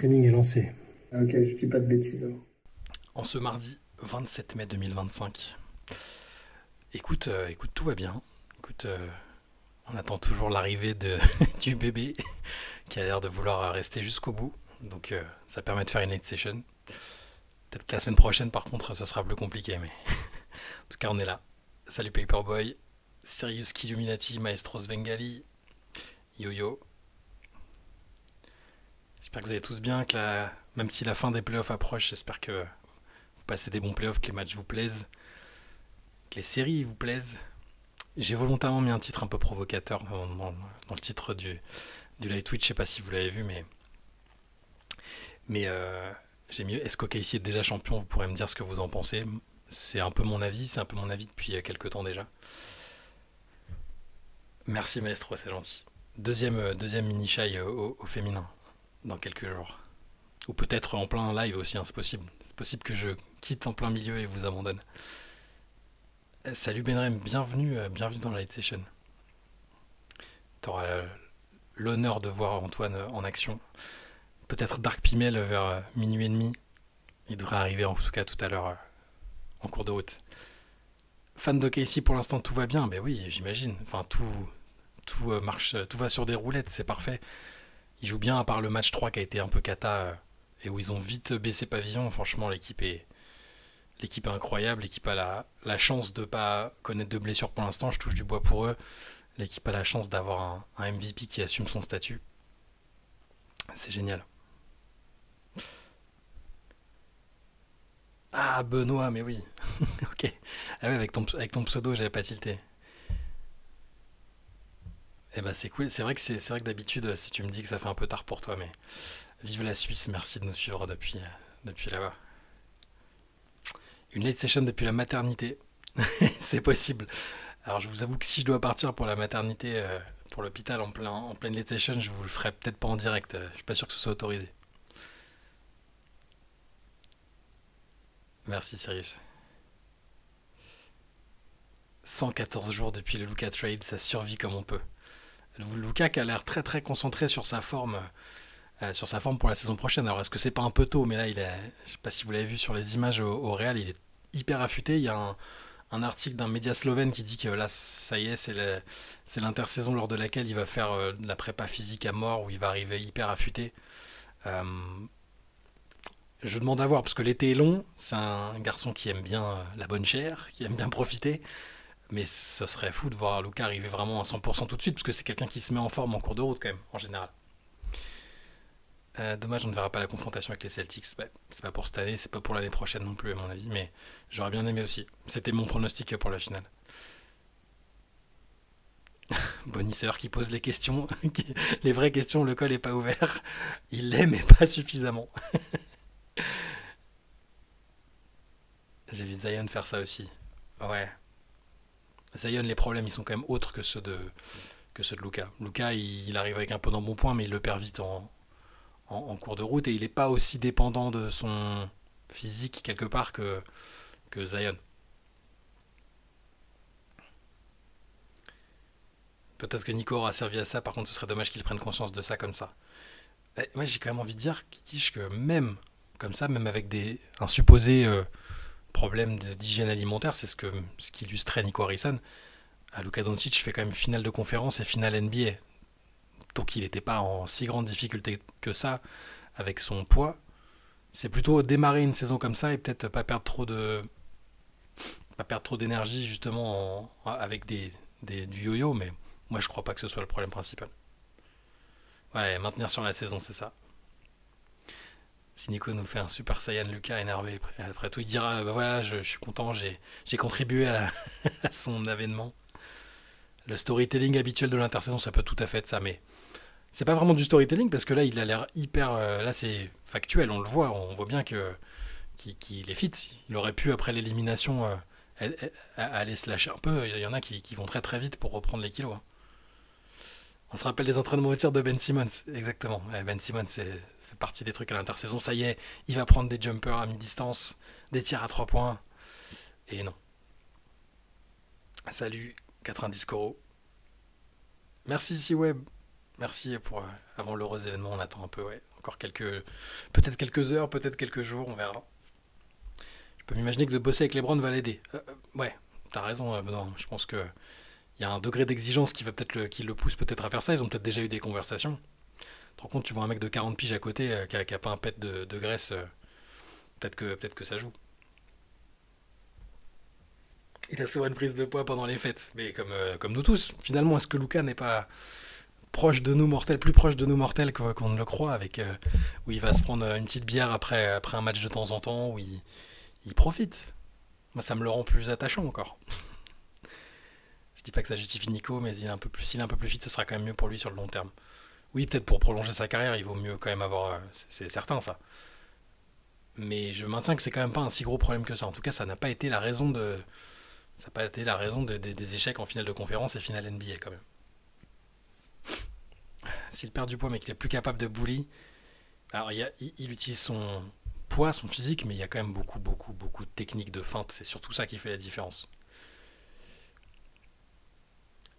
streaming est lancé. Ok, je dis pas de bêtises alors. En ce mardi 27 mai 2025. Écoute, tout va bien. Écoute, on attend toujours l'arrivée du bébé qui a l'air de vouloir rester jusqu'au bout. Donc ça permet de faire une late session. Peut-être que la semaine prochaine, par contre, ce sera plus compliqué. Mais en tout cas, on est là. Salut Paperboy, Sirius Killuminati, Maestro Svengali, Yo-Yo. J'espère que vous allez tous bien, même si la fin des playoffs approche, j'espère que vous passez des bons playoffs, que les matchs vous plaisent, que les séries vous plaisent. J'ai volontairement mis un titre un peu provocateur dans le titre du live Twitch, je sais pas si vous l'avez vu, mais j'ai mis est-ce qu'OKC est déjà champion, vous pourrez me dire ce que vous en pensez. C'est un peu mon avis depuis quelques temps déjà. Merci Maestro, c'est gentil. Deuxième mini-shy au féminin, dans quelques jours. Ou peut-être en plein live aussi, hein, c'est possible. C'est possible que je quitte en plein milieu et vous abandonne. Salut Benrem, bienvenue dans la Light Session. Tu auras l'honneur de voir Antoine en action. Peut-être Dark Pimel vers minuit et demi. Il devrait arriver en tout cas tout à l'heure en cours de route. Fan de Casey, pour l'instant tout va bien, ben oui, j'imagine. Enfin, tout marche, tout va sur des roulettes, c'est parfait. Ils jouent bien, à part le match 3 qui a été un peu cata et où ils ont vite baissé pavillon. Franchement, l'équipe est incroyable. L'équipe a la chance de ne pas connaître de blessures pour l'instant. Je touche du bois pour eux. L'équipe a la chance d'avoir un MVP qui assume son statut. C'est génial. Ah, Benoît, mais oui. Ok. Ah ouais, avec ton pseudo, j'avais pas tilté. Eh ben c'est cool. C'est vrai que d'habitude, si tu me dis que ça fait un peu tard pour toi, mais vive la Suisse. Merci de nous suivre depuis là-bas. Une late session depuis la maternité. C'est possible. Alors je vous avoue que si je dois partir pour la maternité, pour l'hôpital en pleine late session, je vous le ferai peut-être pas en direct. Je suis pas sûr que ce soit autorisé. Merci Sirius. 114 jours depuis le Luka trade, ça survit comme on peut. Luka qui a l'air très très concentré sur sa forme pour la saison prochaine. Alors est-ce que c'est pas un peu tôt, mais là je sais pas si vous l'avez vu sur les images au Real, il est hyper affûté. Il y a un article d'un média slovène qui dit que là ça y est, c'est l'intersaison lors de laquelle il va faire de la prépa physique à mort, où il va arriver hyper affûté. Euh, je demande à voir parce que l'été est long. C'est un garçon qui aime bien la bonne chair, qui aime bien profiter. Mais ce serait fou de voir Luka arriver vraiment à 100% tout de suite, parce que c'est quelqu'un qui se met en forme en cours de route quand même, en général. Dommage, on ne verra pas la confrontation avec les Celtics. Bah, c'est pas pour cette année, c'est pas pour l'année prochaine non plus, à mon avis, mais j'aurais bien aimé aussi. C'était mon pronostic pour la finale. Bonisseur qui pose les questions, les vraies questions, le col est pas ouvert. Il l'est, mais pas suffisamment. J'ai vu Zion faire ça aussi. Ouais. Zion, les problèmes, ils sont quand même autres que ceux de Luka. Luka, il arrive avec un peu d'embonpoint, mais il le perd vite en cours de route, et il n'est pas aussi dépendant de son physique quelque part que Zion. Peut-être que Nico aura servi à ça, par contre ce serait dommage qu'il prenne conscience de ça comme ça. Et moi j'ai quand même envie de dire, Kitish, que même comme ça, même avec un supposé problème d'hygiène alimentaire, c'est ce qu'illustrait Nico Harrison. Luka Doncic fait quand même finale de conférence et finale NBA. Donc il n'était pas en si grande difficulté que ça avec son poids. C'est plutôt démarrer une saison comme ça et peut-être pas perdre trop d'énergie justement avec du yo-yo, mais moi je crois pas que ce soit le problème principal. Ouais, maintenir sur la saison, c'est ça. Si Nico nous fait un Super Saiyan Lucas énervé, après tout il dira bah voilà, je suis content, j'ai contribué à son avènement. Le storytelling habituel de l'intersaison, ça peut tout à fait être ça, mais c'est pas vraiment du storytelling parce que là il a l'air hyper. Là c'est factuel, on voit bien qu'il est fit. Il aurait pu après l'élimination aller se lâcher un peu. Il y en a qui vont très très vite pour reprendre les kilos. On se rappelle des entraînements au tir de Ben Simmons, exactement. Ouais, Ben Simmons, ça fait partie des trucs à l'intersaison. Ça y est, il va prendre des jumpers à mi-distance, des tirs à 3 points. Et non. Salut, 90 Coro. Merci C-Web. Merci pour avant l'heureux événement, on attend un peu, ouais. Encore peut-être quelques heures, peut-être quelques jours, on verra. Je peux m'imaginer que de bosser avec LeBron va l'aider. Ouais, t'as raison, non, je pense que il y a un degré d'exigence qui le pousse peut-être à faire ça. Ils ont peut-être déjà eu des conversations. Tu te rends compte, tu vois un mec de 40 piges à côté qui a pas un pet de graisse, peut-être que ça joue. Il a souvent une prise de poids pendant les fêtes, mais comme nous tous. Finalement, est-ce que Luka n'est pas proche de nous mortels, plus proche de nous mortels qu'on ne le croit, où il va se prendre une petite bière après un match de temps en temps, où il profite. Moi, ça me le rend plus attachant encore. Je dis pas que ça justifie Nico, mais s'il est un peu plus fit, ce sera quand même mieux pour lui sur le long terme. Oui, peut-être pour prolonger sa carrière, il vaut mieux quand même avoir. C'est certain ça. Mais je maintiens que c'est quand même pas un si gros problème que ça. En tout cas, ça n'a pas été la raison ça n'a pas été la raison des échecs en finale de conférence et finale NBA quand même. S'il perd du poids mais qu'il est plus capable de bully, alors il utilise son poids, son physique, mais il y a quand même beaucoup de techniques de feinte. C'est surtout ça qui fait la différence.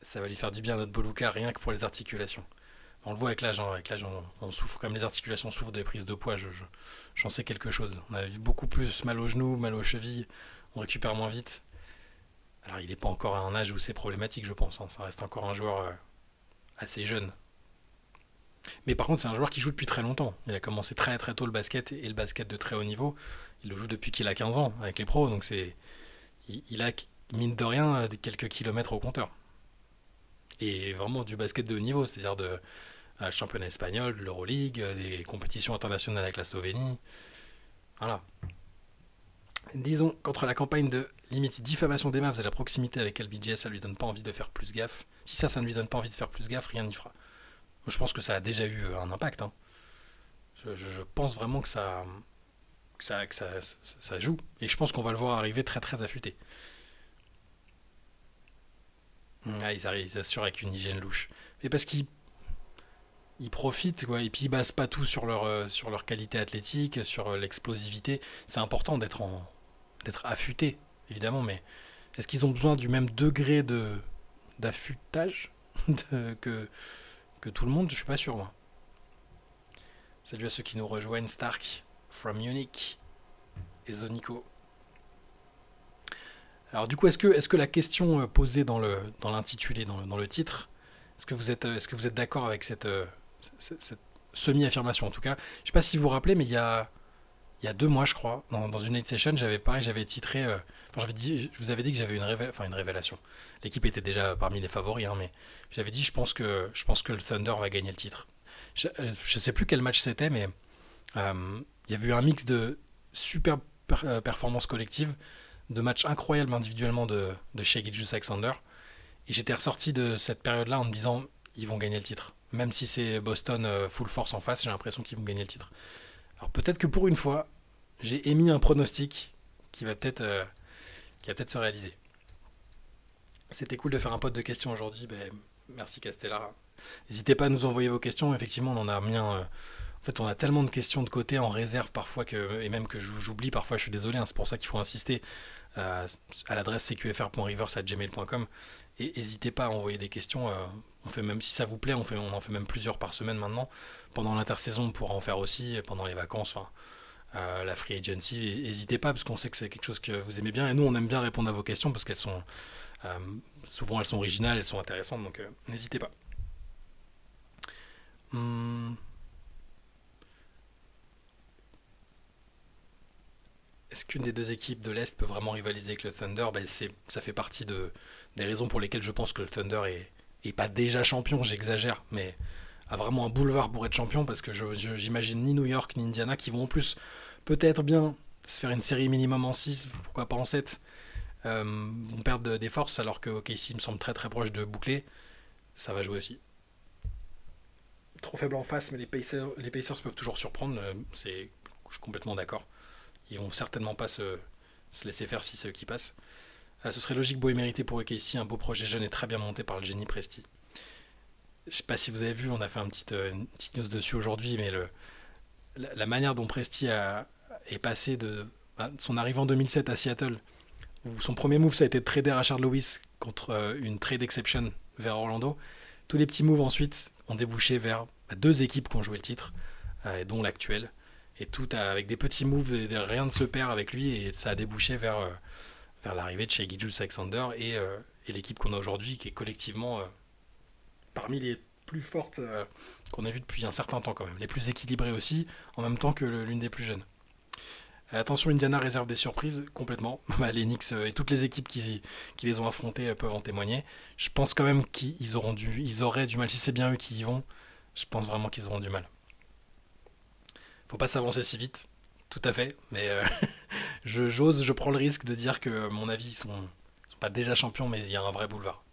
Ça va lui faire du bien à notre Boluka, rien que pour les articulations. On le voit avec l'âge, on souffre, comme les articulations souffrent des prises de poids, j'en sais quelque chose. On a beaucoup plus mal aux genoux, mal aux chevilles, on récupère moins vite. Alors il n'est pas encore à un âge où c'est problématique, je pense, hein. Ça reste encore un joueur assez jeune. Mais par contre, c'est un joueur qui joue depuis très longtemps. Il a commencé très très tôt le basket, et le basket de très haut niveau. Il le joue depuis qu'il a 15 ans avec les pros, donc il a, mine de rien, quelques kilomètres au compteur. Et vraiment du basket de haut niveau, c'est-à-dire de championnat espagnol, de l'Euroleague, des compétitions internationales avec la Slovénie. Voilà. Disons qu'entre la campagne de limite diffamation des Mavs et la proximité avec LBJ, ça lui donne pas envie de faire plus gaffe. Si ça ne lui donne pas envie de faire plus gaffe, rien n'y fera. Je pense que ça a déjà eu un impact, hein. Je pense vraiment que ça joue. Et je pense qu'on va le voir arriver très très affûté. Ah, ils assurent avec une hygiène louche. Mais parce qu'ils profitent, quoi, et puis ils basent pas tout sur leur qualité athlétique, sur l'explosivité. C'est important d'être affûté, évidemment, mais est-ce qu'ils ont besoin du même degré d'affûtage que tout le monde? Je suis pas sûr, moi. Salut à ceux qui nous rejoignent, Stark, from Munich, et Zonico. Alors du coup, est-ce que la question posée dans l'intitulé, dans le titre, est-ce que vous êtes d'accord avec cette semi-affirmation en tout cas? Je sais pas si vous vous rappelez, mais il y a 2 mois, je crois, dans une late session, j'avais titré, je vous avais dit que j'avais une révélation. L'équipe était déjà parmi les favoris, hein, mais j'avais dit, je pense que le Thunder va gagner le titre. Je sais plus quel match c'était, mais il y avait eu un mix de super performances collectives, de matchs incroyables individuellement de Shai Gilgeous-Alexander, et j'étais ressorti de cette période-là en me disant, ils vont gagner le titre. Même si c'est Boston full force en face, j'ai l'impression qu'ils vont gagner le titre. Alors peut-être que pour une fois, j'ai émis un pronostic qui va peut-être se réaliser. C'était cool de faire un pod de questions aujourd'hui. Merci Castella. N'hésitez pas à nous envoyer vos questions. Effectivement, on en a mis en fait, on a tellement de questions de côté en réserve parfois et même que j'oublie parfois. Je suis désolé. Hein, c'est pour ça qu'il faut insister à l'adresse cqfr.rivers@gmail.com, et n'hésitez pas à envoyer des questions. On fait, même si ça vous plaît, on en fait même plusieurs par semaine maintenant. Pendant l'intersaison, on pourra en faire aussi. Pendant les vacances, la free agency, n'hésitez pas, parce qu'on sait que c'est quelque chose que vous aimez bien, et nous on aime bien répondre à vos questions parce qu'elles sont souvent elles sont originales, elles sont intéressantes, donc n'hésitez pas. Est-ce qu'une des deux équipes de l'Est peut vraiment rivaliser avec le Thunder? Ça fait partie des raisons pour lesquelles je pense que le Thunder est pas déjà champion, j'exagère, mais a vraiment un boulevard pour être champion, parce que j'imagine ni New York ni Indiana qui vont en plus peut-être bien se faire une série minimum en 6, pourquoi pas en 7, vont perdre des forces, alors que OKC me semble très très proche de boucler. Ça va jouer aussi. Trop faible en face, mais les Pacers peuvent toujours surprendre, je suis complètement d'accord. Ils vont certainement pas se laisser faire si c'est eux qui passent. Ce serait logique, beau et mérité pour OKC, un beau projet jeune et très bien monté par le génie Presti. Je sais pas si vous avez vu, on a fait une petite news dessus aujourd'hui, mais la manière dont Presti est passé de son arrivée en 2007 à Seattle, où son premier move ça a été de trader Rashard Lewis contre une trade exception vers Orlando. Tous les petits moves ensuite ont débouché vers 2 équipes qui ont joué le titre, dont l'actuel. Et tout avec des petits moves, rien ne se perd avec lui, et ça a débouché vers l'arrivée de Shai Gilgeous-Alexander et l'équipe qu'on a aujourd'hui, qui est collectivement parmi les plus fortes qu'on a vues depuis un certain temps quand même. Les plus équilibrées aussi, en même temps que l'une des plus jeunes. Attention, Indiana réserve des surprises complètement. Les Knicks et toutes les équipes qui les ont affrontés peuvent en témoigner. Je pense quand même qu'ils auraient du mal, si c'est bien eux qui y vont, je pense vraiment qu'ils auront du mal. Faut pas s'avancer si vite, tout à fait, mais je prends le risque de dire que, à mon avis, ils sont pas déjà champions, mais il y a un vrai boulevard.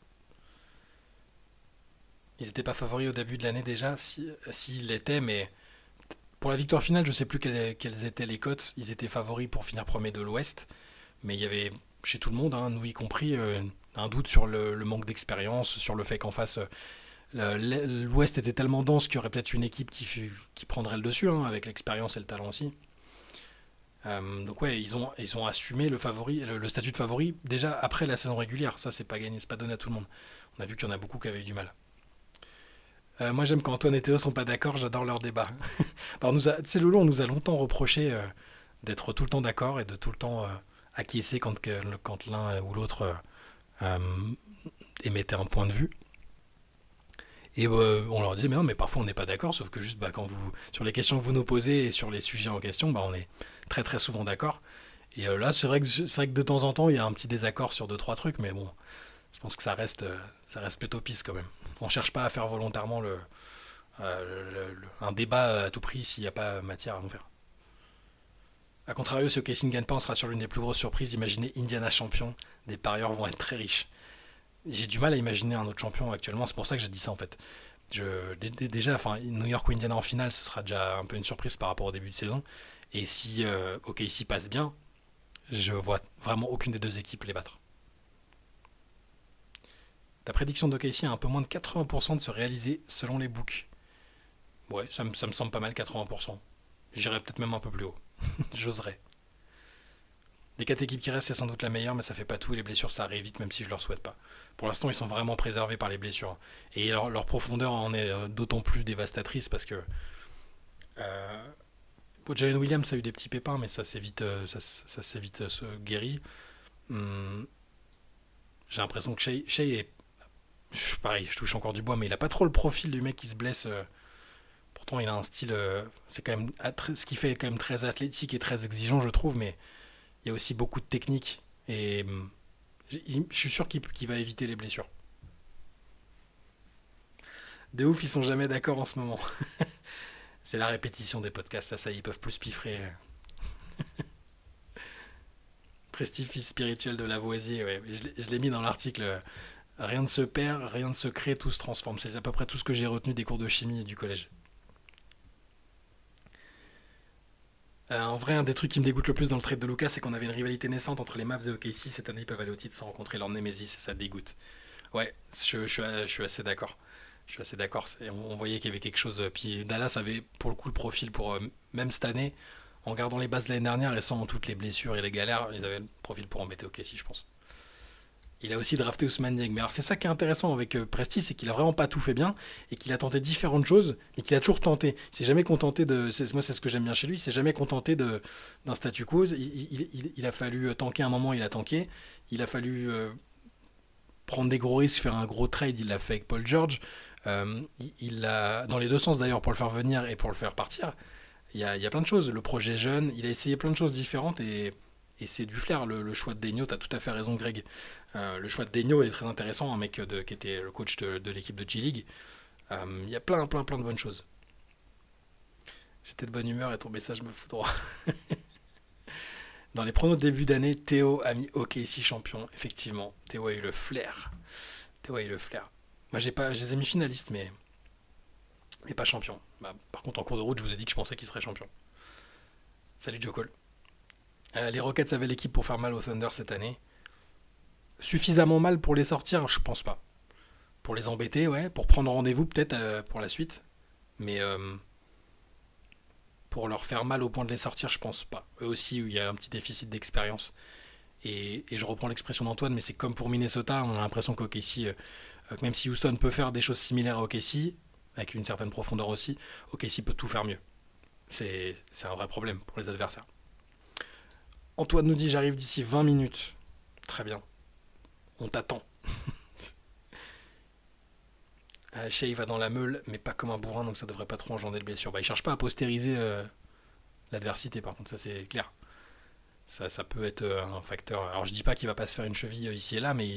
Ils n'étaient pas favoris au début de l'année déjà, s'ils l'étaient, mais pour la victoire finale, je ne sais plus quelles étaient les cotes. Ils étaient favoris pour finir premier de l'Ouest, mais il y avait chez tout le monde, nous y compris, un doute sur le manque d'expérience, sur le fait qu'en face, l'Ouest était tellement dense qu'il y aurait peut-être une équipe qui prendrait le dessus, avec l'expérience et le talent aussi. Donc ouais, ils ont assumé le statut de favori déjà après la saison régulière. Ça, c'est pas gagné, c'est pas donné à tout le monde. On a vu qu'il y en a beaucoup qui avaient eu du mal. Moi, j'aime quand Antoine et Théo sont pas d'accord, j'adore leur débat. Alors, tu sais, Loulou, on nous a longtemps reproché d'être tout le temps d'accord et de tout le temps acquiescer quand l'un ou l'autre émettait un point de vue. Et on leur disait, mais non, mais parfois on n'est pas d'accord, sauf que juste sur les questions que vous nous posez et sur les sujets en question, on est très très souvent d'accord. Et là, c'est vrai que de temps en temps, il y a un petit désaccord sur 2-3 trucs, mais bon, je pense que ça reste plutôt pisse quand même. On cherche pas à faire volontairement un débat à tout prix s'il n'y a pas matière à en faire. A contrario, si OKC ne gagne pas, on sera sur l'une des plus grosses surprises. Imaginez Indiana champion, des parieurs vont être très riches. J'ai du mal à imaginer un autre champion actuellement, c'est pour ça que j'ai dit ça en fait. Déjà, New York ou Indiana en finale, ce sera déjà un peu une surprise par rapport au début de saison. Et si OKC passe bien, je vois vraiment aucune des deux équipes les battre. Ta prédiction d'OKC a un peu moins de 80% de se réaliser selon les books. Ouais, ça me semble pas mal, 80%. J'irais peut-être même un peu plus haut. J'oserais. Des 4 équipes qui restent, c'est sans doute la meilleure, mais ça fait pas tout et les blessures, ça arrive vite, même si je leur souhaite pas. Pour l'instant, ils sont vraiment préservés par les blessures. Et leur profondeur en est d'autant plus dévastatrice parce que pour Jalen Williams, ça a eu des petits pépins, mais ça s'est vite, guéri. J'ai l'impression que Shai est... Pareil, je touche encore du bois, mais il a pas trop le profil du mec qui se blesse. Pourtant, il a un style... c'est quand même ce qui fait quand même très athlétique et très exigeant, je trouve, mais il y a aussi beaucoup de technique. Et je suis sûr qu'il va éviter les blessures. De ouf, ils sont jamais d'accord en ce moment. C'est la répétition des podcasts, ça, ils peuvent plus piffrer. Prestige spirituel de Lavoisier, ouais. Je l'ai mis dans l'article. Rien ne se perd, rien ne se crée, tout se transforme. C'est à peu près tout ce que j'ai retenu des cours de chimie du collège. En vrai, un des trucs qui me dégoûte le plus dans le trade de Lucas, c'est qu'on avait une rivalité naissante entre les Mavs et OKC. Cette année, ils peuvent aller au titre sans rencontrer leur némésis, et ça dégoûte. Ouais, je suis assez d'accord. Je suis assez d'accord. On voyait qu'il y avait quelque chose. Puis Dallas avait pour le coup le profil pour, même cette année, en gardant les bases de l'année dernière et sans toutes les blessures et les galères, ils avaient le profil pour embêter OKC, je pense. Il a aussi drafté Ousmane Dieng. Mais alors c'est ça qui est intéressant avec Presti, c'est qu'il a vraiment pas tout fait bien et qu'il a tenté différentes choses, mais qu'il a toujours tenté. Il s'est jamais contenté moi c'est ce que j'aime bien chez lui, il s'est jamais contenté d'un statu quo. Il a fallu tanker un moment, il a tanké. Il a fallu prendre des gros risques, faire un gros trade, il l'a fait avec Paul George. Il a, dans les deux sens d'ailleurs, pour le faire venir et pour le faire partir. Il y a plein de choses. Le projet jeune, il a essayé plein de choses différentes et c'est du flair. Le choix de Daigneault, tu as tout à fait raison, Greg. Le choix de Daigneault est très intéressant, un mec qui était le coach de l'équipe de G-League. Il y a plein de bonnes choses. J'étais de bonne humeur et ton message me fout droit. Dans les pronos de début d'année, Théo a mis OKC champion. Effectivement, Théo a eu le flair. Moi, je les ai mis finalistes, mais pas champion. Par contre, en cours de route, je vous ai dit que je pensais qu'il serait champion. Salut Joe Cole. Les Rockets avaient l'équipe pour faire mal au Thunder cette année. Suffisamment mal pour les sortir, je pense pas. Pour les embêter, ouais. Pour prendre rendez-vous peut-être pour la suite. Mais pour leur faire mal au point de les sortir, je pense pas. Eux aussi, il y a un petit déficit d'expérience. Et je reprends l'expression d'Antoine, mais c'est comme pour Minnesota, on a l'impression qu'OKC, même si Houston peut faire des choses similaires à OKC, avec une certaine profondeur aussi, OKC peut tout faire mieux. C'est un vrai problème pour les adversaires. Antoine nous dit j'arrive d'ici 20 minutes. Très bien. On t'attend. Shea va dans la meule, mais pas comme un bourrin, donc ça devrait pas trop engendrer de blessure. Il cherche pas à postériser l'adversité, par contre, ça c'est clair. Ça peut être un facteur. Alors je dis pas qu'il va pas se faire une cheville ici et là, mais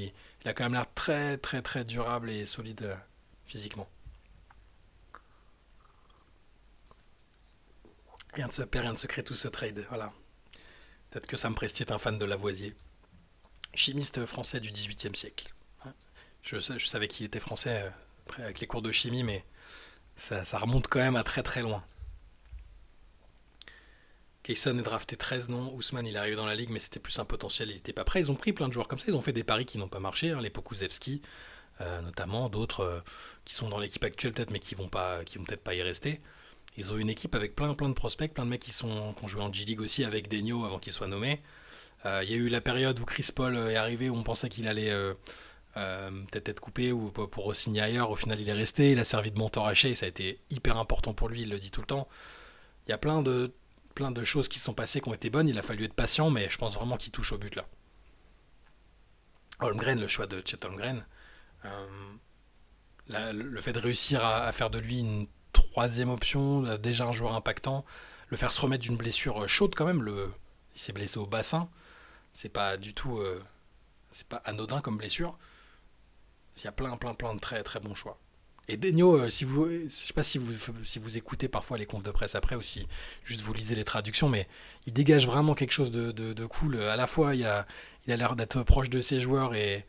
il a quand même l'air très très très durable et solide physiquement. Rien de se perd, rien de se crée, tout se trade. Voilà. Peut-être que Sam Presti est un fan de Lavoisier. Chimiste français du XVIIIe siècle. Je savais qu'il était français avec les cours de chimie, mais ça remonte quand même à très très loin. Kayson est drafté 13 non. Ousmane il est arrivé dans la ligue, mais c'était plus un potentiel, il n'était pas prêt. Ils ont pris plein de joueurs comme ça, ils ont fait des paris qui n'ont pas marché, hein, les Pokusevski notamment, d'autres qui sont dans l'équipe actuelle peut-être, mais qui vont peut-être pas y rester. Ils ont une équipe avec plein de prospects, plein de mecs qui ont joué en G-League aussi avec Denio avant qu'il soit nommé. Il y a eu la période où Chris Paul est arrivé, où on pensait qu'il allait peut-être être coupé ou pour re-signer ailleurs. Au final, il est resté, il a servi de mentor à Shea, ça a été hyper important pour lui, il le dit tout le temps. Il y a plein de choses qui sont passées qui ont été bonnes, il a fallu être patient, mais je pense vraiment qu'il touche au but là. Holmgren, le choix de Chet Holmgren, le fait de réussir à faire de lui une troisième option, déjà un joueur impactant, le faire se remettre d'une blessure chaude quand même, il s'est blessé au bassin, c'est pas du tout, c'est pas anodin comme blessure. Il y a plein de très très bons choix. Et Denio, je sais pas si vous écoutez parfois les confs de presse après ou si juste vous lisez les traductions, mais il dégage vraiment quelque chose de cool. À la fois, il a l'air d'être proche de ses joueurs et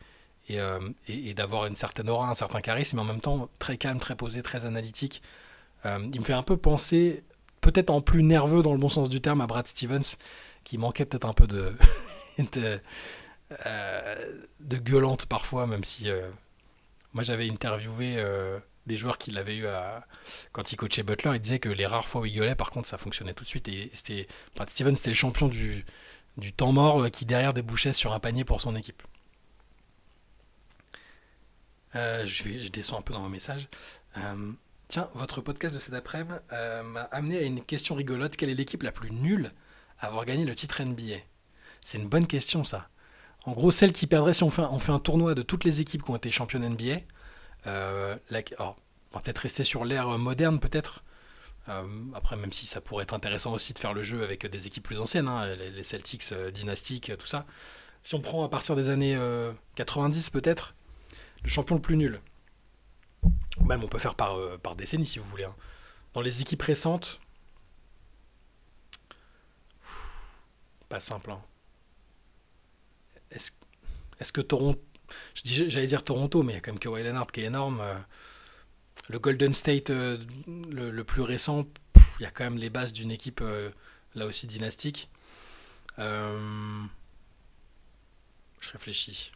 d'avoir une certaine aura, un certain charisme, mais en même temps très calme, très posé, très analytique. Il me fait un peu penser, peut-être en plus nerveux dans le bon sens du terme, à Brad Stevens, qui manquait peut-être un peu de gueulante parfois, même si moi j'avais interviewé des joueurs qui l'avaient eu quand il coachait Butler, il disait que les rares fois où il gueulait, par contre ça fonctionnait tout de suite, et Brad Stevens c'était le champion du temps mort qui derrière débouchait sur un panier pour son équipe. Je descends un peu dans mon message. Tiens, votre podcast de cet après-midi m'a amené à une question rigolote. Quelle est l'équipe la plus nulle à avoir gagné le titre NBA? C'est une bonne question, ça. En gros, celle qui perdrait si on fait un tournoi de toutes les équipes qui ont été championnes NBA. On va peut-être rester sur l'ère moderne, peut-être. Après, même si ça pourrait être intéressant aussi de faire le jeu avec des équipes plus anciennes, hein, les Celtics dynastiques, tout ça. Si on prend à partir des années 90, peut-être, le champion le plus nul. Même on peut faire par décennie si vous voulez. Hein. Dans les équipes récentes, pas simple. Hein. Est-ce que Toronto, j'allais dire Toronto, mais il y a quand même Kawhi Leonard qui est énorme. Le Golden State, le plus récent, il y a quand même les bases d'une équipe là aussi dynastique. Je réfléchis.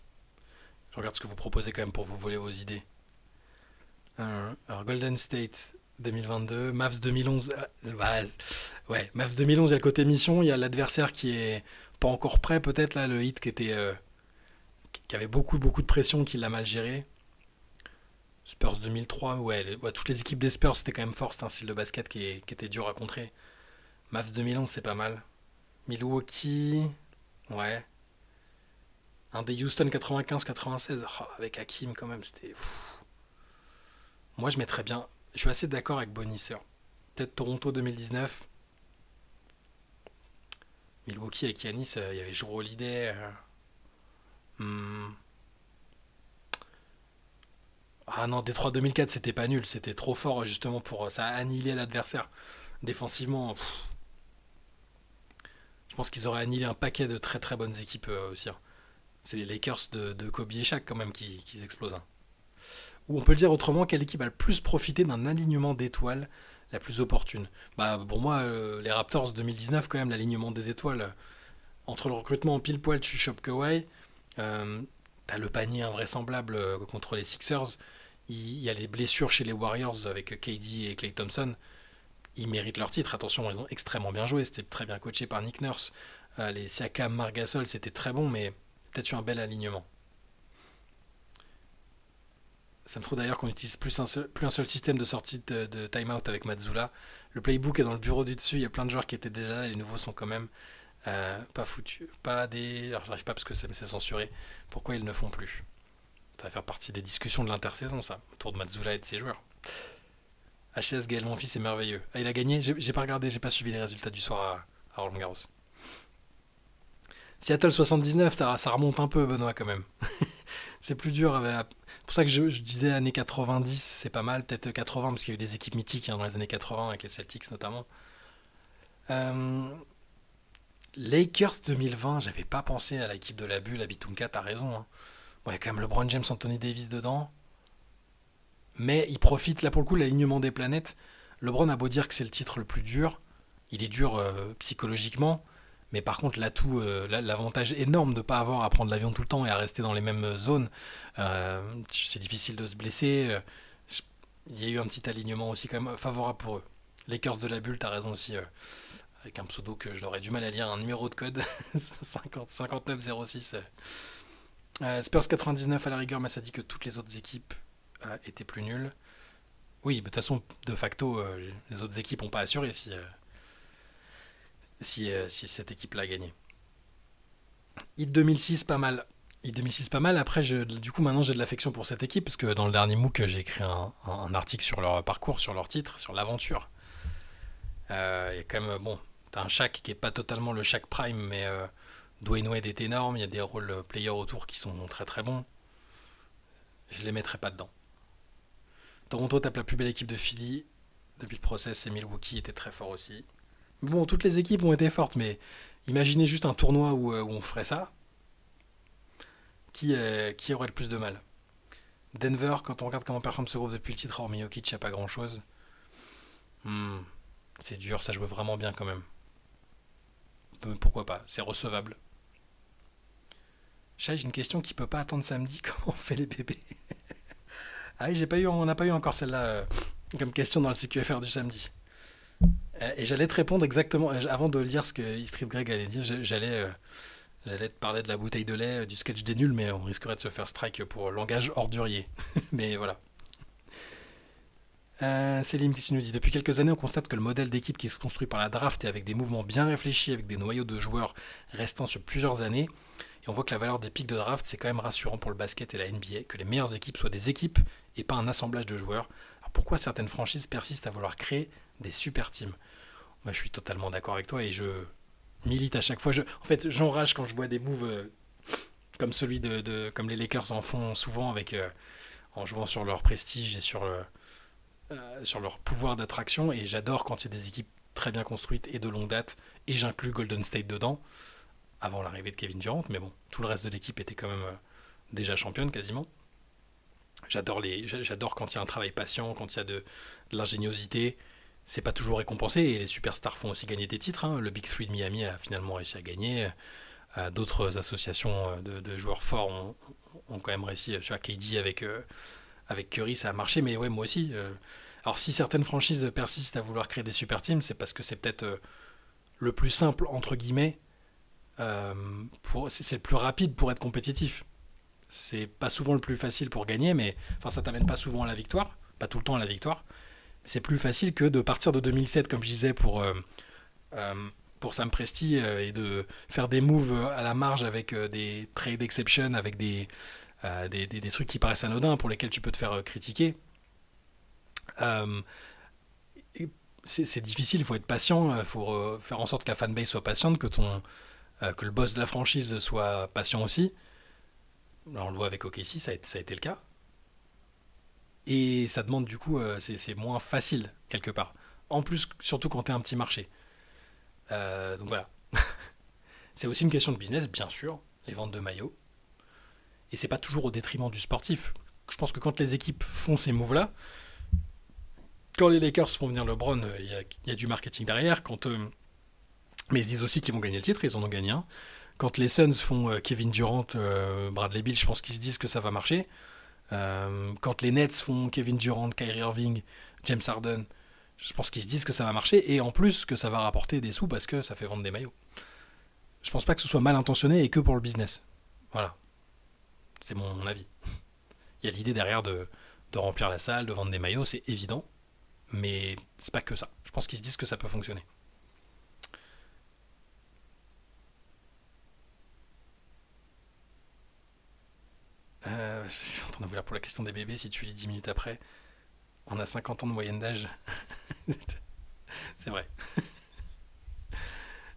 Je regarde ce que vous proposez quand même pour vous voler vos idées. Alors Golden State 2022, Mavs 2011. Ouais, Mavs 2011, il y a le côté mission, il y a l'adversaire qui est pas encore prêt peut-être là, le Heat qui avait beaucoup de pression, qui l'a mal géré. Spurs 2003, toutes les équipes des Spurs c'était quand même fort, c'est un style de basket qui était dur à contrer. Mavs 2011 c'est pas mal. Milwaukee, ouais. Un des Houston 95-96, avec Hakim quand même, c'était... Moi je mettrais bien... Je suis assez d'accord avec Bonisseur. Peut-être Toronto 2019. Milwaukee avec Giannis, il y avait Jrue Holiday. Ah non, Détroit 2004 c'était pas nul, c'était trop fort justement pour... Ça a annihilé l'adversaire. Défensivement, je pense qu'ils auraient annihilé un paquet de très très bonnes équipes aussi. Hein. C'est les Lakers de Kobe et Shaq quand même qui explosent. Hein. Ou on peut le dire autrement, quelle équipe a le plus profité d'un alignement d'étoiles la plus opportune? Pour moi, les Raptors 2019 quand même, l'alignement des étoiles. Entre le recrutement en pile poil, tu chopes Kawhi. T'as le panier invraisemblable contre les Sixers. Il y a les blessures chez les Warriors avec KD et Klay Thompson. Ils méritent leur titre. Attention, ils ont extrêmement bien joué. C'était très bien coaché par Nick Nurse. Les Siakam, Marc Gasol, c'était très bon, mais peut-être eu un bel alignement. Ça me trouve d'ailleurs qu'on n'utilise plus un seul système de sortie de time-out avec Mazzulla. Le playbook est dans le bureau du dessus, il y a plein de joueurs qui étaient déjà là, les nouveaux sont quand même pas foutus. Pas des. Alors j'arrive pas parce que c'est censuré. Pourquoi ils ne font plus? Ça va faire partie des discussions de l'intersaison, ça, autour de Mazzula et de ses joueurs. HS Gaël Monfils, c'est merveilleux. Ah, il a gagné? J'ai pas regardé, j'ai pas suivi les résultats du soir à Roland Garros. Seattle 79, ça remonte un peu, Benoît, quand même. C'est plus dur. C'est pour ça que je disais années 90, c'est pas mal. Peut-être 80, parce qu'il y a eu des équipes mythiques dans les années 80, avec les Celtics notamment. Euh, Lakers 2020, j'avais pas pensé à l'équipe de la bulle, à Bitunka, t'as raison. Hein. Bon, il y a quand même LeBron James, Anthony Davis dedans. Mais il profite, là pour le coup, l'alignement des planètes. LeBron a beau dire que c'est le titre le plus dur. Il est dur psychologiquement. Mais par contre, l'avantage énorme de ne pas avoir à prendre l'avion tout le temps et à rester dans les mêmes zones, c'est difficile de se blesser. Il y a eu un petit alignement aussi quand même favorable pour eux. Lakers de la bulle, t'as raison aussi, avec un pseudo que j'aurais du mal à lire, un numéro de code 5906. Spurs 99 à la rigueur, mais ça dit que toutes les autres équipes étaient plus nulles. Oui, mais de toute façon, de facto, les autres équipes n'ont pas assuré si cette équipe-là a gagné. Hit 2006, pas mal. Hit 2006, pas mal. Après, du coup, maintenant, j'ai de l'affection pour cette équipe, parce que dans le dernier MOOC, j'ai écrit un article sur leur parcours, sur leur titre, sur l'aventure. Il y a quand même, bon, t'as un Shaq qui est pas totalement le Shaq Prime, mais Dwayne Wade est énorme. Il y a des rôles players autour qui sont très très bons. Je les mettrai pas dedans. Toronto tape la plus belle équipe de Philly depuis le process, et Milwaukee était très fort aussi. Bon, toutes les équipes ont été fortes, mais imaginez juste un tournoi où on ferait ça. Qui aurait le plus de mal? Denver, quand on regarde comment performe ce groupe depuis le titre, hormis Jokic, il n'y a pas grand chose. C'est dur, ça joue vraiment bien quand même. Pourquoi pas? C'est recevable. Chat, j'ai une question qui peut pas attendre samedi. Comment on fait les bébés? Ah oui, on n'a pas eu encore celle-là comme question dans le CQFR du samedi. Et j'allais te répondre exactement, avant de lire ce que E-Street Greg allait dire, j'allais te parler de la bouteille de lait, du sketch des nuls, mais on risquerait de se faire strike pour langage ordurier. Mais voilà. Céline qui nous dit: depuis quelques années, on constate que le modèle d'équipe qui se construit par la draft et avec des mouvements bien réfléchis, avec des noyaux de joueurs restant sur plusieurs années, et on voit que la valeur des pics de draft, c'est quand même rassurant pour le basket et la NBA, que les meilleures équipes soient des équipes et pas un assemblage de joueurs. Alors pourquoi certaines franchises persistent à vouloir créer des super teams? Moi, je suis totalement d'accord avec toi et je milite à chaque fois. En fait, j'enrage quand je vois des moves comme celui comme les Lakers en font souvent en jouant sur leur prestige et sur leur pouvoir d'attraction. Et j'adore quand il y a des équipes très bien construites et de longue date. Et j'inclus Golden State dedans, avant l'arrivée de Kevin Durant. Mais bon, tout le reste de l'équipe était quand même déjà championne quasiment. J'adore quand il y a un travail patient, quand il y a de l'ingéniosité. C'est pas toujours récompensé et les superstars font aussi gagner des titres. Hein. Le Big Three de Miami a finalement réussi à gagner. D'autres associations de joueurs forts ont quand même réussi. Tu vois, KD avec Curry, ça a marché, mais ouais, moi aussi. Alors, si certaines franchises persistent à vouloir créer des super teams, c'est parce que c'est peut-être le plus simple, entre guillemets. C'est le plus rapide pour être compétitif. C'est pas souvent le plus facile pour gagner, mais enfin, ça t'amène pas souvent à la victoire, pas tout le temps à la victoire. C'est plus facile que de partir de 2007, comme je disais, pour Sam Presti et de faire des moves à la marge avec des trade exception, avec des trucs qui paraissent anodins pour lesquels tu peux te faire critiquer. C'est difficile, il faut être patient, il faut faire en sorte que la fanbase soit patiente, que le boss de la franchise soit patient aussi. Là, on le voit avec OKC, ça a été le cas. Et ça demande du coup, c'est moins facile quelque part. En plus, surtout quand t'es un petit marché. Donc voilà. C'est aussi une question de business, bien sûr, les ventes de maillots. Et c'est pas toujours au détriment du sportif. Je pense que quand les équipes font ces moves-là, quand les Lakers font venir LeBron, il y a du marketing derrière. Mais ils disent aussi qu'ils vont gagner le titre, ils en ont gagné un. Quand les Suns font Kevin Durant, Bradley Beal, je pense qu'ils se disent que ça va marcher. Quand les Nets font Kevin Durant, Kyrie Irving, James Harden, je pense qu'ils se disent que ça va marcher et en plus que ça va rapporter des sous parce que ça fait vendre des maillots. Je pense pas que ce soit mal intentionné et que pour le business. Voilà. C'est mon avis. Il y a l'idée derrière de remplir la salle, de vendre des maillots, c'est évident. Mais c'est pas que ça. Je pense qu'ils se disent que ça peut fonctionner. Je suis en train de vous lire pour la question des bébés. Si tu lis 10 minutes après, on a 50 ans de moyenne d'âge. C'est vrai.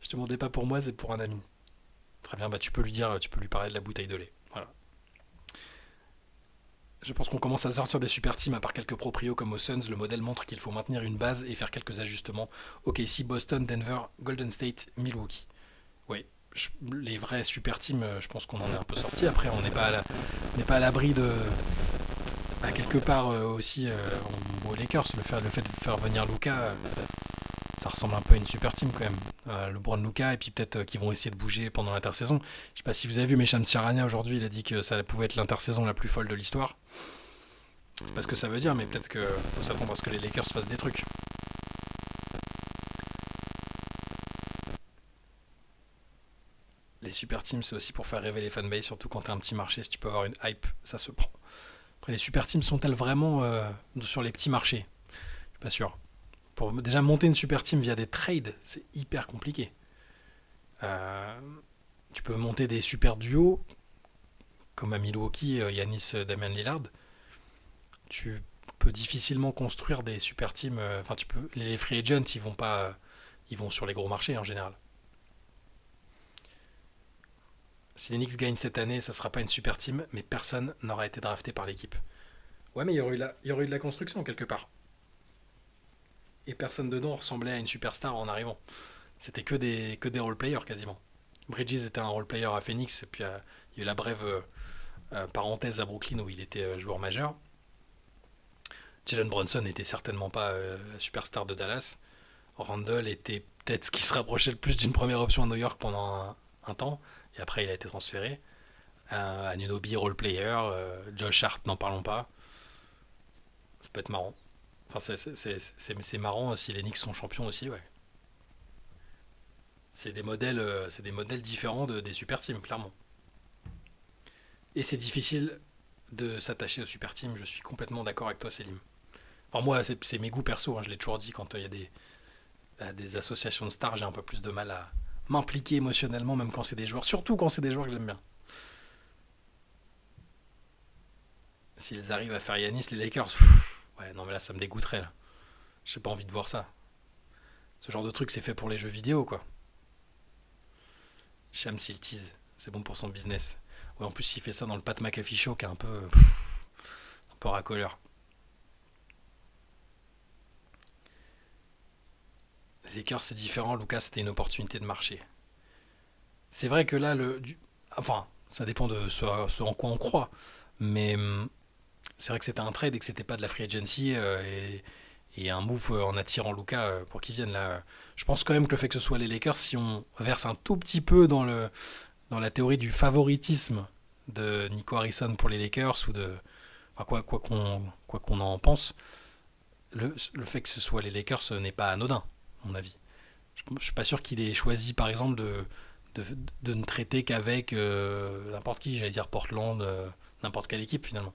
Je te demandais pas pour moi, c'est pour un ami. Très bien, bah tu peux lui dire, tu peux lui parler de la bouteille de lait. Voilà. Je pense qu'on commence à sortir des super teams, à part quelques proprios comme aux Suns. Le modèle montre qu'il faut maintenir une base et faire quelques ajustements. Ok, ici Boston, Denver, Golden State, Milwaukee. Oui, les vrais super teams, je pense qu'on en est un peu sorti. Après, on n'est pas à l'abri de. À quelque part aussi aux Lakers, le fait de faire venir Luka, ça ressemble un peu à une super team quand même. LeBron, Luka, et puis peut-être qu'ils vont essayer de bouger pendant l'intersaison. Je sais pas si vous avez vu, mais Shams Charania aujourd'hui, il a dit que ça pouvait être l'intersaison la plus folle de l'histoire. Je sais pas ce que ça veut dire, mais peut-être qu'il faut s'attendre à ce que les Lakers fassent des trucs. Les super teams, c'est aussi pour faire rêver les fanbase, surtout quand t'as un petit marché. Si tu peux avoir une hype, ça se prend. Après, les super teams sont-elles vraiment sur les petits marchés? Je suis pas sûr. Pour déjà monter une super team via des trades, c'est hyper compliqué. Euh, Tu peux monter des super duos, comme à Milwaukee, Yanis, Damian Lillard. Tu peux difficilement construire des super teams. Enfin, les free agents, ils vont sur les gros marchés en général. Si les Knicks gagnent cette année, ça sera pas une super team, mais personne n'aura été drafté par l'équipe. Ouais, mais il y aurait eu de la construction quelque part. Et personne dedans ressemblait à une superstar en arrivant. C'était que des role-players quasiment. Bridges était un role-player à Phoenix, et puis il y a eu la brève parenthèse à Brooklyn où il était joueur majeur. Jalen Brunson n'était certainement pas la superstar de Dallas. Randle était peut-être ce qui se rapprochait le plus d'une première option à New York pendant un temps, et après il a été transféré. Anunoby, role-player. Josh Hart, n'en parlons pas. Ça peut être marrant. Enfin, c'est marrant si les Knicks sont champions aussi, ouais. C'est des modèles différents des super teams, clairement. Et c'est difficile de s'attacher aux super teams. Je suis complètement d'accord avec toi, Célim. Enfin, moi, c'est mes goûts perso. Hein, je l'ai toujours dit, quand il y a des associations de stars, j'ai un peu plus de mal à m'impliquer émotionnellement, même quand c'est des joueurs. Surtout quand c'est des joueurs que j'aime bien. S'ils arrivent à faire Yanis, les Lakers, ouais, non, mais là, ça me dégoûterait. Là. J'ai pas envie de voir ça. Ce genre de truc, c'est fait pour les jeux vidéo, quoi. Shams, il tease. C'est bon pour son business. Ouais, en plus, il fait ça dans le Pat McAfee Show, qui est un peu racoleur. Les Lakers, c'est différent. Lucas, c'était une opportunité de marché. C'est vrai que là, enfin, ça dépend de ce en quoi on croit. Mais c'est vrai que c'était un trade et que c'était pas de la free agency et un move en attirant Luka pour qu'il vienne là. Je pense quand même que le fait que ce soit les Lakers, si on verse un tout petit peu dans la théorie du favoritisme de Nico Harrison pour les Lakers ou de enfin, quoi qu'on en pense, le fait que ce soit les Lakers n'est pas anodin, à mon avis. Je suis pas sûr qu'il ait choisi par exemple de, de ne traiter qu'avec n'importe qui, j'allais dire Portland, n'importe quelle équipe finalement.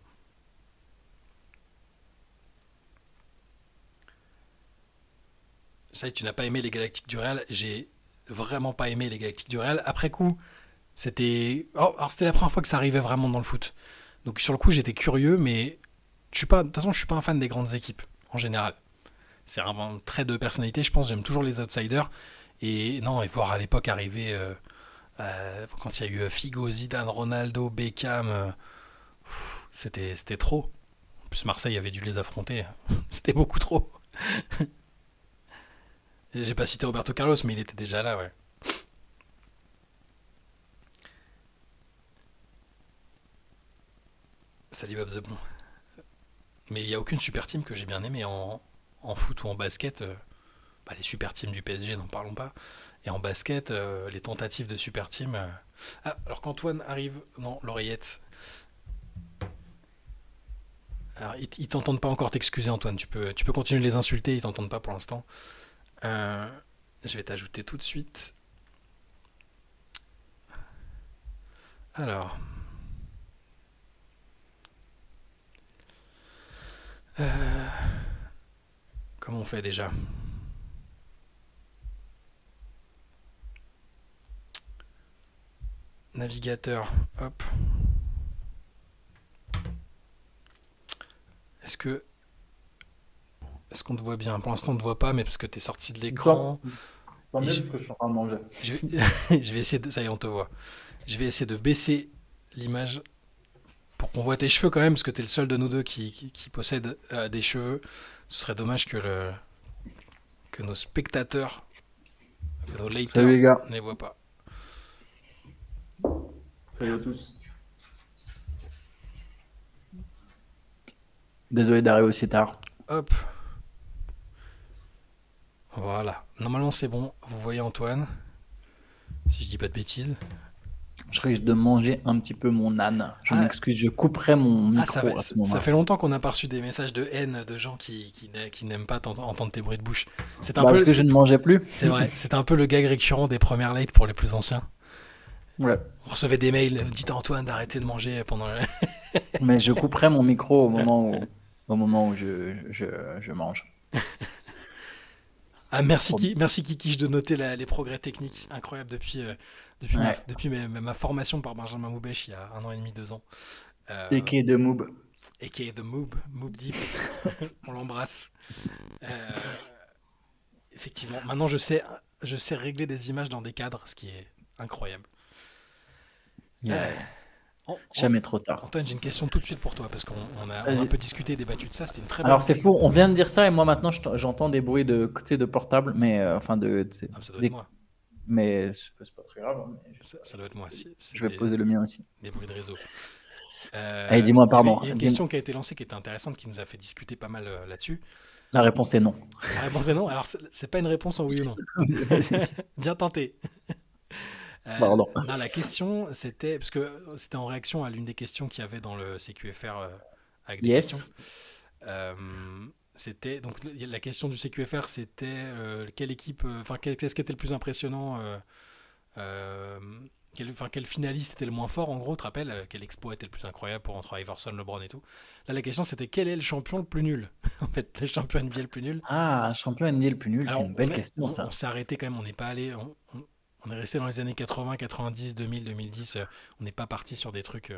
Ça, tu n'as pas aimé les Galactiques du Real. J'ai vraiment pas aimé les Galactiques du Real. Après coup, alors c'était la première fois que ça arrivait vraiment dans le foot. Donc sur le coup, j'étais curieux, mais de toute façon, je suis pas un fan des grandes équipes en général. C'est un trait de personnalité, je pense. J'aime toujours les outsiders. Et non, et voir à l'époque arriver quand il y a eu Figo, Zidane, Ronaldo, Beckham, c'était trop. En plus, Marseille avait dû les affronter. C'était beaucoup trop. J'ai pas cité Roberto Carlos, mais il était déjà là, ouais. Salut Bob the Bon. Mais il n'y a aucune super team que j'ai bien aimé en foot ou en basket. Bah, les super teams du PSG, n'en parlons pas. Et en basket, les tentatives de super team. Ah, alors qu'Antoine arrive. Non, l'oreillette. Alors, ils t'entendent pas encore t'excuser, Antoine. Tu peux continuer de les insulter, ils t'entendent pas pour l'instant. Euh, je vais t'ajouter tout de suite. Alors. Comment on fait déjà? Navigateur, hop. Est-ce que est-ce qu'on te voit bien? Pour l'instant, on ne te voit pas, mais parce que tu es sorti de Tant, l'écran. tant Et mieux je, parce que je suis en train de manger. je vais, je vais essayer de. Ça y est, on te voit. Je vais essayer de baisser l'image pour qu'on voit tes cheveux quand même, parce que tu es le seul de nous deux qui possède des cheveux. Ce serait dommage que nos spectateurs, que nos Salut laters les gars. ne les voient pas. Salut à tous. Désolé d'arriver aussi tard. Hop, voilà. Normalement, c'est bon. Vous voyez Antoine, si je dis pas de bêtises. Je risque de manger un petit peu mon âne. Je Ah, m'excuse, je couperai mon ça, micro à ce ça moment-là. fait longtemps qu'on n'a pas reçu des messages de haine de gens qui n'aiment pas entendre tes bruits de bouche. C'est un Bah, peu, parce que je ne mangeais plus. c'est vrai, c'est un peu le gag récurrent des premières lates pour les plus anciens. Ouais. On recevait des mails, dites à Antoine d'arrêter de manger pendant le... Mais je couperai mon micro au moment où je mange. Ah, merci Kikiche de noter les progrès techniques incroyables Ouais. depuis ma formation par Benjamin Moubèche il y a 1 an et demi, 2 ans. Et qui est de Moob. A.K.A. The Moob Deep. On l'embrasse. Euh, Effectivement, maintenant je sais régler des images dans des cadres, ce qui est incroyable. Yeah. An- An- Jamais trop tard. Antoine, j'ai une question tout de suite pour toi, parce qu'on a un Vas-y. peu discuté et débattu de ça, c'était une très bonne... Alors c'est fou, on vient de dire ça et moi maintenant j'entends des bruits de, tu sais, de portable, mais enfin Ah, ça doit être moi, mais c'est pas très grave, hein, mais ça doit être moi, c'est je vais poser le mien aussi. des bruits de réseau. Allez, dis-moi, Il pardon. y a une Dis-moi. question qui a été lancée qui était intéressante, qui nous a fait discuter pas mal là-dessus. La réponse est non. La réponse est non, alors c'est pas une réponse en oui ou non. Bien tenté. Pardon. Non, la question, c'était, parce que c'était en réaction à l'une des questions qu'il y avait dans le CQFR avec des questions. Yes. Euh, C'était, donc la question du CQFR, c'était quelle équipe, enfin, qu'est-ce qui était le plus impressionnant, euh, quel finaliste était le moins fort, en gros, tu te rappelles, quel exploit était le plus incroyable pour entre Iverson, LeBron et tout. Là, la question, c'était quel est le champion le plus nul? En fait, le champion NBA le plus nul. Ah, champion NBA le plus nul, c'est Alors, une belle question ça. on s'est arrêté quand même, on n'est pas allé, on est resté dans les années 80, 90, 2000, 2010, on n'est pas parti sur des trucs.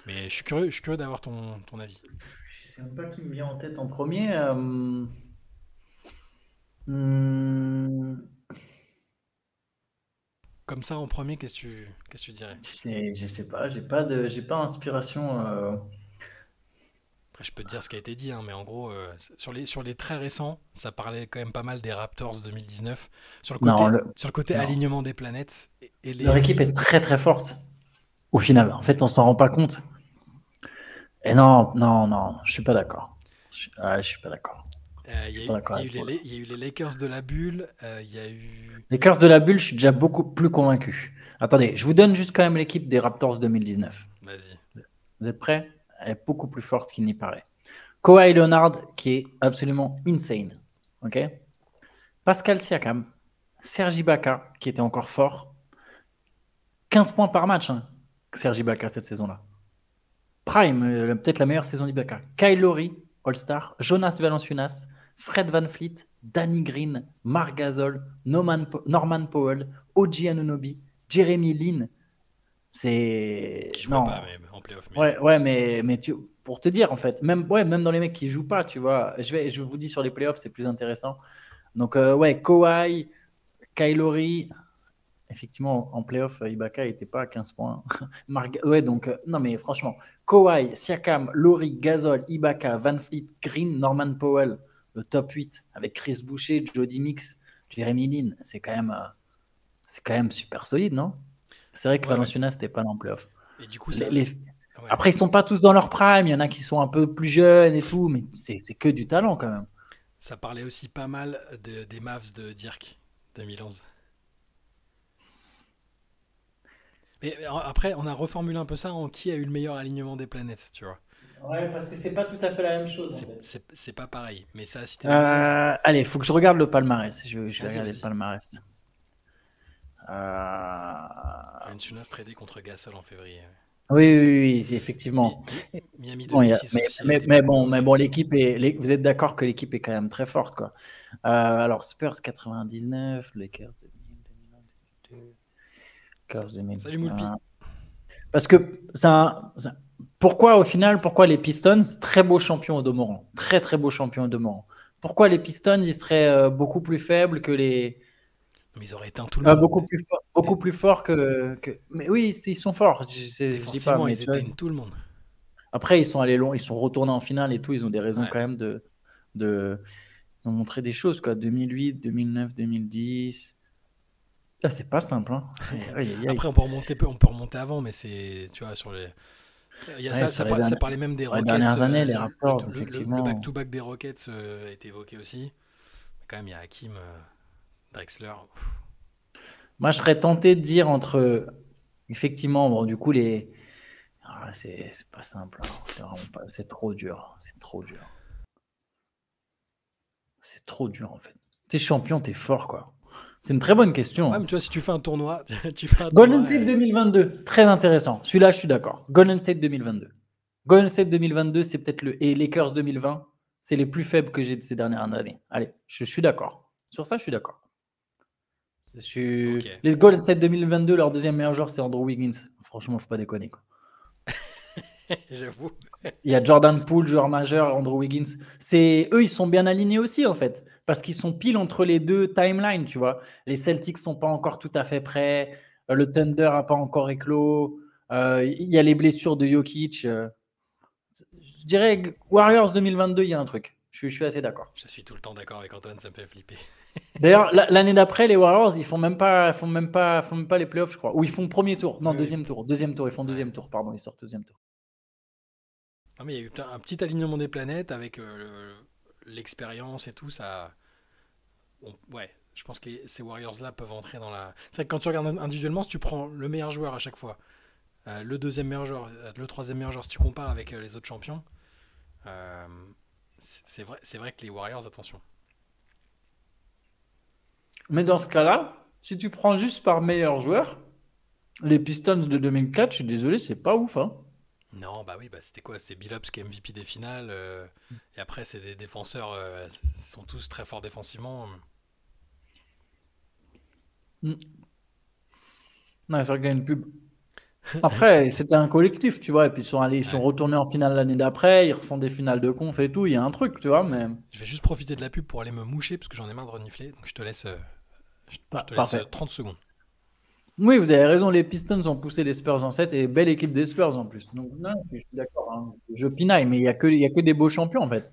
Mais je suis curieux d'avoir ton avis. Je sais même pas qui me vient en tête en premier. Hmm, Comme ça, en premier, qu'est-ce que tu dirais? je sais pas, j'ai pas d'inspiration. Après, je peux te dire ce qui a été dit, hein, mais en gros, sur les très récents, ça parlait quand même pas mal des Raptors 2019. Non, Sur le côté non. alignement des planètes et Leur équipe est très très forte au final. En fait, on s'en rend pas compte. Et non, non, non, je suis pas d'accord. Je suis pas d'accord. Il Je y suis a pas eu, d'accord il y a eu avec toi. il y a eu les Lakers de la bulle, il y a eu... Les Lakers de la bulle, je suis déjà beaucoup plus convaincu. Attendez, je vous donne juste quand même l'équipe des Raptors 2019. Vas-y. Vous êtes prêts? Elle est beaucoup plus forte qu'il n'y paraît. Kawhi Leonard, qui est absolument insane. Ok? Pascal Siakam, Serge Ibaka, qui était encore fort. 15 points par match, hein, Serge Ibaka cette saison-là. Prime, peut-être la meilleure saison d'Ibaka. Kyle Lowry, All-Star. Jonas Valanciunas, Fred VanVleet, Danny Green, Marc Gasol, Norman Powell, OG Anunoby, Jeremy Lin. C'est. Qui jouait Non. pas, mais en playoff. Ouais, mais pour te dire, en fait, même dans les mecs qui jouent pas, tu vois, je vous dis sur les playoffs, c'est plus intéressant. Donc, ouais, Kawhi, Kyle Lowry. Effectivement, en playoff, Ibaka n'était pas à 15 points. Ouais, donc, non, mais franchement, Kawhi, Siakam, Lowry, Gasol, Ibaka, VanVleet, Green, Norman Powell, le top 8 avec Chris Boucher, Jody Mix, Jeremy Lin, c'est quand même super solide, non? C'est vrai que Ouais. Valanciunas n'était pas là en playoff. Et du coup, ça... Les- Ouais. Après, ils sont pas tous dans leur prime, il y en a qui sont un peu plus jeunes et tout, mais c'est que du talent quand même. Ça parlait aussi pas mal des Mavs de Dirk 2011. Mais après, on a reformulé un peu ça en qui a eu le meilleur alignement des planètes, tu vois. Ouais, parce que c'est pas tout à fait la même chose. C'est pas pareil. Mais ça a cité les Mavs. Allez, il faut que je regarde le palmarès. Je vais Vas-y, regarder vas-y. le palmarès. Valanciunas tradé contre Gasol en février. Oui, oui, oui, Mi- effectivement. Mi- Miami Bon, 2006 aussi a été mais magnifique. bon, vous êtes d'accord que l'équipe est quand même très forte, quoi. Alors, Spurs 99, Lakers 2000, 2001, 2002, Lakers 2000. Salut Moulpi. Parce que pourquoi au final, pourquoi les Pistons, très beau champion au demeurant, très très beau champion au demeurant. Pourquoi les Pistons, ils seraient beaucoup plus faibles que les, Mais ils auraient éteint tout le monde. beaucoup plus forts que. Mais oui, ils sont forts. Je dis pas, Défensivement, mais ils tu vois. éteignent tout le monde. Après, ils sont allés loin, ils sont retournés en finale et tout. Ils ont des raisons Ouais. quand même de ils ont montré des choses quoi. 2008, 2009, 2010. Ça, c'est pas simple. Hein. Aïe, aïe, aïe. Après, on peut remonter avant, mais c'est, tu vois, sur les. Il y a Ouais, ça, sur ça parlait même des les Rockets. dernières années, les Le, Raptors, le effectivement. back-to-back des Rockets a été évoqué aussi. Quand même, il y a Hakim, Drexler. Moi, je serais tenté de dire entre. Effectivement, bon, du coup, c'est pas simple. Hein. C'est vraiment pas. C'est trop dur. C'est trop dur. C'est trop dur, en fait. T'es champion, t'es fort, quoi. C'est une très bonne question. Ouais, Hein. mais tu vois, si tu fais un tournoi, tu fais un Golden tournoi. State 2022, très intéressant. Celui-là, je suis d'accord. Golden State 2022. Golden State 2022, c'est peut-être le. Et Lakers 2020, c'est les plus faibles que j'ai de ces dernières années. Allez, je suis d'accord. Sur ça, je suis d'accord. Ok, Les Golden State 2022, leur deuxième meilleur joueur, c'est Andrew Wiggins. Franchement, faut pas déconner. Quoi. j'avoue. Il y a Jordan Poole, joueur majeur, Andrew Wiggins. Eux, ils sont bien alignés aussi, en fait. Parce qu'ils sont pile entre les deux timelines, tu vois. Les Celtics sont pas encore tout à fait prêts. Le Thunder a pas encore éclos. Il y a les blessures de Jokic. Je dirais Warriors 2022, il y a un truc. Je suis assez d'accord. Je suis tout le temps d'accord avec Antoine, ça me fait flipper. D'ailleurs, l'année d'après, les Warriors, ils font même pas les playoffs, je crois. Ou ils font premier tour. Non, Oui, oui. deuxième tour. Deuxième tour. Ils font Ouais. deuxième tour. Pardon, ils sortent deuxième tour. Non, mais il y a eu un petit alignement des planètes avec l'expérience et tout. Ça, ouais, je pense que ces Warriors-là peuvent entrer dans la. C'est vrai que quand tu regardes individuellement, si tu prends le meilleur joueur à chaque fois, le deuxième meilleur joueur, le troisième meilleur joueur, si tu compares avec les autres champions, euh, c'est vrai que les Warriors, attention. Mais dans ce cas-là, si tu prends juste par meilleur joueur, les Pistons de 2004, je suis désolé, c'est pas ouf. Hein. Non, bah oui, bah c'était quoi? C'était Billups qui est MVP des finales. Et après, c'est des défenseurs, ils sont tous très forts défensivement. Mm. Non, c'est vrai qu'il y a une pub. Après, c'était un collectif, tu vois. Et puis ils sont Ouais. retournés en finale l'année d'après. Ils refont des finales de conf et tout. Il y a un truc, tu vois. Mais Je vais juste profiter de la pub pour aller me moucher parce que j'en ai marre de renifler. Donc je te laisse parfait. 30 secondes. Oui, vous avez raison. Les Pistons ont poussé les Spurs en 7 et belle équipe des Spurs en plus. Donc, non, je suis d'accord. Hein. Je pinaille, mais il y a que des beaux champions en fait.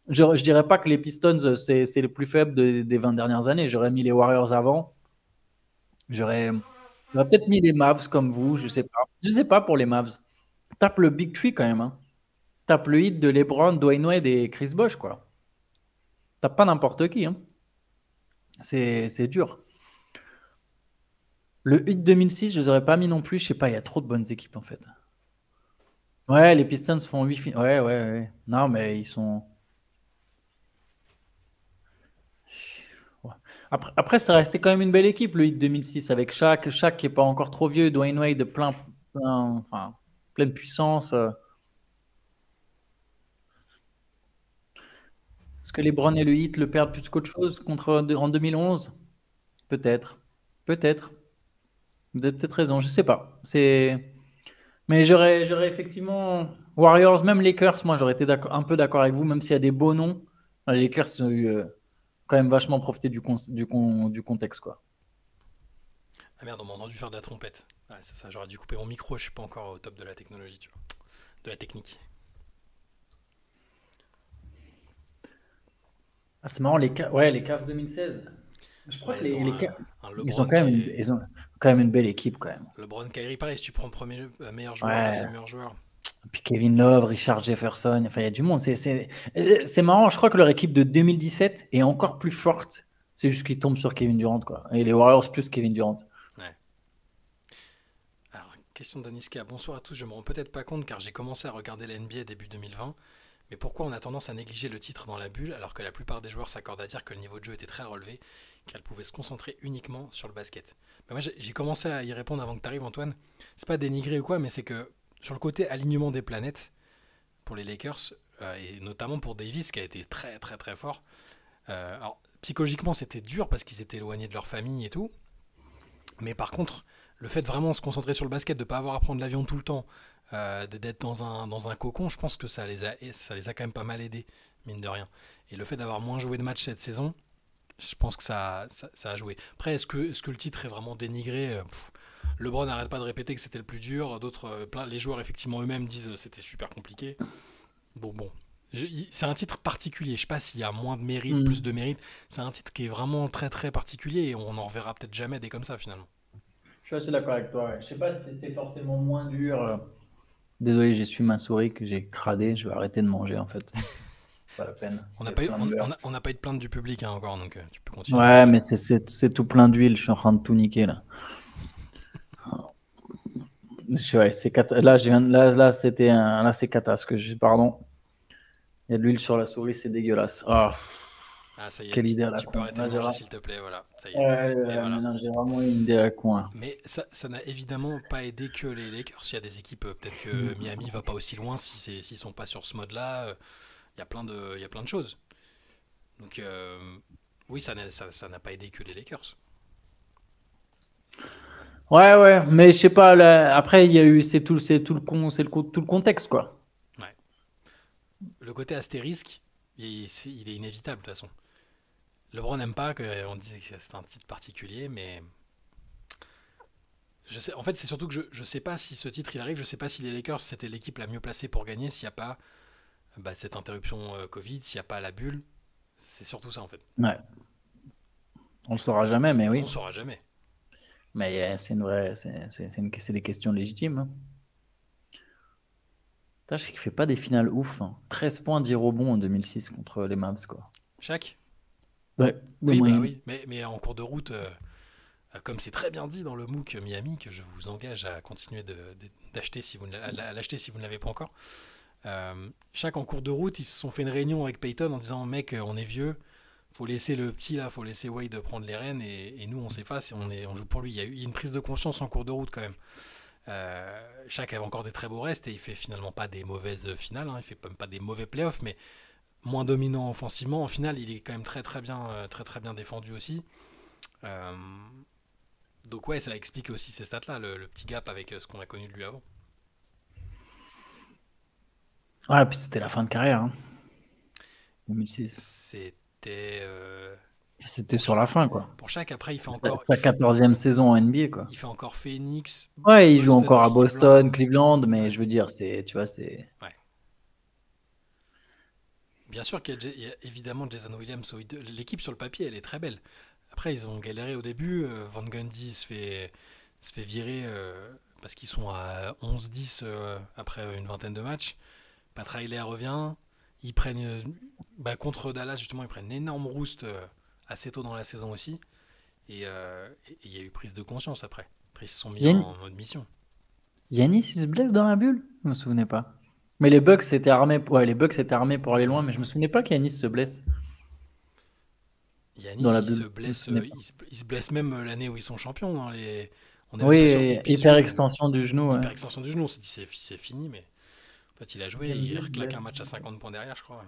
Je dirais pas que les Pistons, c'est le plus faible des 20 dernières années. J'aurais mis les Warriors avant. J'aurais j'aurais peut-être mis les Mavs comme vous, je sais pas. Je sais pas pour les Mavs. Tape le Big Tree quand même. Hein. Tape le hit de LeBron, Dwayne Wade et Chris Bosh, quoi. Tape pas n'importe qui. Hein. C'est dur. Le hit 2006, je les aurais pas mis non plus. Je sais pas, il y a trop de bonnes équipes en fait. Ouais, les Pistons font 8 finales. Ouais, ouais, ouais. Non, mais ils sont. Ouais. Après, ça restait quand même une belle équipe, le Heat 2006, avec Shaq qui est pas encore trop vieux, Dwayne Wade enfin, pleine puissance. Est-ce que les Browns et le Heat le perdent plus qu'autre chose en 2011? Peut-être. Peut-être. Vous avez peut-être raison, je sais pas. Mais j'aurais effectivement Warriors, même Lakers, moi j'aurais été un peu d'accord avec vous, même s'il y a des beaux noms. Les Lakers ont eu quand même vachement profité du contexte, quoi. Ah merde, on m'a entendu faire de la trompette. Ouais, c'est ça, j'aurais dû couper mon micro, je suis pas encore au top de la technologie, tu vois. De la technique. Ah, c'est marrant, les Cavs 2016. Je crois Ouais, que ils ont les un, Cavs, un ils ont LeBron quand qui même est. ils ont quand même une belle équipe, quand même. LeBron, Kyrie, pareil, si tu prends premier meilleur joueur, Ouais. deuxième meilleur joueur. Puis Kevin Love, Richard Jefferson, enfin, il y a du monde. C'est marrant, je crois que leur équipe de 2017 est encore plus forte. C'est juste qu'ils tombent sur Kevin Durant, quoi. Et les Warriors plus Kevin Durant. Ouais. Alors, question d'Aniska. Bonsoir à tous, je me rends peut-être pas compte car j'ai commencé à regarder la NBA début 2020. Mais pourquoi on a tendance à négliger le titre dans la bulle alors que la plupart des joueurs s'accordent à dire que le niveau de jeu était très relevé, qu'elle pouvait se concentrer uniquement sur le basket? Bah, moi, j'ai commencé à y répondre avant que tu arrives, Antoine. C'est pas dénigré ou quoi, mais c'est que sur le côté alignement des planètes pour les Lakers, et notamment pour Davis qui a été très très très fort. Alors, psychologiquement, c'était dur parce qu'ils étaient éloignés de leur famille et tout. Mais par contre, le fait de vraiment se concentrer sur le basket, de ne pas avoir à prendre l'avion tout le temps, d'être dans un cocon, je pense que ça les a quand même pas mal aidés, mine de rien. Et le fait d'avoir moins joué de matchs cette saison, je pense que ça a joué. Après, est-ce que le titre est vraiment dénigré? LeBron n'arrête pas de répéter que c'était le plus dur. D'autres, les joueurs, effectivement, eux-mêmes disent que c'était super compliqué. Bon. C'est un titre particulier. Je sais pas s'il y a moins de mérite, plus Hmm. de mérite. C'est un titre qui est vraiment très très particulier et on en reverra peut-être jamais des comme ça finalement. Je suis assez d'accord avec toi. Ouais. Je sais pas si c'est forcément moins dur. Désolé, j'ai su ma souris que j'ai cradé. Je vais arrêter de manger en fait. C'est pas la peine. On Il n'a y a pas eu, plein de on, beurre. on a, on n'a pas eu de plainte du public hein, encore, donc tu peux continuer. Ouais, mais c'est tout plein d'huile. Je suis en train de tout niquer là. Ouais, là, là, c'est cata. Pardon. Il y a de l'huile sur la souris, c'est dégueulasse. Ah, Ah, ça y est, quelle idée à la tu peux con. arrêter de Là, manger s'il te plaît, voilà, ça y est. ouais, Et mais voilà. non, j'ai vraiment une idée à la con là. Mais ça n'a évidemment pas aidé que les Lakers. Il y a des équipes, peut-être que Miami va pas aussi loin s'ils sont pas sur ce mode-là. Il y a plein de choses. Donc oui, ça n'a pas aidé que les Lakers. Ouais, mais je sais pas. Après, il y a eu, tout le contexte quoi. Ouais. Le côté astérisque, il est inévitable de toute façon. LeBron n'aime pas qu'on dise que c'est un titre particulier, mais en fait, c'est surtout que je sais pas si ce titre il arrive, je sais pas si les Lakers c'était l'équipe la mieux placée pour gagner s'il n'y a pas cette interruption Covid, s'il n'y a pas la bulle. C'est surtout ça en fait. Ouais, on le saura jamais, mais On oui. ne saura jamais. Mais c'est une vraie, c'est des questions légitimes. Hein. Putain, je sais qu'il fait pas des finales ouf. Hein. 13 points, 10 rebonds en 2006 contre les Mavs quoi. Chaque. Ouais, de Oui, bah moyenne. oui, mais en cours de route, comme c'est très bien dit dans le MOOC Miami, que je vous engage à continuer d'acheter si vous à l'acheter si vous ne l'avez pas encore. Chaque en cours de route, ils se sont fait une réunion avec Peyton en disant mec, on est vieux, faut laisser le petit là, faut laisser Wade prendre les rênes et nous on s'efface et on joue pour lui. Il y a une prise de conscience en cours de route quand même. Chaque avait encore des très beaux restes et il fait finalement pas des mauvaises finales, hein, il fait même pas des mauvais playoffs, mais moins dominant offensivement. En finale, il est quand même très très bien défendu aussi. Euh, donc ouais, ça explique aussi ces stats-là, le petit gap avec ce qu'on a connu de lui avant. Ouais, puis c'était la fin de carrière. Hein. 2006. C'était C'était pour, sur la fin quoi. pour chaque après, il fait Sa encore, sa 14e saison en NBA quoi. il fait encore Phoenix, Ouais, il joue Boston encore avec à Boston, Cleveland. Cleveland, mais Ouais, je veux dire, tu vois, c'est. ouais. Bien sûr qu'il y a évidemment Jason Williams. L'équipe sur le papier, elle est très belle. Après, ils ont galéré au début. Van Gundy se fait virer parce qu'ils sont à 11-10 après une vingtaine de matchs. Pat Riley revient. Ils prennent, contre Dallas, justement, ils prennent une énorme rouste assez tôt dans la saison aussi. Et il y a eu prise de conscience après. Après, ils se sont mis Yann- en mode mission. Yanis, il se blesse dans la bulle? Je me souvenais pas. Mais les Bucks s'étaient armés. Ouais, les Bucks s'étaient armés pour aller loin, mais je me souvenais pas qu'Yanis se blesse dans Yanis, la il se bulle. Je me blesse, souvenais pas. il se blesse même l'année où ils sont champions. On n'est même pas sûr Oui, qu'il puisse hyper jouer. extension du genou, ouais. Hyper extension du genou, on s'est dit c'est fini, mais en fait il a joué, il Yanis se reclaque un blesse. match à 50 points derrière, je crois.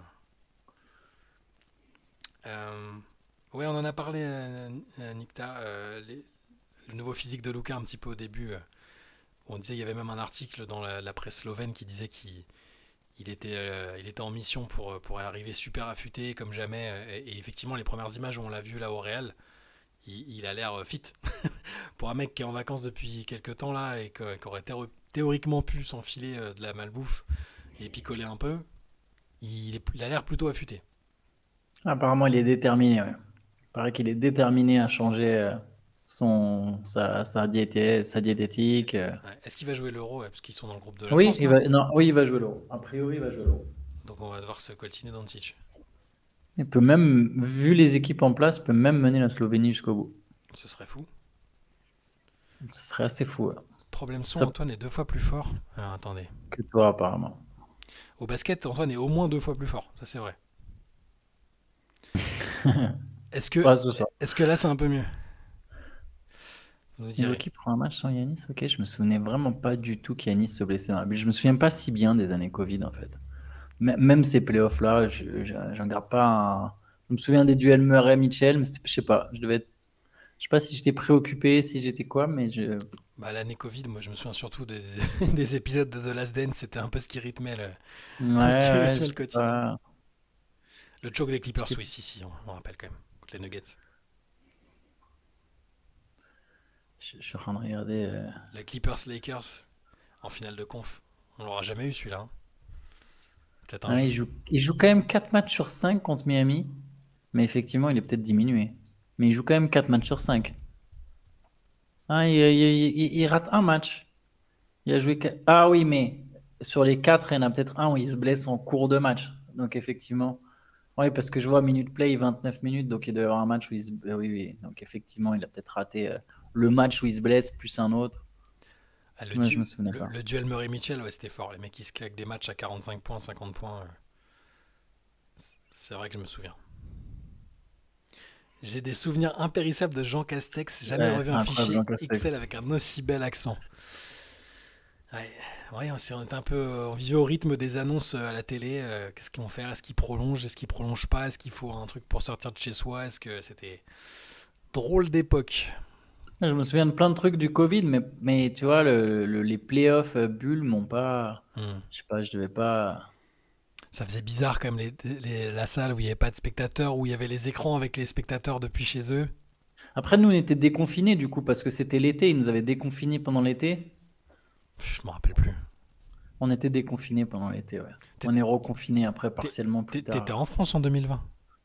Euh, ouais, on en a parlé, Nikta, le nouveau physique de Luka un petit peu au début. On disait, il y avait même un article dans la presse slovène qui disait qu'il était en mission pour arriver super affûté comme jamais. Et effectivement, les premières images où on l'a vu là au Real, il a l'air fit. Pour un mec qui est en vacances depuis quelques temps là et qui aurait théoriquement pu s'enfiler de la malbouffe et picoler un peu, il a l'air plutôt affûté. Apparemment, il est déterminé, ouais. Il paraît qu'il est déterminé à changer sa diététique. Ouais. Est-ce qu'il va jouer l'Euro? Ouais, parce qu'ils sont dans le groupe de la Oui, France, non? non, oui, il va jouer l'euro. A priori, il va jouer l'euro. Donc on va devoir se coltiner Doncic. Il peut même, vu les équipes en place, il peut même mener la Slovénie jusqu'au bout. Ce serait fou. Ce serait assez fou, ouais. Problème son, Ça Antoine est 2 fois plus fort. Alors attendez. que toi, apparemment. Au basket, Antoine est au moins 2 fois plus fort. Ça c'est vrai. Est-ce que, Pas ce soir. est-ce que là c'est un peu mieux? Vous nous direz. Milwaukee prend un match sans Yanis. Ok, je me souvenais vraiment pas du tout qu'Yanis se blessait dans la bulle. Je me souviens pas si bien des années Covid en fait. Même ces playoffs-là, j'en garde pas un. Je me souviens des duels Murray-Mitchell, mais je sais pas. Je sais pas si j'étais préoccupé, si j'étais quoi, mais Bah, l'année Covid, moi je me souviens surtout des épisodes de The Last Dance, c'était un peu ce qui rythmait Ouais, ce qui ouais, rythmait le j'étais quotidien. pas. Le choke des Clippers, j'étais- oui, si, on rappelle quand même, contre les Nuggets. Je suis en train de regarder. Les Clippers-Lakers en finale de conf, on l'aura jamais eu celui-là, hein. Peut-être un Ah, jeu. il joue quand même 4 matchs sur 5 contre Miami, mais effectivement, il est peut-être diminué. Mais il joue quand même 4 matchs sur 5. Ah, il rate un match. Il a joué. Ah oui, mais sur les 4, il y en a peut-être un où il se blesse en cours de match. Donc effectivement. Oui, parce que je vois minute play 29 minutes, donc il doit y avoir un match où il se. Oui, oui. Donc effectivement, il a peut-être raté le match où il se blesse plus un autre. Ah, Moi, je me souvenais pas. le duel Murray-Mitchell, ouais, c'était fort. Les mecs qui se claquent des matchs à 45 points, 50 points. C'est vrai que je me souviens. J'ai des souvenirs impérissables de Jean Castex. Jamais Ouais, revu c'est un incroyable, fichier Jean Castex. Excel avec un aussi bel accent. Ouais, ouais, on était un peu, on vivait au rythme des annonces à la télé. Qu'est-ce qu'ils vont faire? Est-ce qu'ils prolongent? Est-ce qu'ils prolongent pas? Est-ce qu'il faut un truc pour sortir de chez soi? Est-ce que c'était drôle d'époque? Je me souviens de plein de trucs du Covid, mais tu vois, les playoffs Bulls m'ont pas. Hmm. Je sais pas, je devais pas. Ça faisait bizarre quand même la salle où il n'y avait pas de spectateurs, où il y avait les écrans avec les spectateurs depuis chez eux. Après, nous, on était déconfinés du coup, parce que c'était l'été. Ils nous avaient déconfinés pendant l'été. Je me rappelle plus. On était déconfinés pendant l'été, ouais. T'es- On est reconfinés après, t'es- partiellement plus T'étais tard. en France en 2020?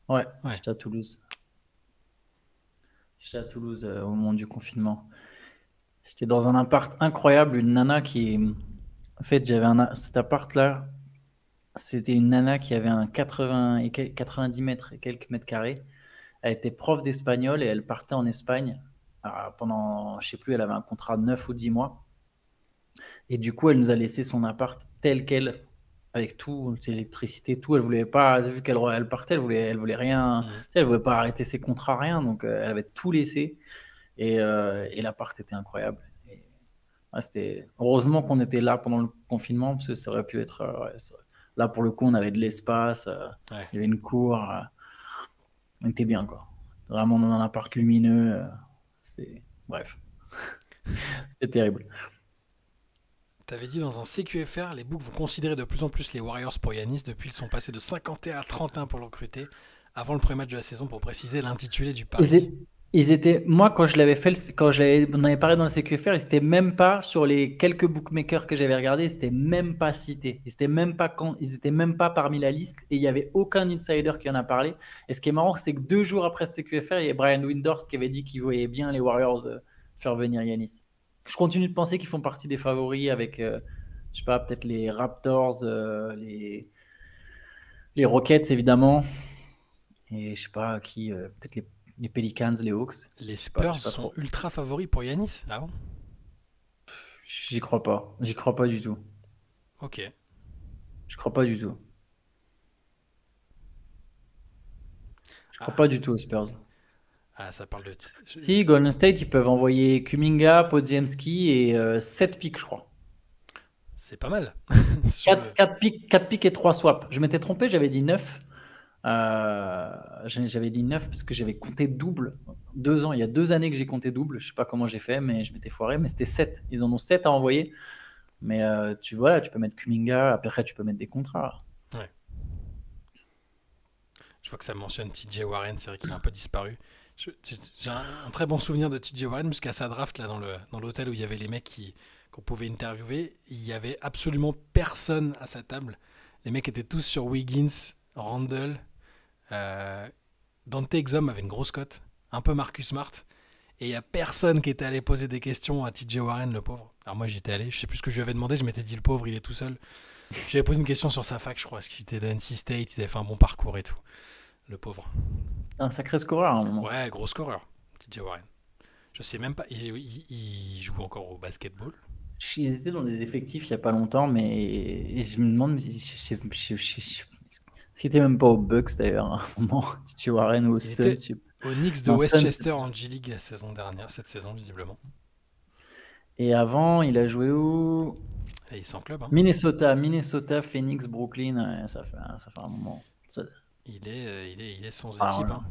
Ouais, Ouais. j'étais à Toulouse. J'étais à Toulouse au moment du confinement. J'étais dans un appart incroyable, une nana qui. En fait, cet appart-là, c'était une nana qui avait un 90 mètres et quelques mètres carrés. Elle était prof d'espagnol et elle partait en Espagne pendant, je sais plus, elle avait un contrat de 9 ou 10 mois. Et du coup, elle nous a laissé son appart tel quel, avec tout, l'électricité, tout. Elle voulait pas, vu qu'elle partait, elle voulait rien, Mhm. tu sais, elle voulait pas arrêter ses contrats, rien. Donc, elle avait tout laissé. Et l'appart était incroyable. Et, ouais, heureusement qu'on était là pendant le confinement, parce que ça aurait pu être. Ouais, là, pour le coup, on avait de l'espace, Ouais. il y avait une cour, on était bien, quoi. Vraiment dans un appart lumineux. Bref, c'était terrible. T'avais dit dans un CQFR, les books vont considérer de plus en plus les Warriors pour Yanis. Depuis, ils sont passés de 51 à 31 pour le recruter. Avant le premier match de la saison, pour préciser l'intitulé du Ils, pari. é- ils étaient, moi, quand je l'avais fait, on avait parlé dans le CQFR, ils étaient même pas sur les quelques bookmakers que j'avais regardés, ils étaient même pas cités. Ils étaient même pas parmi la liste et il y avait aucun insider qui en a parlé. Et ce qui est marrant, c'est que 2 jours après ce CQFR, il y a Brian Windhorst qui avait dit qu'il voyait bien les Warriors faire venir Yanis. Je continue de penser qu'ils font partie des favoris avec, je sais pas, peut-être les Raptors, les Rockets évidemment, et je sais pas qui, peut-être les Pelicans, les Hawks. Les Je Spurs sais pas sont trop. ultra favoris pour Yanis. Ah bon? J'y crois pas. J'y crois pas du tout. Ok. Je crois pas du tout. Je crois Ah, pas du tout aux Spurs. ah, ça parle de. Si, Golden State, ils peuvent envoyer Kuminga, Podziemski et 7 pics, je crois. C'est pas mal. Sur 4, le... 4 pics et 3 swaps. Je m'étais trompé, j'avais dit 9. J'avais dit 9 parce que j'avais compté double. 2 ans, il y a 2 années que j'ai compté double. Je sais pas comment j'ai fait, mais je m'étais foiré. Mais c'était 7. Ils en ont 7 à envoyer. Mais tu vois, tu peux mettre Kuminga. Après, tu peux mettre des contrats. Ouais. Je vois que ça mentionne TJ Warren, c'est vrai qu'il a un peu disparu. J'ai un très bon souvenir de TJ Warren, parce qu'à sa draft, là, dans l'hôtel où il y avait les mecs qu'on pouvait interviewer, il y avait absolument personne à sa table. Les mecs étaient tous sur Wiggins, Randle, Dante Exum avait une grosse cote, un peu Marcus Smart, et il n'y a personne qui était allé poser des questions à TJ Warren, le pauvre. Alors moi j'étais allé, je sais plus ce que je lui avais demandé, je m'étais dit le pauvre il est tout seul. J'avais posé une question sur sa fac, je crois, parce qu'il était de NC State, il avait fait un bon parcours et tout. Le pauvre. Un sacré scoreur à un moment. Ouais, gros scoreur, TJ Warren. Je sais même pas, il joue encore au basketball. Ils étaient dans des effectifs il y a pas longtemps, mais je me demande ce qui était même pas aux Bucks d'ailleurs à un moment, TJ Warren ou aux Il Suns. était aux Knicks de Non, Suns, Westchester en G-League la saison dernière, cette saison visiblement. Et avant, il a joué où? Et il est sans club, hein. Minnesota, Phoenix, Brooklyn. Ouais, ça fait un moment. Il est sans Ah, équipe, ouais. hein.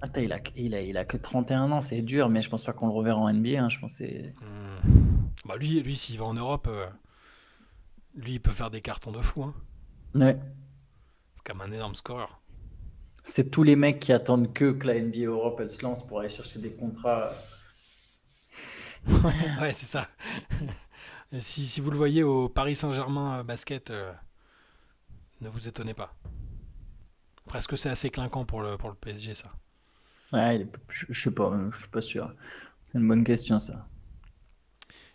Attends, il a que 31 ans, c'est dur, mais je pense pas qu'on le reverra en NBA, hein. Je pense que c'est. Bah lui s'il va en Europe, lui, il peut faire des cartons de fou, hein. Ouais. C'est comme un énorme scoreur. C'est tous les mecs qui attendent que la NBA Europe elle se lance pour aller chercher des contrats. Ouais, c'est ça. Si vous le voyez au Paris Saint-Germain basket, ne vous étonnez pas. Presque c'est assez clinquant pour le PSG, ça. Ouais, je suis pas sûr. C'est une bonne question, ça.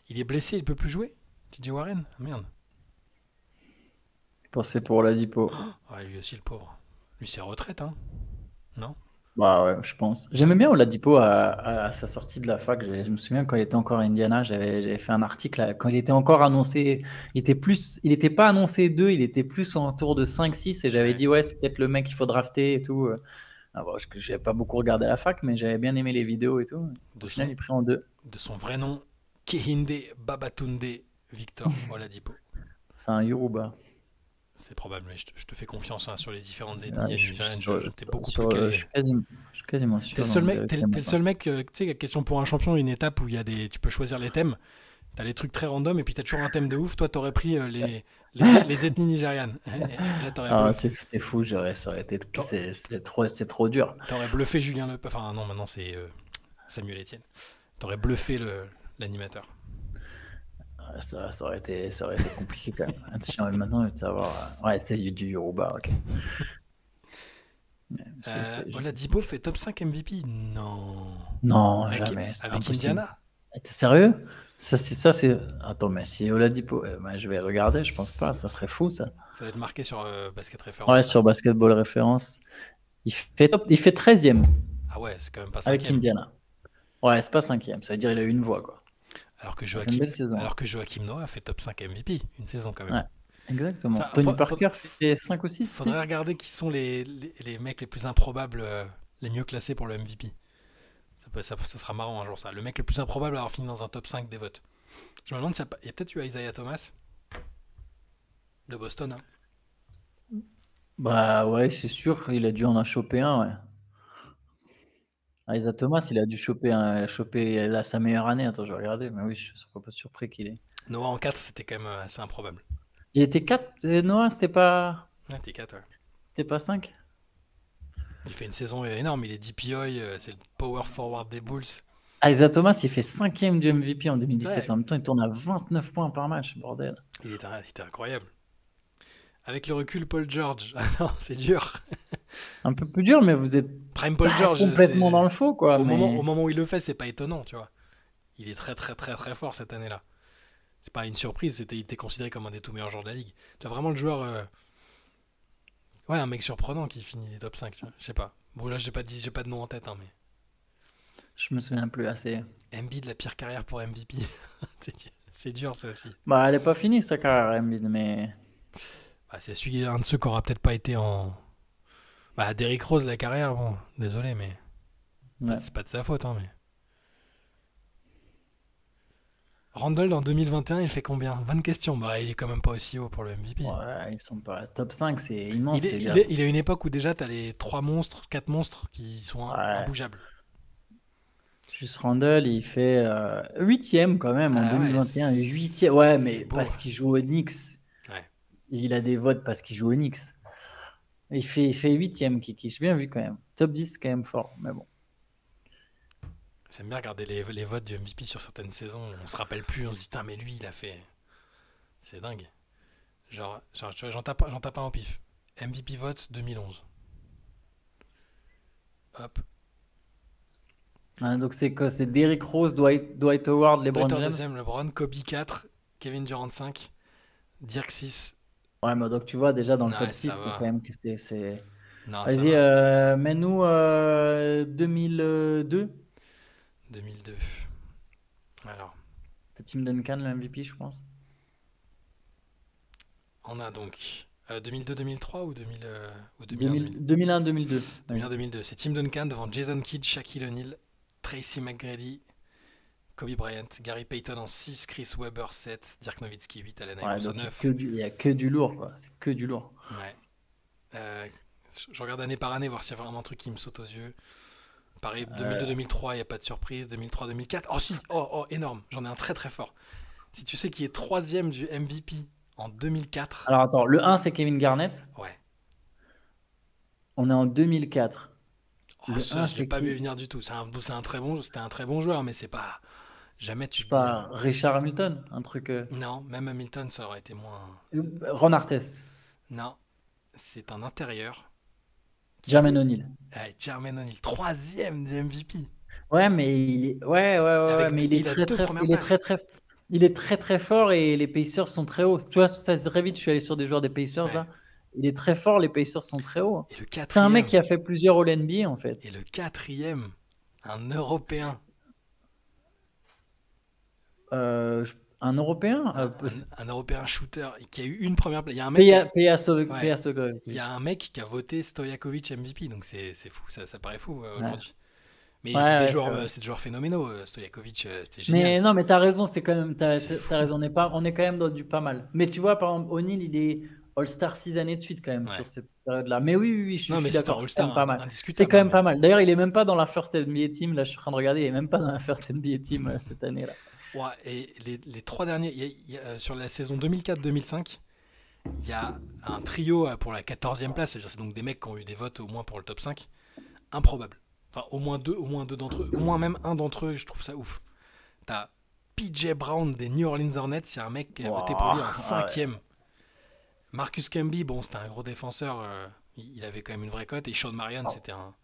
Il est blessé, il peut plus jouer TJ Warren. Ah, merde. Je pensais pour l'Adipo. Ah, lui aussi, le pauvre. Lui, c'est retraite, hein. Non. Bah ouais, je pense. J'aimais bien Oladipo à sa sortie de la fac. Je me souviens quand il était encore à Indiana, j'avais fait un article quand il était encore annoncé. Il était pas annoncé 2, il était plus en tour de 5-6 et j'avais Ouais. dit ouais, c'est peut-être le mec qu'il faut drafter et tout. Ah bon, j'avais pas beaucoup regardé la fac, mais j'avais bien aimé les vidéos et tout. Au De final, son, il est pris en 2. de son vrai nom, Kehinde Babatunde Victor Oladipo. C'est un Yoruba. C'est probable, mais je te fais confiance, hein, sur les différentes ethnies Ouais, nigériennes. T'es beaucoup plus sur calé. je suis quasiment T'es sûr. le seul Donc, mec, t'es le seul mec, tu sais, question pour un champion, une étape où il y a tu peux choisir les thèmes. T'as les trucs très random et puis t'as toujours un thème de ouf. Toi, t'aurais pris les ethnies nigérianes. Et là, t'aurais Ah, bluffé. t'es fou, ça aurait été, T'a- c'est trop dur. T'aurais bluffé Julien Lepeu. Enfin, non, maintenant c'est Samuel Etienne. T'aurais bluffé l'animateur. Ouais, ça aurait été compliqué quand même. Attention, maintenant, de savoir. Ouais, c'est du Yoruba, ok. Mais Oladipo fait top 5 MVP? Non. Non, Avec, jamais, c'est avec impossible. Indiana? T'es sérieux? Ça, c'est. Attends, mais si Oladipo, bah, je vais regarder, je pense pas, ça serait fou ça. Ça va être marqué sur Basket Ouais, Référence. sur Basketball Référence, il fait 13e Ah ouais, c'est quand même pas avec cinquième. Indiana. Ouais, c'est pas 5e, ça veut dire il a eu une voix, quoi. Alors que Il a fait une Joachim, belle saison. alors que Joachim Noah fait top 5 MVP. Une saison quand même. Ouais, exactement. Ça, Tony Parker fait 5 ou 6, faudrait regarder qui sont les mecs les plus improbables, les mieux classés pour le MVP. Ça sera marrant un jour, ça. Le mec le plus improbable à avoir fini dans un top 5 des votes. Je me demande s'il y a peut-être eu Isaiah Thomas de Boston, hein. Bah ouais, c'est sûr, il a dû en choper un, ouais. Isaiah Thomas, il a dû choper là, sa meilleure année. Attends, je vais regarder, mais oui, je ne serais pas surpris qu'il ait. Noah en 4, c'était quand même assez improbable. Il était 4, Noah, Ouais, t'es 4, ouais. c'était pas 5? Il fait une saison énorme, il est DPOI, c'est le power forward des Bulls. Isaiah Thomas, il fait 5e du MVP en 2017. Ouais. En même temps, il tourne à 29 points par match, bordel. Il était incroyable. Avec le recul, Paul George. Ah non, c'est dur. Un peu plus dur, mais vous êtes Prime Paul pas George, complètement dans le faux, quoi. au Mais moment où il le fait, c'est pas étonnant, tu vois. Il est très très très très fort cette année-là. C'est pas une surprise, il était considéré comme un des tout meilleurs joueurs de la ligue. Tu as vraiment le joueur, ouais, un mec surprenant qui finit les top 5, tu vois. Je sais pas. Bon, là, j'ai pas de nom en tête, hein, mais je me souviens plus assez. Embiid, la pire carrière pour MVP. C'est dur, ça aussi. Bah, elle est pas finie, sa carrière, Embiid, mais Bah, c'est un de ceux qui aura peut-être pas été en. Bah, Derrick Rose, la carrière, bon, désolé, mais ouais. c'est pas de sa faute, hein, mais. Randall, en 2021, il fait combien? 20 questions. Bah, il est quand même pas aussi haut pour le MVP. Ouais, ils sont pas top 5, c'est immense, les gars. Il a une époque où déjà t'as les 3 monstres, 4 monstres qui sont Ouais. imbougeables. Juste Randall, il fait 8e quand même en Ah ouais, 2021. 8e. Ouais, c'est mais beau. parce qu'il joue au Knicks. Ouais. Il a des votes parce qu'il joue au Knicks. Il fait 8e, Kiki. J'ai bien vu quand même. Top 10, quand même fort. Mais bon. J'aime bien regarder les votes du MVP sur certaines saisons. On se rappelle plus, on se dit, putain, mais lui, il a fait. C'est dingue. Genre tu vois, j'en tape un au pif. MVP vote 2011. Hop. Ah, donc c'est quoi? C'est Derrick Rose, Dwight Howard, LeBron Dwight James. deuxième, LeBron, Kobe 4, Kevin Durant 5, Dirk 6. Ouais, mais donc tu vois déjà dans le Ouais, top ça 6, va. quand même que c'est. Non, ça Vas-y, va. mets-nous 2002. 2002. Alors, C'est Tim Duncan, le MVP, je pense. on a donc 2002-2003 ou 2001-2002? 2001-2002. 2001-2002. C'est Tim Duncan devant Jason Kidd, Shaquille O'Neal, Tracy McGrady, Kobe Bryant, Gary Payton en 6, Chris Webber 7, Dirk Nowitzki 8, Allen Ouais, Iverson donc 9. il y a que du lourd, quoi. C'est que du lourd. Ouais. Euh, je regarde année par année, voir s'il y a vraiment un truc qui me saute aux yeux. Pareil, 2002-2003, il n'y a pas de surprise. 2003-2004, oh si, énorme, j'en ai un très très fort. Si tu sais qui est troisième du MVP en 2004. Alors attends, le 1 c'est Kevin Garnett. Ouais. On est en 2004. Oh, ça, je ne l'ai pas vu venir du tout. C'était un très bon joueur, mais c'est pas... Jamais tu Je sais te dis... pas, Richard Hamilton, un truc. Non, même Hamilton, ça aurait été moins... Ron Artest. Non, c'est un intérieur. Jermaine O'Neal. Ouais, Jermaine O'Neal, troisième du MVP. Ouais, mais il est, mais il est très très fort et les Pacers sont très hauts. Tu vois, ça très vite. Je suis allé sur des joueurs des Pacers là. Il est très fort, les Pacers sont très hauts. C'est un mec qui a fait plusieurs All-NBA en fait. Et le quatrième, un Européen. Un Européen un Européen shooter qui a eu une première place. Il y a un mec il y a un mec qui a voté Stojakovic MVP, donc c'est fou, ça paraît fou aujourd'hui. Mais c'est des joueurs phénoménaux. Stojakovic, c'était génial. Mais non, mais t'as raison, c'est quand même, t'as raison, on est quand même dans du pas mal. Mais tu vois, par exemple, O'Neal, il est All-Star 6 années de suite quand même sur cette période-là. Mais oui, je suis d'accord, c'est quand même pas mal. C'est quand même pas mal. D'ailleurs, il est même pas dans la First NBA Team. Là, je suis en train de regarder, il est même pas dans la First NBA Team cette année-là. Ouais, et les trois derniers, sur la saison 2004-2005, il y a un trio pour la 14e place, c'est donc des mecs qui ont eu des votes au moins pour le top 5, improbable. Enfin, au moins deux d'entre eux, au moins même un d'entre eux, je trouve ça ouf. T'as PJ Brown des New Orleans Hornets, c'est un mec qui a voté pour lui en 5e. Ouais. Marcus Camby, bon, c'était un gros défenseur, il avait quand même une vraie cote, et Sean Marion, c'était un...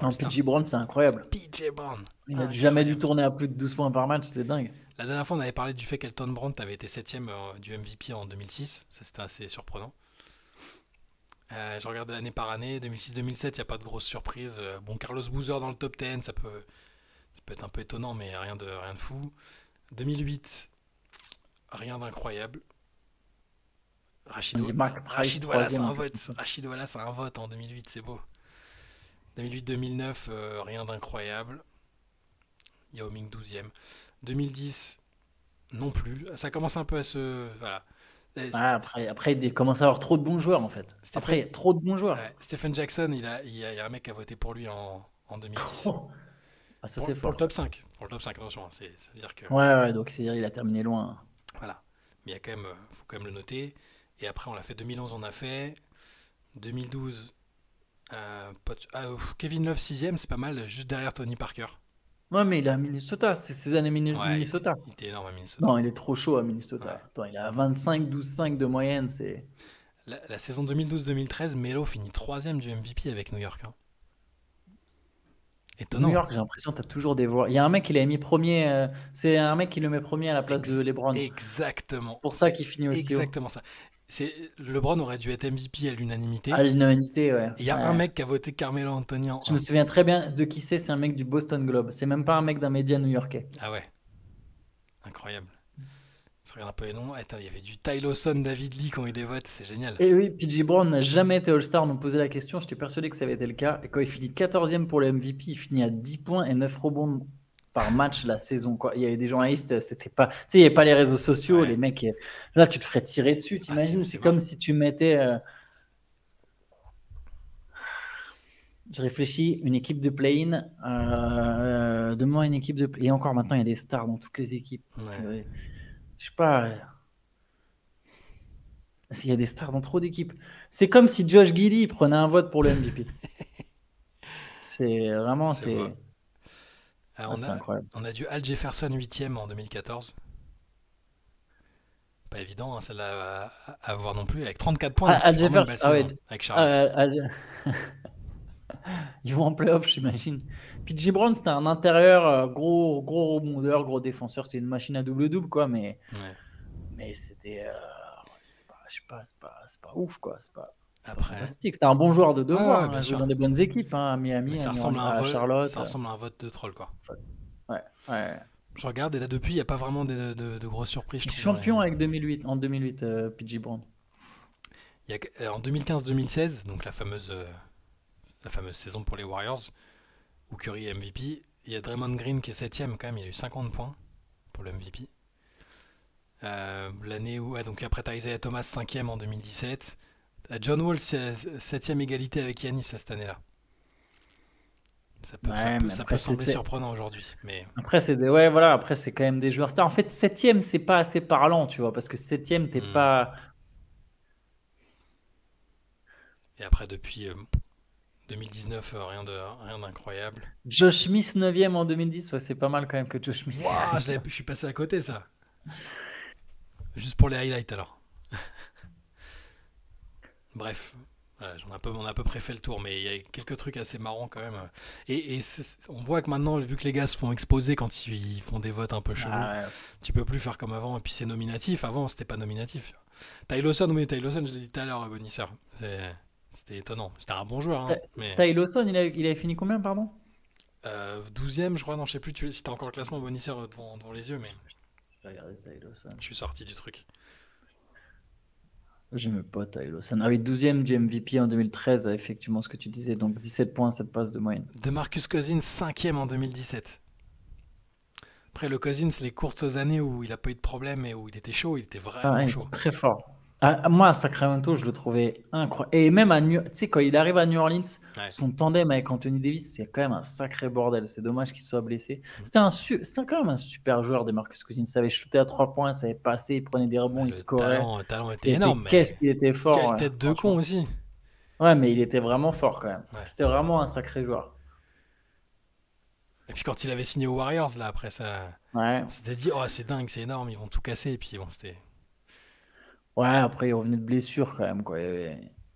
Non, PJ Brown, c'est incroyable. PJ Brown. Il n'a jamais dû tourner à plus de 12 points par match, c'est dingue. La dernière fois, on avait parlé du fait qu'Elton Brand avait été 7ème du MVP en 2006. Ça, c'était assez surprenant. Je regarde année par année. 2006-2007, il n'y a pas de grosse surprise. Bon, Carlos Boozer dans le top 10, ça peut être un peu étonnant, mais rien de fou. 2008, rien d'incroyable. Rachid Wallace a un vote. Rachid Wallace a un vote en 2008, c'est beau. 2008-2009, rien d'incroyable. Yao Ming 12e. 2010, non plus. Ça commence un peu à se... Voilà. Après, il commence à avoir trop de bons joueurs, en fait. Après, il y a trop de bons joueurs. Stephen Jackson, il y a un mec qui a voté pour lui en 2010. Ah, ça, c'est fort. Pour le top 5. Pour le top 5, attention. C'est-à-dire que... Ouais, donc c'est-à-dire il a terminé loin. Voilà. Mais il y a quand même, faut quand même le noter. Et après, on l'a fait. 2011, on a fait. 2012, Kevin Love 6ème, c'est pas mal, juste derrière Tony Parker. Ouais, mais il est à Minnesota, c'est ses années Minnesota. Il était énorme à Minnesota. Non, il est trop chaud à Minnesota. Ouais. Attends, il a 25, 12-5 de moyenne. La saison 2012-2013, Melo finit 3ème du MVP avec New York. Hein. Étonnant. New York, j'ai l'impression que tu as toujours des voix. Il y a un mec qui l'a mis premier. C'est un mec qui le met premier à la place de LeBron. Exactement. Pour ça qu'il finit aussi. Exactement ça. LeBron aurait dû être MVP à l'unanimité. À l'unanimité, ouais. Il y a un mec qui a voté Carmelo Anthony en 1. Je me souviens très bien de qui c'est un mec du Boston Globe. C'est même pas un mec d'un média new-yorkais. Ah ouais. Incroyable. Je regarde un peu les noms. Attends, il y avait du Ty Lawson, David Lee qui ont eu des votes, c'est génial. Et oui, PJ Brown n'a jamais été All-Star. On nous posait la question, j'étais persuadé que ça avait été le cas. Et quand il finit 14e pour le MVP, il finit à 10 points et 9 rebonds par match la saison, quoi. Il y avait des journalistes, c'était pas, tu sais, il n'y avait pas les réseaux sociaux, les mecs, là tu te ferais tirer dessus, t'imagines, c'est comme si tu mettais, je réfléchis, une équipe de play-in, donne-moi une équipe de play-in, et encore maintenant il y a des stars dans toutes les équipes, je sais pas, s'il y a des stars dans trop d'équipes, c'est comme si Josh Giddey prenait un vote pour le MVP. C'est vraiment, c'est... incroyable. On a du Al Jefferson 8ème en 2014. Pas évident, hein, celle-là à voir non plus. Avec 34 points. Al Jefferson, avec Charlotte. Ils vont en playoff, j'imagine. PJ Brown, c'était un intérieur, gros rebondeur, gros défenseur. C'était une machine à double-double, quoi. Mais c'était. Je sais pas, c'est pas ouf, quoi. C'est pas. Après, fantastique, c'était un bon joueur de devoir, bien sûr. Dans des bonnes équipes, hein, à Miami, ça ressemble à Charlotte. Ça ressemble à un vote de troll, quoi. Ouais. Je regarde et là depuis, il n'y a pas vraiment de grosses surprises. Champion avec 2008, en 2008, PJ Brown. Il y a, en 2015-2016, donc la fameuse saison pour les Warriors, où Curry est MVP, il y a Draymond Green qui est 7ème quand même, il a eu 50 points. pour le MVP. L'année où, ouais, donc après t'as Isaiah Thomas 5e en 2017. T'as John Wall 7e égalité avec Giannis cette année-là. Ouais, mais Ça après, peut sembler surprenant aujourd'hui, mais après, ouais, voilà, après, c'est quand même des joueurs stars. En fait, septième, c'est pas assez parlant, tu vois, parce que septième, t'es pas. et après depuis 2019, rien d'incroyable. Josh Smith 9e en 2010, ouais, c'est pas mal quand même que Josh Smith. Waouh, je suis passé à côté ça. Juste pour les highlights alors. Bref, voilà, on a à peu près fait le tour, mais il y a quelques trucs assez marrants quand même. Et on voit que maintenant, vu que les gars se font exposer quand ils font des votes un peu chelous, Ah, ouais. tu peux plus faire comme avant, et puis c'est nominatif. Avant, c'était pas nominatif. Ty Lawson, oui, Ty Lawson, je l'ai dit tout à l'heure, Bonisseur. C'était étonnant. C'était un bon joueur, hein, mais Ty Lawson, il avait fini combien, pardon? 12e, je crois, non, je sais plus si t'as encore le classement Bonisseur devant les yeux, mais Je vais regarder Ty Lawson. je suis sorti du truc. J'aime pas Ty Lawson. Ah oui, 12e du MVP en 2013, effectivement, ce que tu disais. Donc 17 points, 7 passes de moyenne. DeMarcus Cousins, 5e en 2017. Après, le Cousins, les courtes années où il a pas eu de problème et où il était chaud, il était vraiment Il chaud. était très fort. Moi, à Sacramento, je le trouvais incroyable. Et même tu sais, quand il arrive à New Orleans, Ouais. son tandem avec Anthony Davis, c'est quand même un sacré bordel. C'est dommage qu'il soit blessé. C'était quand même un super joueur, Marcus Cousins. Il savait shooter à 3 points, il savait passer, il prenait des rebonds, il scorait. Le talent était énorme, mais Qu'est-ce qu'il était fort. quelle Ouais, tête de franchement. con aussi. Ouais, mais il était vraiment fort quand même. Ouais. C'était vraiment un sacré joueur. Et puis quand il avait signé aux Warriors, là, après ça, Ouais. c'était dit, oh, c'est dingue, c'est énorme, ils vont tout casser. Et puis bon, c'était. Ouais, après, il revenait de blessure quand même, quoi. Il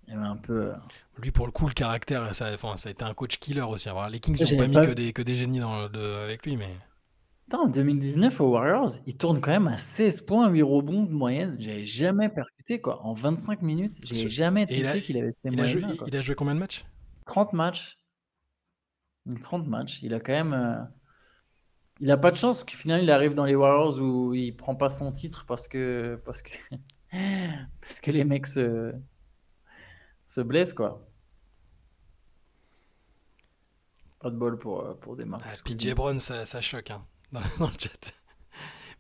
y avait un peu. Lui, pour le coup, le caractère, ça a été un coach killer aussi. Alors, les Kings n'ont J'avais pas mis pas que des génies avec lui, mais. Putain, en 2019 aux Warriors, il tourne quand même à 16 points, 8 rebonds de moyenne. J'avais jamais percuté, quoi. En 25 minutes, j'ai jamais Et tilté qu'il avait ces il a joué, moyennes-là, quoi. il a joué combien de matchs? 30 matchs. 30 matchs. Il a quand même. Il a pas de chance, parce qu'au final, il arrive dans les Warriors où il prend pas son titre parce que les mecs se blessent, quoi. Pas de bol pour des marques. PJ Brown, ça choque, hein, dans le chat.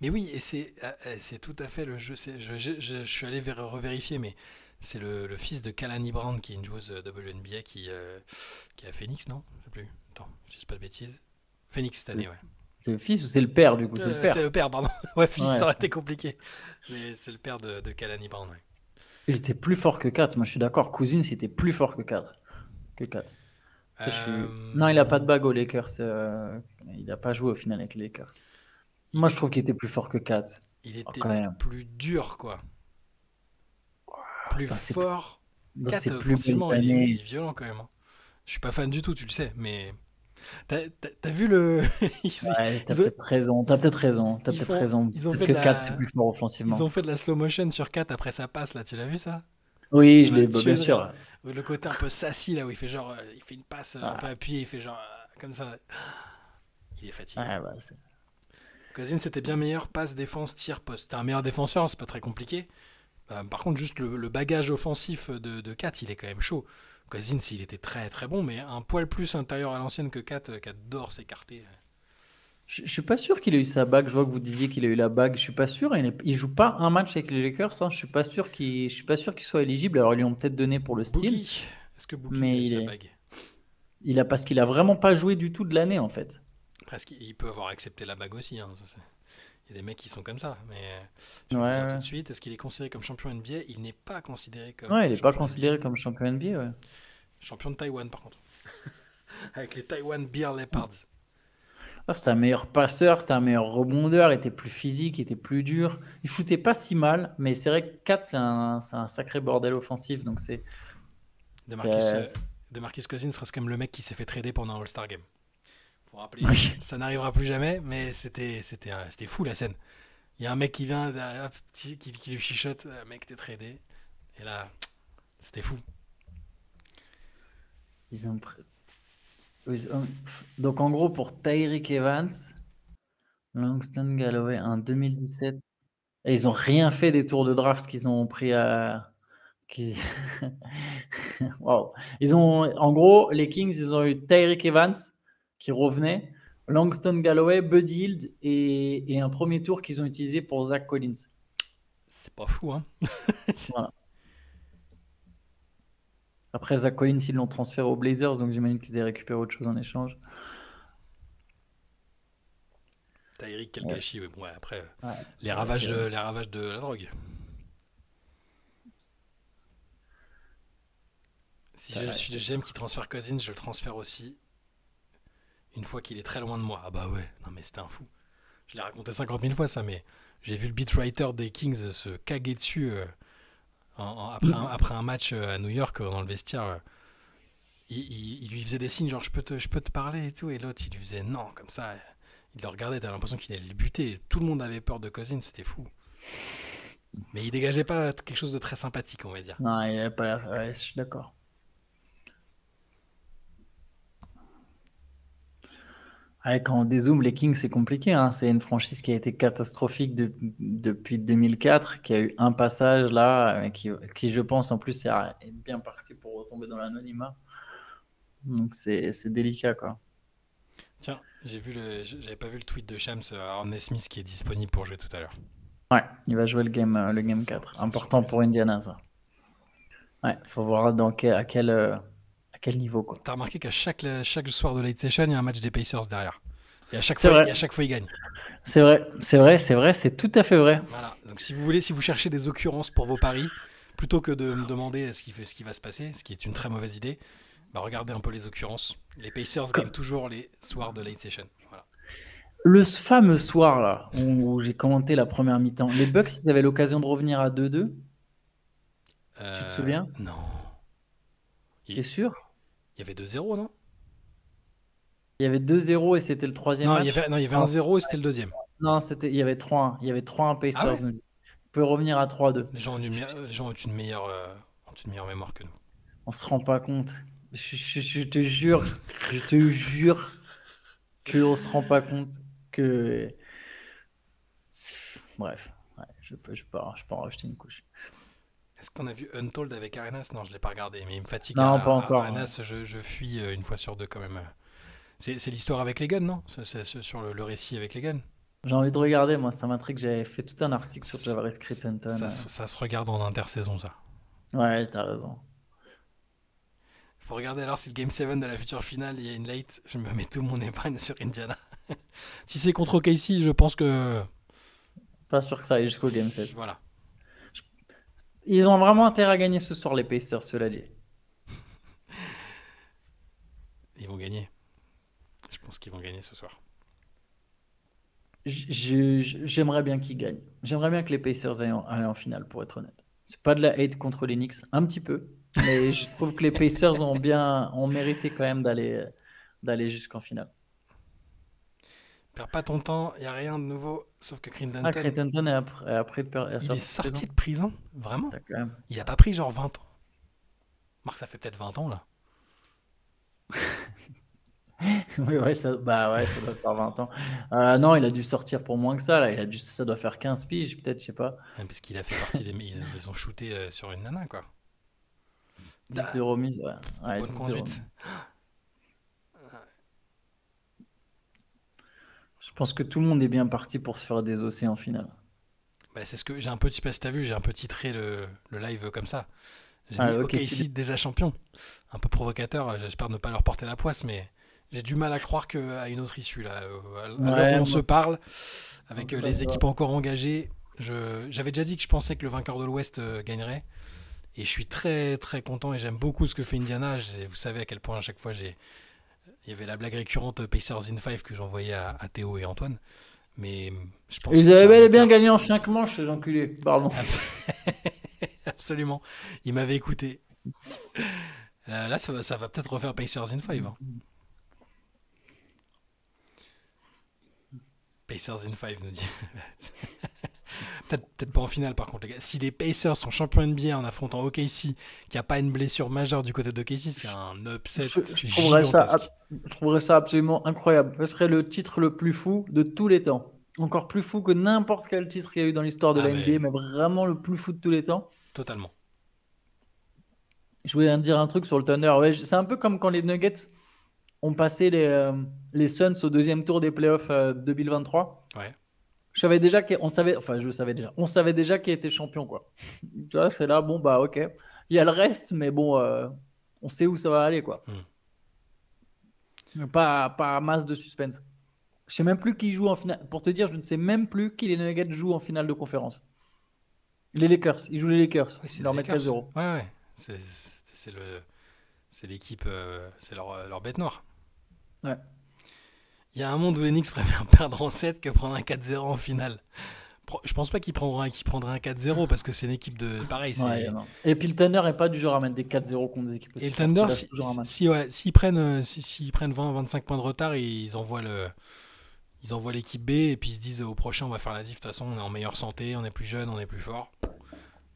Mais oui, et c'est tout à fait le jeu. Je suis allé revérifier, mais c'est le fils de Kalani Brown, qui est une joueuse WNBA qui est à Phoenix, non? Je sais plus. Attends, je dis pas de bêtises. Phoenix cette année, ouais. C'est le fils ou c'est le père, du coup? C'est le père. C'est le père, pardon. Ouais, fils, Ouais. ça aurait été compliqué. Mais c'est le père de Kalani Brown, ouais. Il était plus fort que 4. Moi, je suis d'accord. Cousins, c'était plus fort que 4. Non, il n'a pas de bague aux Lakers. Il n'a pas joué au final avec les Lakers. Moi, je trouve qu'il était plus fort que 4. Il était quand même. plus dur, quoi. Plus fort. Dans 4, ses plus belles forcément, il années. est violent quand même, hein. Je suis pas fan du tout, tu le sais, mais. T'as vu le. Ouais, t'as peut-être raison. T'as peut-être raison. Ils ont Peut-être fait que de 4, c'est plus fort offensivement. Ils ont fait de la slow motion sur 4 après sa passe, là, tu l'as vu ça? Oui, Ça je m'a l'ai, tué bien de sûr. rire. Le côté un peu sassy, là, où il fait genre. Il fait une passe un peu appuyée, il fait genre. Comme ça. Il est fatigué. Ouais, bah, Cousins, c'était bien meilleur passe, défense, tir, poste. T'es un meilleur défenseur, c'est pas très compliqué. Par contre, juste le bagage offensif de 4, il est quand même chaud. Cousins, il était très très bon, mais un poil plus intérieur à l'ancienne que 4 adore s'écarter. Je suis pas sûr qu'il ait eu sa bague. Je vois que vous disiez qu'il a eu la bague. Je suis pas sûr. Il joue pas un match avec les Lakers, hein. Je suis pas sûr qu'il soit éligible. Alors ils lui ont peut-être donné pour le style. Boogie. Est-ce que Boogie Mais a eu sa bague? parce qu'il a vraiment pas joué du tout de l'année en fait. Presque, il peut avoir accepté la bague aussi, hein. Il y a des mecs qui sont comme ça, mais je vais vous dire tout de suite, est-ce qu'il est considéré comme champion NBA? Il n'est pas considéré comme Ouais, il n'est pas champion considéré NBA. comme champion NBA, ouais. Champion de Taïwan, par contre. Avec les Taiwan Beer Leopards. Ah, c'était un meilleur passeur, c'était un meilleur rebondeur, il était plus physique, il était plus dur. Il shootait pas si mal, mais c'est vrai que 4, c'est un sacré bordel offensif. Donc DeMarcus Cousins reste comme le mec qui s'est fait trader pendant un All-Star Game. Faut rappeler, Oui. ça n'arrivera plus jamais, mais c'était fou la scène. Il y a un mec qui vient, hop, qui lui chuchote, mec, t'es tradé. Et là, c'était fou. Donc en gros, pour Tyreek Evans, Langston Galloway en 2017, et ils ont rien fait des tours de draft qu'ils ont pris à. Wow. En gros, les Kings, ils ont eu Tyreek Evans qui revenait. Langston Galloway, Buddy Hield et un premier tour qu'ils ont utilisé pour Zach Collins. C'est pas fou, hein. Voilà. Après, Zach Collins, ils l'ont transféré aux Blazers, donc j'imagine qu'ils aient récupéré autre chose en échange. Tyreek, quel Ouais. gâchis. Ouais, bon, ouais, après, Ouais. les ravages de la drogue. Si j'aime qu'il transfère Cousins, je le transfère aussi une fois qu'il est très loin de moi. Ah bah ouais, non mais c'était un fou. Je l'ai raconté 50 000 fois ça, mais j'ai vu le beatwriter des Kings se caguer dessus après un match à New York dans le vestiaire. Il lui faisait des signes genre je peux te parler et tout, et l'autre il lui faisait non comme ça. Il le regardait, t'as l'impression qu'il allait le buter. Tout le monde avait peur de Cousins, c'était fou. Mais il dégageait pas quelque chose de très sympathique, on va dire. Non, il a pas l'air. Ouais, je suis d'accord. Ouais, quand on dézoome, les Kings, c'est compliqué, hein. C'est une franchise qui a été catastrophique depuis 2004, qui a eu un passage là, qui, je pense, en plus, est bien parti pour retomber dans l'anonymat. Donc, c'est délicat, quoi. Tiens, j'avais pas vu le tweet de Shams Arne Smith qui est disponible pour jouer tout à l'heure. Ouais, il va jouer le game 4. Sans Important surprise. pour Indiana, ça. Ouais, faut voir à quel niveau, quoi. T'as remarqué qu'à chaque soir de late session, il y a un match des Pacers derrière. Et à chaque C'est fois, vrai. ils gagnent. C'est vrai, c'est tout à fait vrai. Voilà. Donc si vous cherchez des occurrences pour vos paris, plutôt que de me demander ce qui va se passer, ce qui est une très mauvaise idée, bah regardez un peu les occurrences. Les Pacers gagnent toujours les soirs de late session. Voilà. Le fameux soir là où j'ai commenté la première mi-temps, les Bucks, ils avaient l'occasion de revenir à 2-2. Tu te souviens? Non. T'es sûr? Il y avait 2-0, non? Il y avait 2-0 et c'était le troisième Non, match. il y avait 1-0 et c'était le deuxième. Non, il y avait 3-1. Il y avait 3-1 Pacers. Ah ouais? Nous dit. On peut revenir à 3-2. Les gens ont une meilleure mémoire que nous. On se rend pas compte. Je te jure qu'on se rend pas compte que. Bref, ouais, je peux en rajouter une couche. Est-ce qu'on a vu Untold avec Arenas? Non, je ne l'ai pas regardé, mais il me fatigue. Non, pas encore. Arenas, je fuis une fois sur deux quand même. C'est l'histoire avec les guns, non? C'est sur le récit avec les guns. J'ai envie de regarder, moi, ça m'intrigue. J'avais fait tout un article sur Tavares Crittenton. Ça se regarde en intersaison, ça. Ouais, t'as raison. Faut regarder alors si le Game 7 de la future finale, il y a une late. Je me mets tout mon épargne sur Indiana. Si c'est contre OKC, je pense que. Pas sûr que ça aille jusqu'au Game 7. Voilà. Ils ont vraiment intérêt à gagner ce soir, les Pacers, cela dit. Ils vont gagner. Je pense qu'ils vont gagner ce soir. J'aimerais bien qu'ils gagnent. J'aimerais bien que les Pacers aillent en finale, pour être honnête. C'est pas de la hate contre les Knicks, un petit peu. Mais je trouve que les Pacers ont mérité quand même d'aller jusqu'en finale. Perds pas ton temps, il n'y a rien de nouveau, sauf que Ah, Crittenton il est sorti de prison. Vraiment? Quand même. Il a pas pris genre 20 ans. Marc, ça fait peut-être 20 ans là. Oui, ouais, ça doit faire 20 ans. Non, il a dû sortir pour moins que ça, là. Ça doit faire 15 piges, peut-être, je sais pas. Parce qu'il a fait partie des. Ils ont shooté sur une nana, quoi. 10 de remise, ouais. Ouais, Bonne 10 de conduite. remise. Je pense que tout le monde est bien parti pour se faire désosser en finale. Bah, c'est ce que j'ai un peu, je sais pas si t'as vu, j'ai un peu titré le live comme ça. J'ai mis Ok, OKC déjà champion. Un peu provocateur, j'espère ne pas leur porter la poisse, mais j'ai du mal à croire qu'à une autre issue, là. À l'heure où on se parle, avec les équipes encore engagées, j'avais déjà dit que je pensais que le vainqueur de l'Ouest gagnerait. Et je suis très très content et j'aime beaucoup ce que fait Indiana. Vous savez à quel point à chaque fois il y avait la blague récurrente Pacers in 5 que j'envoyais à Théo et Antoine. Mais je pense Ils avaient bel et bien gagné en 5 manches, ces enculés. Pardon. Absolument. Ils m'avaient écouté. Là, ça va peut-être refaire Pacers in 5. Hein. Pacers in 5 nous dit. Peut-être pas en finale par contre les gars. Si les Pacers sont champions NBA en affrontant OKC, qui a pas une blessure majeure du côté d'OKC, c'est un upset gigantesque. Je trouverais ça absolument incroyable. Ce serait le titre le plus fou de tous les temps. Encore plus fou que n'importe quel titre qu'il y a eu dans l'histoire de la NBA, mais vraiment le plus fou de tous les temps. Totalement. Je voulais dire un truc sur le Thunder. Ouais, c'est un peu comme quand les Nuggets ont passé les Suns au deuxième tour des playoffs 2023. Ouais. Je savais déjà on savait déjà qui était champion, quoi. Tu vois, c'est là, bon, bah, ok. Il y a le reste, mais bon, on sait où ça va aller, quoi. Pas masse de suspense. Je sais même plus qui joue en finale. Pour te dire, je ne sais même plus qui les Nuggets jouent en finale de conférence. Les Lakers. Ils jouent les Lakers. Ouais, c'est Ils les leur mettent Lakers. 4-0. Ouais. C'est l'équipe, c'est leur bête noire. Ouais. Il y a un monde où les Knicks préfèrent perdre en 7 que prendre un 4-0 en finale. Je pense pas qu'ils prendraient un 4-0 parce que c'est une équipe de. Pareil, Ouais, non. Et puis le Thunder n'est pas du genre à mettre des 4-0 contre des équipes aussi Et le fortes. Il Thunder, reste toujours un match. s'ils prennent 20-25 points de retard, ils envoient l'équipe B et puis ils se disent au prochain on va faire la diff. De toute façon, on est en meilleure santé, on est plus jeune, on est plus fort.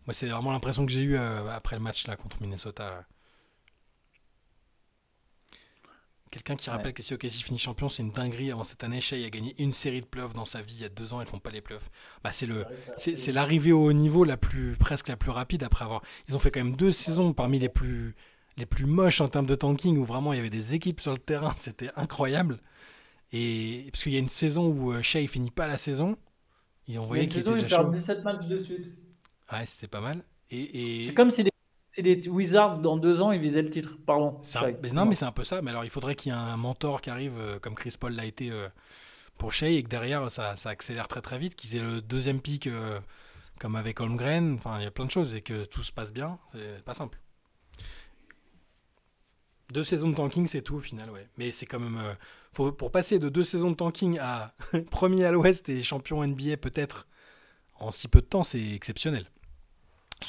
Moi, c'est vraiment l'impression que j'ai eue après le match là contre Minnesota. Quelqu'un qui rappelle que si OKC finit champion, c'est une dinguerie. Avant cette année, Shai a gagné une série de playoffs dans sa vie. Il y a 2 ans, ils ne font pas les playoffs. Bah, c'est l'arrivée au haut niveau presque la plus rapide après avoir. Ils ont fait quand même 2 saisons parmi les plus moches en termes de tanking où vraiment il y avait des équipes sur le terrain. C'était incroyable. Et parce qu'il y a une saison où Shai finit pas la saison, et on voyait qu'il était déjà chaud. 17 matchs de suite. Ouais, c'était pas mal. C'est comme si les Wizards, dans 2 ans, ils visaient le titre. Pardon. Mais c'est un peu ça. Mais alors, il faudrait qu'il y ait un mentor qui arrive, comme Chris Paul l'a été pour Shai, et que derrière, ça accélère très très vite, qu'ils aient le deuxième pick comme avec Holmgren. Enfin, il y a plein de choses, et que tout se passe bien. C'est pas simple. 2 saisons de tanking, c'est tout au final, ouais. Mais c'est quand même... pour passer de 2 saisons de tanking à premier à l'Ouest et champion NBA peut-être en si peu de temps, c'est exceptionnel.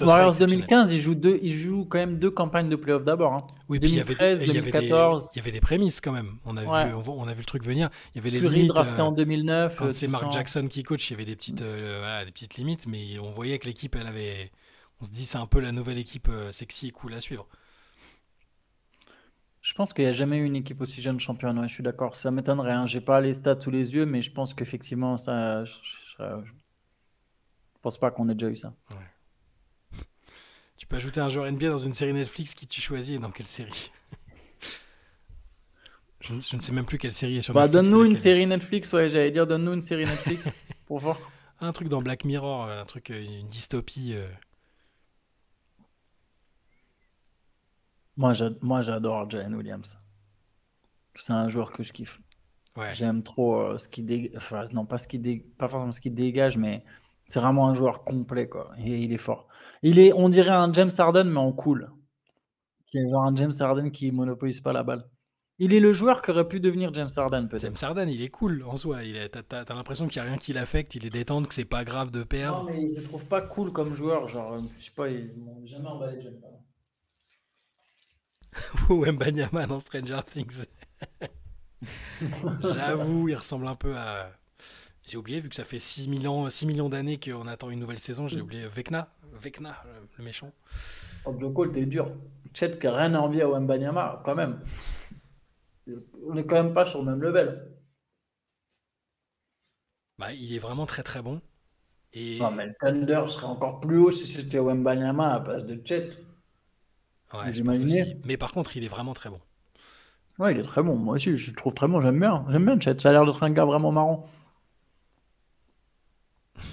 Warriors 2015, ils jouent quand même 2 campagnes de playoffs d'abord. Hein. Oui, 2013, puis 2014. Il y avait des prémices quand même. On a vu le truc venir. Il y avait les Curry limites. drafté en 2009. Quand c'est Mark Jackson qui coach, il y avait des petites limites, mais on voyait que l'équipe, on se dit c'est un peu la nouvelle équipe sexy et cool à suivre. Je pense qu'il n'y a jamais eu une équipe aussi jeune championne. Ouais, je suis d'accord. Ça m'étonnerait. Hein. J'ai pas les stats sous les yeux, mais je pense qu'effectivement, ça. Je pense pas qu'on ait déjà eu ça. Ouais. Tu peux ajouter un joueur NBA dans une série Netflix qui tu choisis et dans quelle série? je ne sais même plus quelle série est sur Netflix. Donne-nous une série Netflix, ouais, j'allais dire donne-nous une série Netflix pour voir. Un truc dans Black Mirror, une dystopie. Moi, j'adore Jalen Williams. C'est un joueur que je kiffe. Ouais. J'aime trop ce qu'il dégage. Enfin, non, pas forcément ce qu'il dégage, mais c'est vraiment un joueur complet, quoi. Et il est fort. On dirait un James Harden, mais en cool. C'est genre un James Harden qui monopolise pas la balle. Il est le joueur qui aurait pu devenir James Harden, peut-être. James Harden, il est cool en soi. T'as l'impression qu'il n'y a rien qui l'affecte. Il est détente, que c'est pas grave de perdre. Non, mais je le trouve pas cool comme joueur. Genre, je sais pas, ils m'ont jamais emballé James Harden. Ou Mbanyama dans Stranger Things. J'avoue, il ressemble un peu à... J'ai oublié, vu que ça fait 6 millions d'années qu'on attend une nouvelle saison, j'ai oublié Vecna, le méchant. Oh, Joko, t'es dur. Chet qui a rien envie à Wembanyama, quand même. On est quand même pas sur le même level. Bah, il est vraiment très très bon. Et... Non, mais le Thunder serait encore plus haut si c'était Wembanyama à la place de Chet. Ouais, je pense aussi. Mais par contre, il est vraiment très bon. Ouais, il est très bon. Moi aussi, je le trouve très bon. J'aime bien Chet. Ça a l'air d'être un gars vraiment marrant.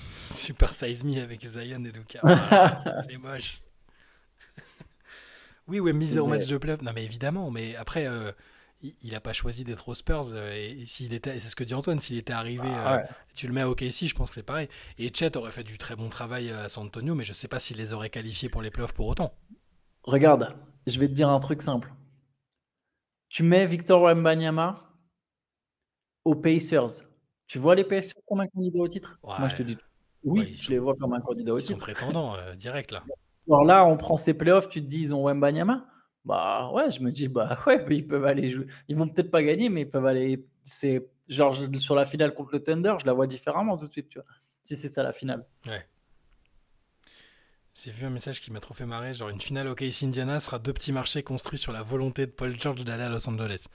Super Size Me avec Zion et Luka. Ah, c'est moche. Oui, Wemby 0 match de playoff. Non, mais évidemment. Mais après, il n'a pas choisi d'être aux Spurs. Et s'il était, c'est ce que dit Antoine, s'il était arrivé, tu le mets à OKC, je pense que c'est pareil. Et Chet aurait fait du très bon travail à San Antonio, mais je ne sais pas s'il les aurait qualifiés pour les playoffs pour autant. Regarde, je vais te dire un truc simple. Tu mets Victor Wembanyama aux Pacers. Tu vois les Pacers comme un candidat au titre? Ouais. Moi, je te dis oui, je les vois comme un candidat au titre. Ils sont prétendants, direct là. Alors là, on prend ces playoffs, tu te dis, ils ont Wembanyama. Bah ouais, je me dis, bah ouais, ils peuvent aller jouer. Ils vont peut-être pas gagner, mais ils peuvent aller. C'est genre sur la finale contre le Thunder, je la vois différemment tout de suite, tu vois. Si c'est ça la finale. Ouais. J'ai vu un message qui m'a trop fait marrer, genre une finale OKC Indiana sera 2 petits marchés construits sur la volonté de Paul George d'aller à Los Angeles.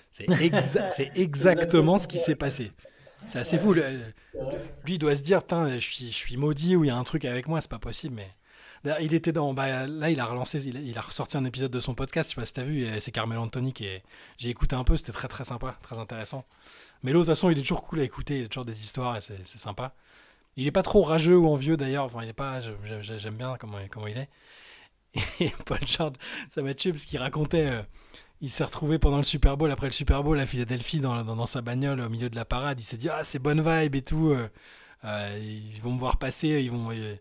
C'est exactement ce qui s'est passé. C'est assez fou. Lui, il doit se dire, putain, je suis maudit ou il y a un truc avec moi, c'est pas possible. Mais D'ailleurs, il était dans. Bah, là, il a relancé, il a ressorti un épisode de son podcast. Je sais pas si t'as vu. C'est Carmelo Anthony j'ai écouté un peu. C'était très très sympa, très intéressant. Mais l'autre, de toute façon, il est toujours cool à écouter. Il a toujours des histoires et c'est sympa. Il est pas trop rageux ou envieux d'ailleurs. Enfin, il est pas. J'aime bien comment il est. Et Paul George, ça m'a tué parce qu'il racontait. Il s'est retrouvé pendant le Super Bowl, après le Super Bowl à Philadelphie, dans sa bagnole au milieu de la parade. Il s'est dit, ah, c'est bonne vibe et tout. Ils vont me voir passer, ils vont je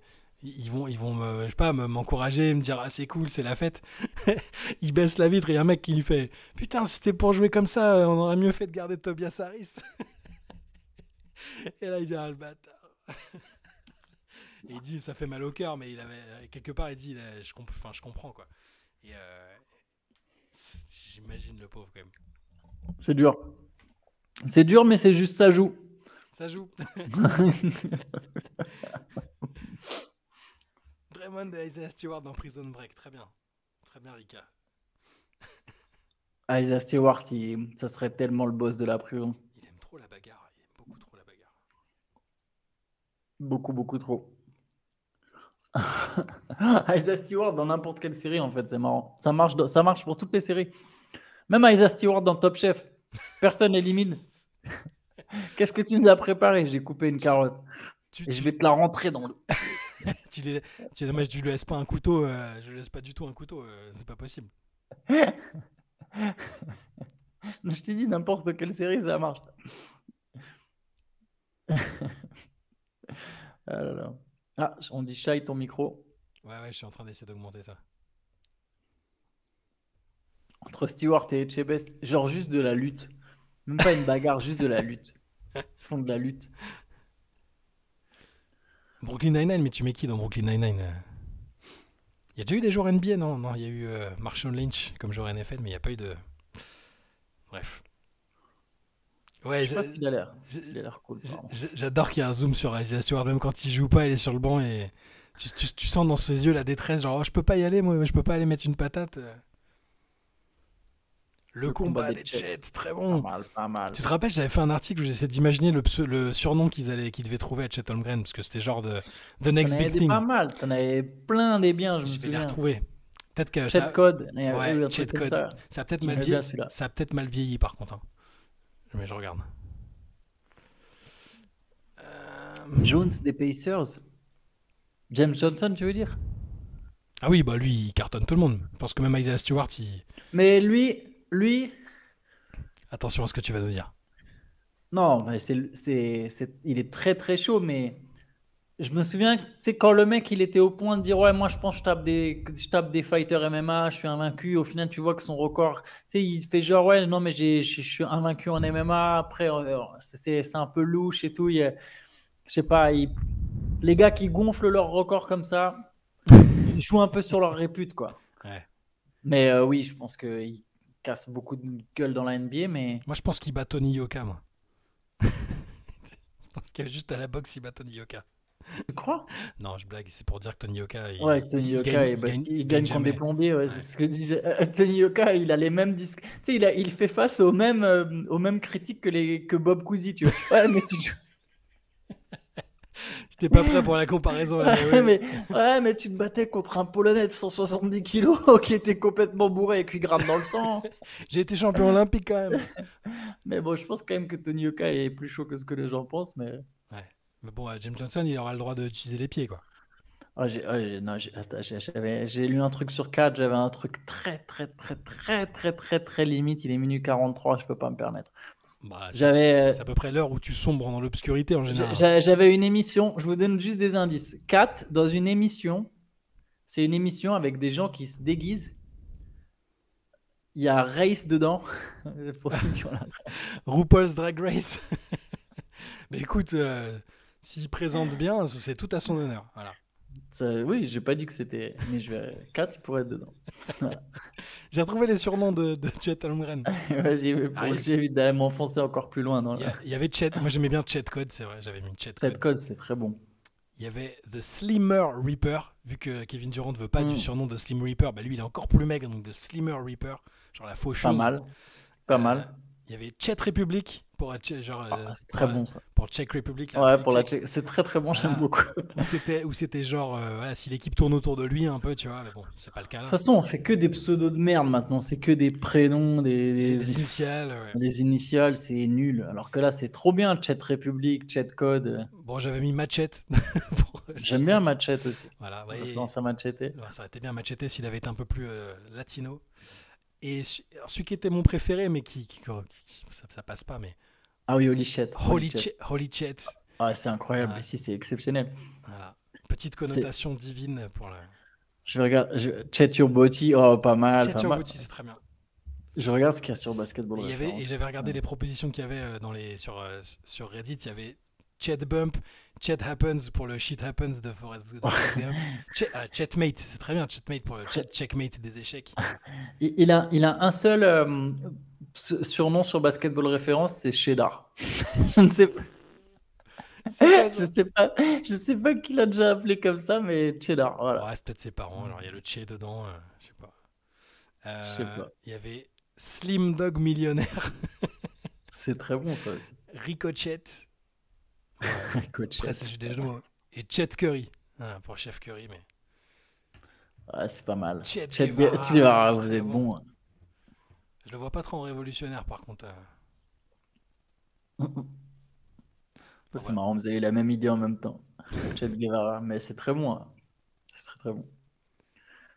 sais pas, m'encourager, me dire, ah, c'est cool, c'est la fête. Il baisse la vitre et il y a un mec qui lui fait, putain, si c'était pour jouer comme ça, on aurait mieux fait de garder Tobias Harris. Et là, il dit, ah, le bâtard. Et il dit, ça fait mal au cœur, mais quelque part, il dit, je comprends, quoi. Et j'imagine le pauvre, quand même. C'est dur. C'est dur, mais c'est juste ça joue. Ça joue. Draymond et Isaiah Stewart dans Prison Break, très bien. Très bien, Rika. Isaiah Stewart, ça serait tellement le boss de la prison. Il aime trop la bagarre, il aime beaucoup trop la bagarre. Beaucoup, beaucoup trop. Isaiah Stewart dans n'importe quelle série, en fait, c'est marrant. Ça marche pour toutes les séries. Même Isaiah Stewart dans Top Chef. Personne n'élimine. Qu'est-ce que tu nous as préparé? J'ai coupé une carotte. Et je vais te la rentrer dans le... tu lui laisses pas un couteau. Je lui laisse pas du tout un couteau. C'est pas possible. Je t'ai dit, n'importe quelle série, ça marche. Ah là là. Ah, on dit Shai, ton micro. Ouais, je suis en train d'essayer d'augmenter ça. Entre Stewart et Etchebest, genre juste de la lutte. Même pas une bagarre, juste de la lutte. Ils font de la lutte. Brooklyn Nine-Nine, mais tu mets qui dans Brooklyn Nine-Nine? Il y a déjà eu des joueurs NBA, non? Non, il y a eu Marshawn Lynch comme joueur NFL, mais il n'y a pas eu de... Bref. Ouais, je sais pas s'il a l'air cool. J'adore qu'il y ait un zoom sur Isaiah Stewart, même quand il joue pas, il est sur le banc et tu sens dans ses yeux la détresse, genre, oh, je peux pas y aller, moi, je peux pas aller mettre une patate. Le combat des Jets, très bon. Pas mal. Tu te rappelles, j'avais fait un article où j'essayais d'imaginer le surnom qu'ils devaient trouver à Chet Holmgren, parce que c'était genre The Next Big Thing. Pas mal, t'en avais plein des biens, je me souviens. Je vais les retrouver. Peut-être que Chet Code. Ouais, Chet Code. Ça a peut-être mal vieilli par contre. Hein. Mais je regarde. Jones des Pacers. James Johnson, tu veux dire? Ah oui, bah lui, il cartonne tout le monde. Je pense que même Isaiah Stewart, Mais lui... Attention à ce que tu vas nous dire. Non, mais il est très très chaud, mais je me souviens, tu sais, quand le mec il était au point de dire ouais, moi je pense que je tape des fighters MMA, je suis invaincu. Au final, tu vois que son record, tu sais, il fait genre ouais, non, mais je suis invaincu en MMA. Après, c'est un peu louche et tout. Je sais pas, les gars qui gonflent leur record comme ça, ils jouent un peu sur leur répute, quoi. Ouais. Mais oui, je pense qu'il casse beaucoup de gueule dans la NBA, mais... Moi, je pense qu'il bat Tony Yoka, moi. Je pense qu'il y a juste à la boxe, il bat Tony Yoka. Tu crois? Non, je blague, c'est pour dire que Tony Yoka... Tony Yoka, il gagne contre des plombiers, ouais, c'est ce que disait Tony Yoka, il a les mêmes disques. Tu sais, il fait face aux mêmes critiques que Bob Cousy, tu vois. Ouais, mais tu joues... J'étais pas prêt pour la comparaison. Là, mais tu te battais contre un Polonais de 170 kilos qui était complètement bourré et cuit-grave dans le sang. J'ai été champion olympique quand même. Mais bon, je pense quand même que Tony Yoka est plus chaud que ce que les gens pensent. Mais bon, James Johnson, il aura le droit d'utiliser les pieds, quoi. J'ai lu un truc sur 4, j'avais un truc très, très, très, très, très, très, très limite. Il est minuit 43, je peux pas me permettre. Bah, c'est à peu près l'heure où tu sombres dans l'obscurité en général. J'avais une émission, je vous donne juste des indices. 4, dans une émission, c'est une émission avec des gens qui se déguisent. Il y a Race dedans. Pour ceux qui ont la... RuPaul's Drag Race. Mais écoute, s'il présente bien, c'est tout à son honneur. Voilà. Oui, j'ai pas dit que c'était, mais 4, il pourrait être dedans. Voilà. J'ai retrouvé les surnoms de Chet Holmgren. Vas-y, pour que j'évite d'aller m'enfoncer encore plus loin. Il y avait Chet, moi j'aimais bien Chet Code, c'est vrai, j'avais mis Chet Code. Chet Code, c'est très bon. Il y avait The Slimmer Reaper, vu que Kevin Durant ne veut pas du surnom de Slim Reaper, bah lui il est encore plus maigre, donc The Slimmer Reaper, genre la faucheuse. Pas mal. Il y avait Czech Republic pour C'est très bon ça. pour Czech Republic. La Ouais, République pour la tchèque. Tchèque. C'est très très bon, j'aime Voilà. beaucoup. Où c'était genre, voilà, si l'équipe tourne autour de lui un peu, tu vois, mais bon, c'est pas le cas De là. toute façon, on fait que des pseudos de merde maintenant. C'est que des prénoms, Les initiales, ouais. des initiales, c'est nul. Alors que là, c'est trop bien. Chat République, Chat Code. Bon, j'avais mis Machete. J'aime bien Machete aussi. Voilà, Je ouais, pense à Machete. ouais, ça aurait été bien Machete s'il avait été un peu plus latino. Et celui qui était mon préféré, mais ça passe pas, mais Ah oui, Holy Chat. Holy Chet. Ah, c'est incroyable. Ouais. Ici, c'est exceptionnel. Voilà. Petite connotation divine pour le. Je regarde. Chat Your Body. Oh, pas mal. Chet Pas Your mal. Booty, c'est très bien. Je regarde ce qu'il y a sur Basketball Et Reference. j'avais regardé les propositions qu'il y avait sur Reddit. Il y avait Chet Bump, Chet Happens pour le Shit Happens de Forrest Gump. Chetmate, c'est très bien. Chetmate pour le checkmate des échecs. Il a un seul surnom sur Basketball Référence, c'est Cheddar. Je ne sais pas. Je sais pas qui l'a déjà appelé comme ça, mais Cheddar. Voilà. Ouais, c'est peut-être ses parents. Alors il y a le Che dedans, je sais pas. Je sais pas. Il y avait Slim Dog Millionnaire, C'est très bon ça aussi. Ricochet. Coach. Après, c'est juste des jeux de mots. Et Chet Curry. Voilà, pour Chef Curry, mais. Ouais, c'est pas mal. Chet Guevara, Guevara, vous très êtes bon. bon. Hein. Je le vois pas trop en révolutionnaire, par contre. Ça, c'est Voilà. marrant, vous avez la même idée en même temps. Chet Guevara, mais c'est très bon. Hein. C'est très très bon.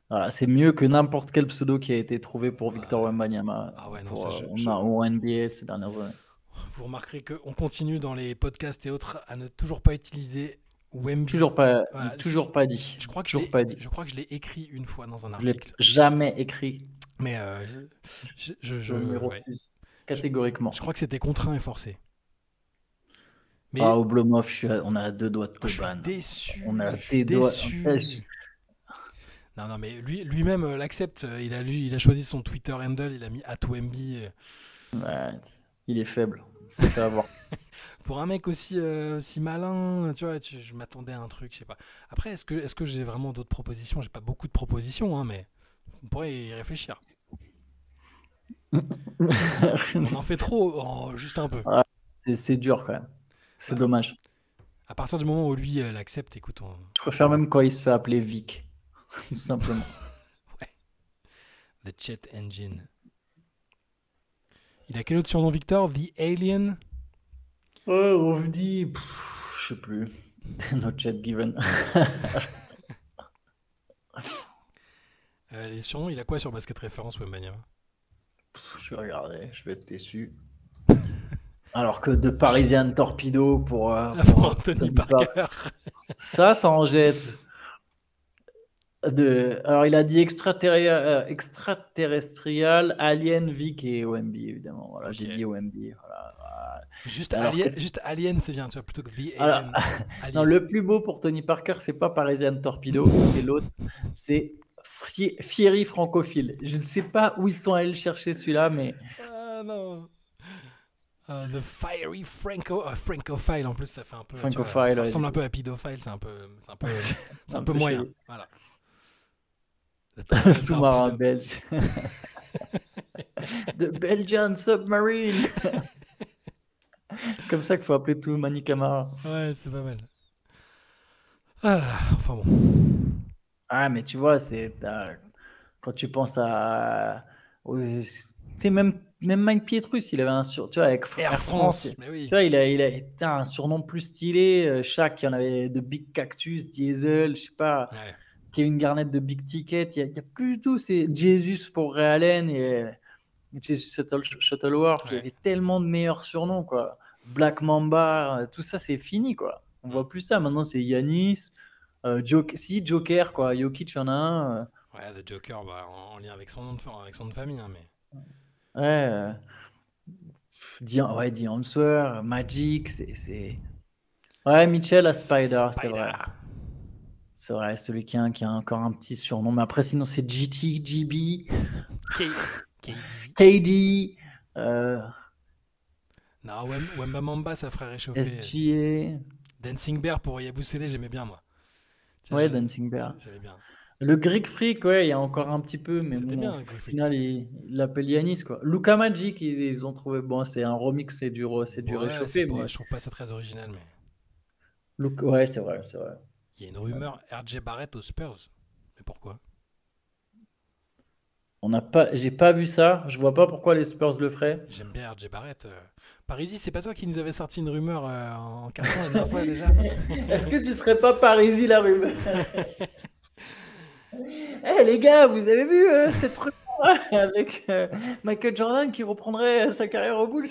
Voilà, c'est mieux que n'importe quel pseudo qui a été trouvé pour Victor Wembanyama Ah ouais, non, pour, ça, au NBA ces dernières années. Vous remarquerez qu'on continue dans les podcasts et autres à ne toujours pas utiliser Wemby. Toujours pas, Voilà, toujours pas dit. Je crois que toujours pas dit. je crois que je l'ai écrit une fois dans un Je l'ai article. jamais écrit. Mais Je me ouais. refuse catégoriquement. Je crois que c'était contraint et forcé. Mais Ah, Oblomov, on a deux doigts de te je suis ban. déçu. On a je suis des doigts. déçu. Non, mais lui-même l'accepte. Il a choisi son Twitter handle. Il a mis @Wemby. Ouais, il est faible. C'est fait avoir. Pour un mec aussi malin, tu vois, je m'attendais à un truc, je sais pas. Après, est-ce que j'ai vraiment d'autres propositions? J'ai pas beaucoup de propositions, hein, mais on pourrait y réfléchir. On en fait trop, juste un peu. C'est dur quand même. C'est Ouais. dommage. À partir du moment où lui l'accepte, écoute, Je préfère même quand il se fait appeler Vic. Tout simplement. The Chet Engine. Il a quel autre surnom, Victor? The Alien? Ouais, on vous dit. Je sais plus. Not yet given. Les surnoms, il a quoi sur Basket Référence, Wembanyama? Je vais regarder, je vais être déçu. Alors que de Parisian Torpedo pour Anthony Parker. Ça en jette. Alors, il a dit extraterrestrial, Alien, Vic et OMB, évidemment. Voilà, Ok. j'ai dit OMB. Voilà. Juste Alors Alien, c'est bien, tu vois, plutôt que The Alors, Alien. Non, le plus beau pour Tony Parker, c'est pas Parisian Torpedo, et l'autre, c'est Fieri Francophile. Je ne sais pas où ils sont allés le chercher celui-là, mais Ah non. The Fiery Francophile, en plus, ça fait un peu. Francophile, ça ouais, ressemble du un peu à Pedophile, c'est un peu un peu moyen. chelou. Voilà. Sous-marin belge. The Belgian Submarine. Comme ça qu'il faut appeler tout Mani Camara. Ouais, c'est pas mal. Ah là là, enfin bon. Ah, mais tu vois, quand tu penses tu sais, même Mike Pietrus, il avait un tu vois, avec Air France, mais oui. Tu vois, il a un surnom plus stylé. Shaq, il y en avait de Big Cactus, Diesel, je sais pas. Ouais. Kevin Garnett de Big Ticket. Il y a plus du tout. C'est Jesus pour Ray Allen et Jesus Shuttleworth. Il y avait tellement de meilleurs surnoms, quoi. Black Mamba, tout ça, c'est fini, quoi. On voit plus ça. Maintenant, c'est Yanis. Joker, quoi. Jokic, il y en a un. Ouais, The Joker, en lien avec son nom de famille, hein, mais. Ouais. The Answer, Magic, c'est. Ouais, Mitchell à Spider, c'est vrai. C'est vrai, celui qui a encore un petit surnom. Mais après, sinon, c'est GT, GB, KD. Non, Wemba Mamba, ça ferait réchauffer. SGA. Dancing Bear pour Yabusele, j'aimais bien, moi. Ouais, Dancing Bear. J'aimais bien. Le Greek Freak, ouais, il y a encore un petit peu, mais C'était bon, bien, au Greek Freak. final, il l'appelle Yanis, quoi. Luka Magic, ils ont trouvé, bon, c'est un remix, c'est du Ouais, réchauffé, mais je trouve pas ça très original, mais Ouais, c'est vrai, c'est vrai. il y a une Ouais, rumeur RJ Barrett aux Spurs. Mais pourquoi? j'ai pas vu ça. Je vois pas pourquoi les Spurs le feraient. J'aime bien RJ Barrett. Parisi, c'est pas toi qui nous avait sorti une rumeur en carton la dernière fois déjà? Est-ce que tu serais pas Parisi la rumeur? Eh les gars, vous avez vu cette rumeur avec Michael Jordan qui reprendrait sa carrière aux Bulls?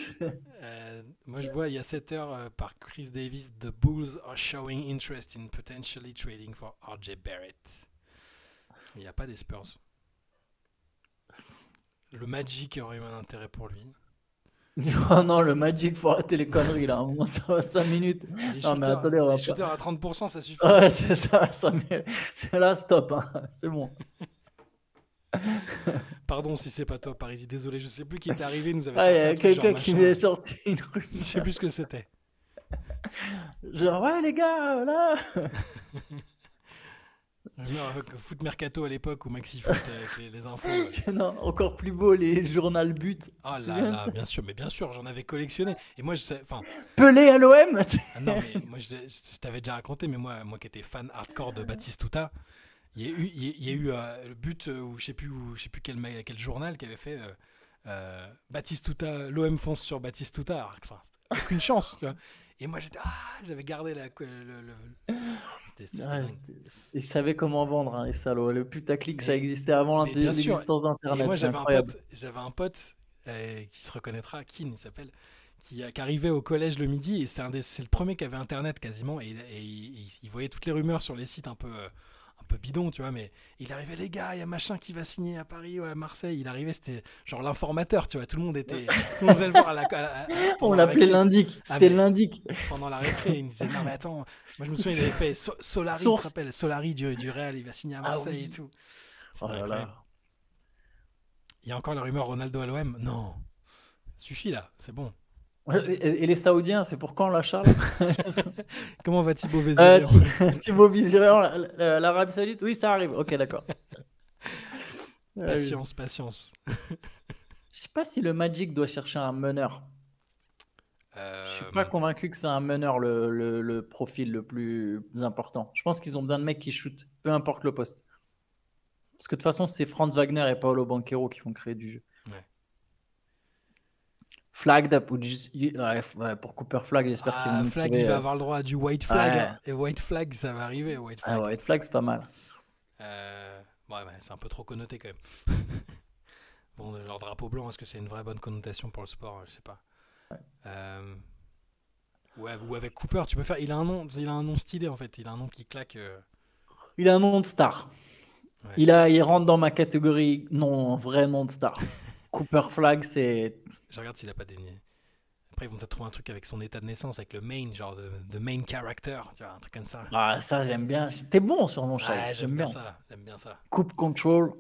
Moi, je vois, il y a 7 heures par Chris Davis, The Bulls are showing interest in potentially trading for RJ Barrett. Mais il n'y a pas des Spurs. Le Magic aurait eu un intérêt pour lui. Oh non, le Magic, faut arrêter les conneries là. À un moment, ça va 5 minutes. Non, mais attendez, on Les va pas. shooters à 30%, ça suffit. Ouais, c'est ça, c'est là, stop, hein. C'est bon. Pardon si c'est pas toi, Parisi. Désolé, je sais plus qui est arrivé, nous avait Ah, il y sorti un a truc genre quelqu'un qui nous machin. a sorti une Je sais rumeur. plus ce que c'était. Genre, ouais, les gars, là. Rumeur avec Foot Mercato à l'époque ou Maxi Foot avec les infos. Non, encore plus beau, les journal buts. Tu Oh te là souviens de là, ça? bien sûr, mais bien sûr, j'en avais collectionné. Et moi, enfin, Pelé à l'OM. ah non, mais moi, je t'avais déjà raconté, mais moi qui étais fan hardcore de Batistuta, il y a eu le but où je sais plus quel journal qui avait fait Batistuta, l'OM fonce sur Batistuta. Enfin, aucune chance, tu vois. Et moi, j'avais gardé c'était Ouais, dingue. ils savaient comment vendre, hein, les salauds. Le putaclic, ça Mais, existait avant mais bien sûr. l'existence Et d'Internet. moi, C'est incroyable. j'avais un pote qui se reconnaîtra, Kin, il s'appelle, qui arrivait au collège le midi et c'est le premier qui avait Internet quasiment et il voyait toutes les rumeurs sur les sites un peu bidons, tu vois, mais il arrivait, les gars, il y a machin qui va signer à Paris ou à Marseille. Il arrivait, c'était genre l'informateur, tu vois, tout le monde venait le voir On pendant la l'appelait récré. l'indic. Ah, C'était mais l'indic. pendant la récré, il me disait, non, mais attends, moi je me souviens, il avait fait Solari, tu te Source. rappelles, Solari du Real, il va signer à Ah Marseille et oui. tout. Oh C'était là incroyable. là. Il y a encore la rumeur Ronaldo à l'OM? Non, suffit là, c'est bon. Et les Saoudiens, c'est pour quand là, Charles? Comment va Thibaut Vézérian? Thibaut Vizirian, l'Arabie Saoudite? Oui, ça arrive. Ok, d'accord. Je Patience. sais pas si le Magic doit chercher un meneur. Je suis pas convaincu que c'est un meneur le profil le plus important. Je pense qu'ils ont besoin de mecs qui shootent, peu importe le poste. Parce que de toute façon, c'est Franz Wagner et Paolo Banchero qui vont créer du jeu. Ouais. Flagged up, ouais, pour Cooper Flag, j'espère qu'ils vont nous Flag, trouver. il va avoir le droit à du White Flag. Ouais. Hein. Et White Flag, ça va arriver, White Flag. Ah ouais, Flag, c'est pas mal. Ouais, c'est un peu trop connoté quand même. Bon, leur drapeau blanc, est-ce que c'est une vraie bonne connotation pour le sport? Je sais pas. Ouais, ou avec Cooper, tu peux faire. Il a un nom stylé en fait. Il a un nom qui claque. Il a un nom de star. Ouais. Il rentre dans ma catégorie vrai nom de star. Cooper Flag, c'est. Je regarde s'il a pas des. Après, ils vont peut-être trouver un truc avec son état de naissance, avec le main, genre de main character, tu vois, un truc comme ça. Ah, ça, j'aime bien. T'es bon sur mon chat. Ouais, j'aime bien ça. Coupe Control.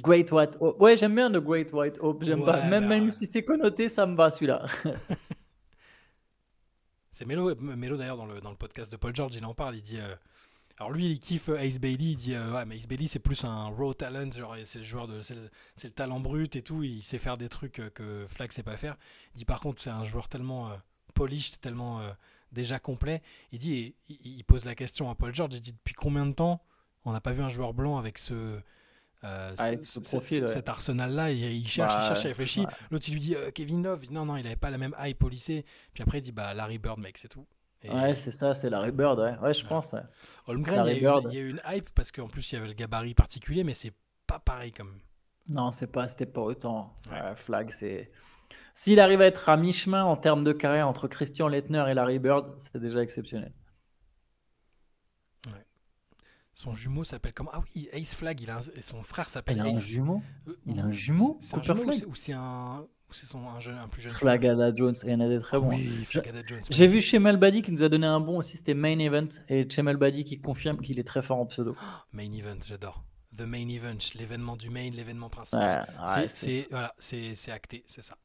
Great White Hope. Ouais, j'aime bien le Great White Hope. J'aime pas. Ouais, Même si c'est connoté, ça me va celui-là. C'est Melo d'ailleurs dans le podcast de Paul George, il en parle, il dit alors lui il kiffe Ace Bailey, il dit ouais mais Ace Bailey c'est plus un raw talent, genre c'est le joueur c'est le talent brut et tout, il sait faire des trucs que Flag sait pas faire. Il dit par contre c'est un joueur tellement polished, tellement déjà complet. Il dit il pose la question à Paul George, il dit depuis combien de temps on n'a pas vu un joueur blanc avec Avec ce profil, ouais. cet arsenal-là, il cherche, il réfléchit. Ouais. L'autre, il lui dit Kevin Love. Non, il n'avait pas la même hype au lycée. Puis après, il dit Larry Bird, mec, c'est tout. Et Ouais, c'est ça, c'est Larry Bird. Ouais, je pense. Ouais. Holmgren, Larry Bird. il y a eu une hype parce qu'en plus, il y avait le gabarit particulier, mais c'est pas pareil quand même. Non, c'était pas autant. Ouais. Flag, c'est. S'il arrive à être à mi-chemin en termes de carrière entre Christian Laettner et Larry Bird, c'est déjà exceptionnel. Ouais. Son jumeau s'appelle comment? Ah oui, Ace Flag, et son frère s'appelle Il a un Ace. jumeau? Il a un jumeau? C'est un Cooper jumeau Flag? ou c'est un plus jeune Flag à la Jones, il y en a des très bons. Oui, Flagada Jones. J'ai vu Shemal Badi qui nous a donné un bon aussi, c'était Main Event. Et Shemal Badi qui confirme qu'il est très fort en pseudo. Main Event, j'adore. The Main Event, l'événement du main, l'événement principal. Ouais, c'est acté, c'est ça.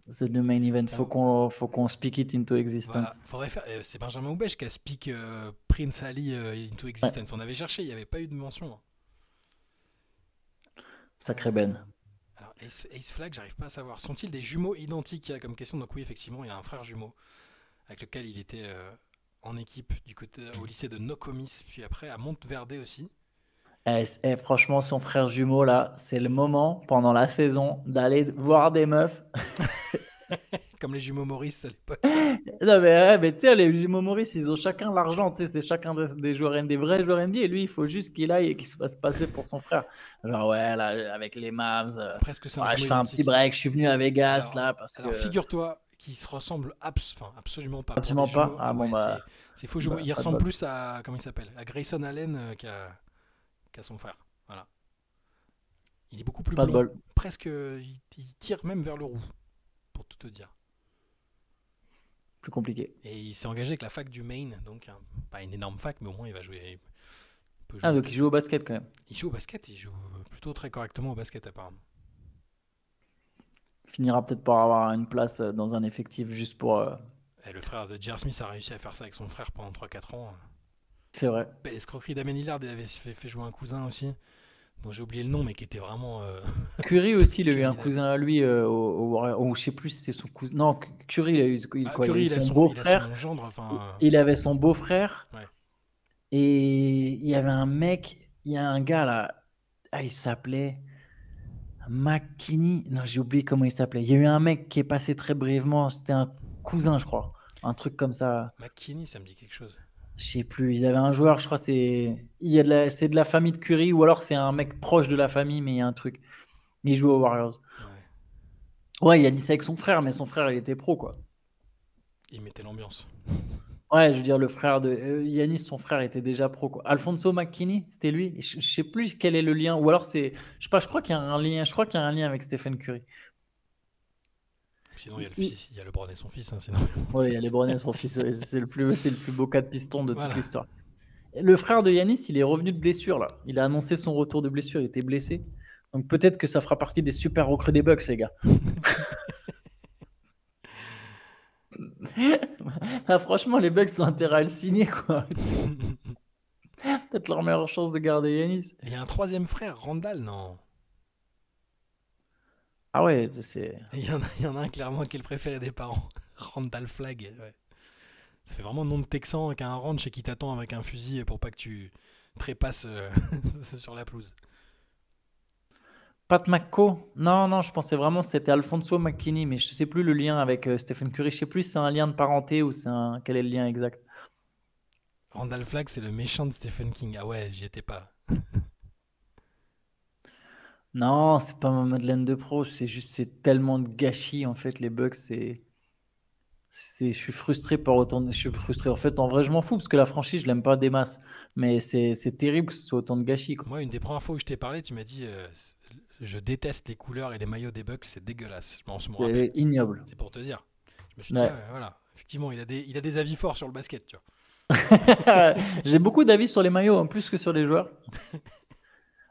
C'est le Main Event. Faut qu'on speak it into existence. Voilà, faudrait faire. C'est Benjamin Houbèche qui a speak Prince Ali into existence. On avait cherché, il n'y avait pas eu de mention. Sacré Ben. Alors, Ace Flag, j'arrive pas à savoir. Sont-ils des jumeaux identiques? Il y a comme question. Donc oui, effectivement, il a un frère jumeau avec lequel il était en équipe du côté au lycée de Nokomis, puis après à Montverde aussi. Franchement, son frère jumeau, là, c'est le moment pendant la saison d'aller voir des meufs. Comme les jumeaux Maurice à l'époque. Non, mais tu sais, les jumeaux Maurice, ils ont chacun l'argent. Tu sais, c'est chacun des joueurs, des vrais joueurs NBA. Et lui, il faut juste qu'il aille et qu'il se fasse passer pour son frère. Genre, ouais, là, avec les Mavs, Presque c'est un ouais, je jumeau fais un identique. petit break. Je suis venu à Vegas, Alors, là, parce alors que. figure-toi qu'ils se ressemblent absolument pas. Pour des Absolument pas. jumeaux, Ah bon, c'est faux jumeaux. Il pas de ressemble bol. plus à, comment il s'appelle, à Grayson Allen qu'à son frère. Voilà. Il est beaucoup plus Pas de blond. bol. Presque, il tire même vers le roux, pour tout te dire. Plus compliqué. Et il s'est engagé avec la fac du Maine, donc pas une énorme fac, mais au moins il va jouer. Il peut Ah, jouer. donc il joue au basket quand même. Il joue au basket, il joue plutôt très correctement au basket apparemment. Finira peut-être par avoir une place dans un effectif juste pour. Et le frère de J.R. Smith a réussi à faire ça avec son frère pendant 3-4 ans. C'est vrai. Belle escroquerie. Damien Lillard avait fait jouer un cousin aussi, dont j'ai oublié le nom, mais qui était vraiment. Curry aussi, il a eu un discriminable. cousin à lui, ou je sais plus si c'est son cousin. Non, Curry, il a eu quoi? Il a Curry, eu il a son son beau-frère. gendre, enfin. Il avait son beau-frère. Ouais. Et il y avait un mec, il y a un gars là. Ah, il s'appelait McKinney. Non, j'ai oublié comment il s'appelait. Il y a eu un mec qui est passé très brièvement. C'était un cousin, je crois. Un truc comme ça. McKinney, ça me dit quelque chose. Je sais plus. Ils avaient un joueur, je crois, c'est de la famille de Curry, ou alors c'est un mec proche de la famille, mais il y a un truc. Il joue aux Warriors. Ouais. Ouais, il a dit ça avec son frère, mais son frère, il était pro, quoi. Il mettait l'ambiance. Ouais, je veux dire, le frère de Yanis, son frère était déjà pro, quoi. Alfonso McKinney, c'était lui. Je sais plus quel est le lien, ou alors c'est, je sais pas, je crois qu'il y a un lien, je crois qu'il y a un lien avec Stephen Curry. Sinon, il y a le Il- fils, il y a LeBron et son fils. Hein, sinon. Ouais, il y a les Brownies, son fils, ouais, c'est le plus beau cas de piston de toute Voilà. l'histoire. Le frère de Yanis, il est revenu de blessure là. Il a annoncé son retour de blessure, il était blessé. Donc peut-être que ça fera partie des super recrues des Bucks, les gars. Ah, franchement, les Bucks ont intérêt à le signer, quoi. Peut-être leur meilleure chance de garder Yanis. Et il y a un troisième frère, Randall, non. Ah ouais, c'est. Et il y en a un clairement qui est le préféré des parents. Randall Flag. Ouais. Ça fait vraiment nom de Texan avec un ranch et qui t'attend avec un fusil pour pas que tu trépasses sur la pelouse. Pat McCaw? Non, non, je pensais vraiment que c'était Alfonso McKinney, mais je sais plus le lien avec Stephen Curry. Je sais plus si c'est un lien de parenté ou quel est le lien exact. Randall Flagg, c'est le méchant de Stephen King. Ah ouais, j'y étais pas. Non, c'est pas ma Madeleine de Pro, c'est tellement de gâchis en fait les Bucks, je suis frustré par autant, je suis frustré en fait en vrai je m'en fous parce que la franchise je l'aime pas des masses, mais c'est terrible que ce soit autant de gâchis quoi. Moi, une des premières fois où je t'ai parlé, tu m'as dit je déteste les couleurs et les maillots des Bucks, c'est dégueulasse. Je me rappelle. C'est ignoble. C'est pour te dire. Je me suis dit, Ouais. voilà, effectivement, il a des avis forts sur le basket, tu vois. J'ai beaucoup d'avis sur les maillots en plus que sur les joueurs.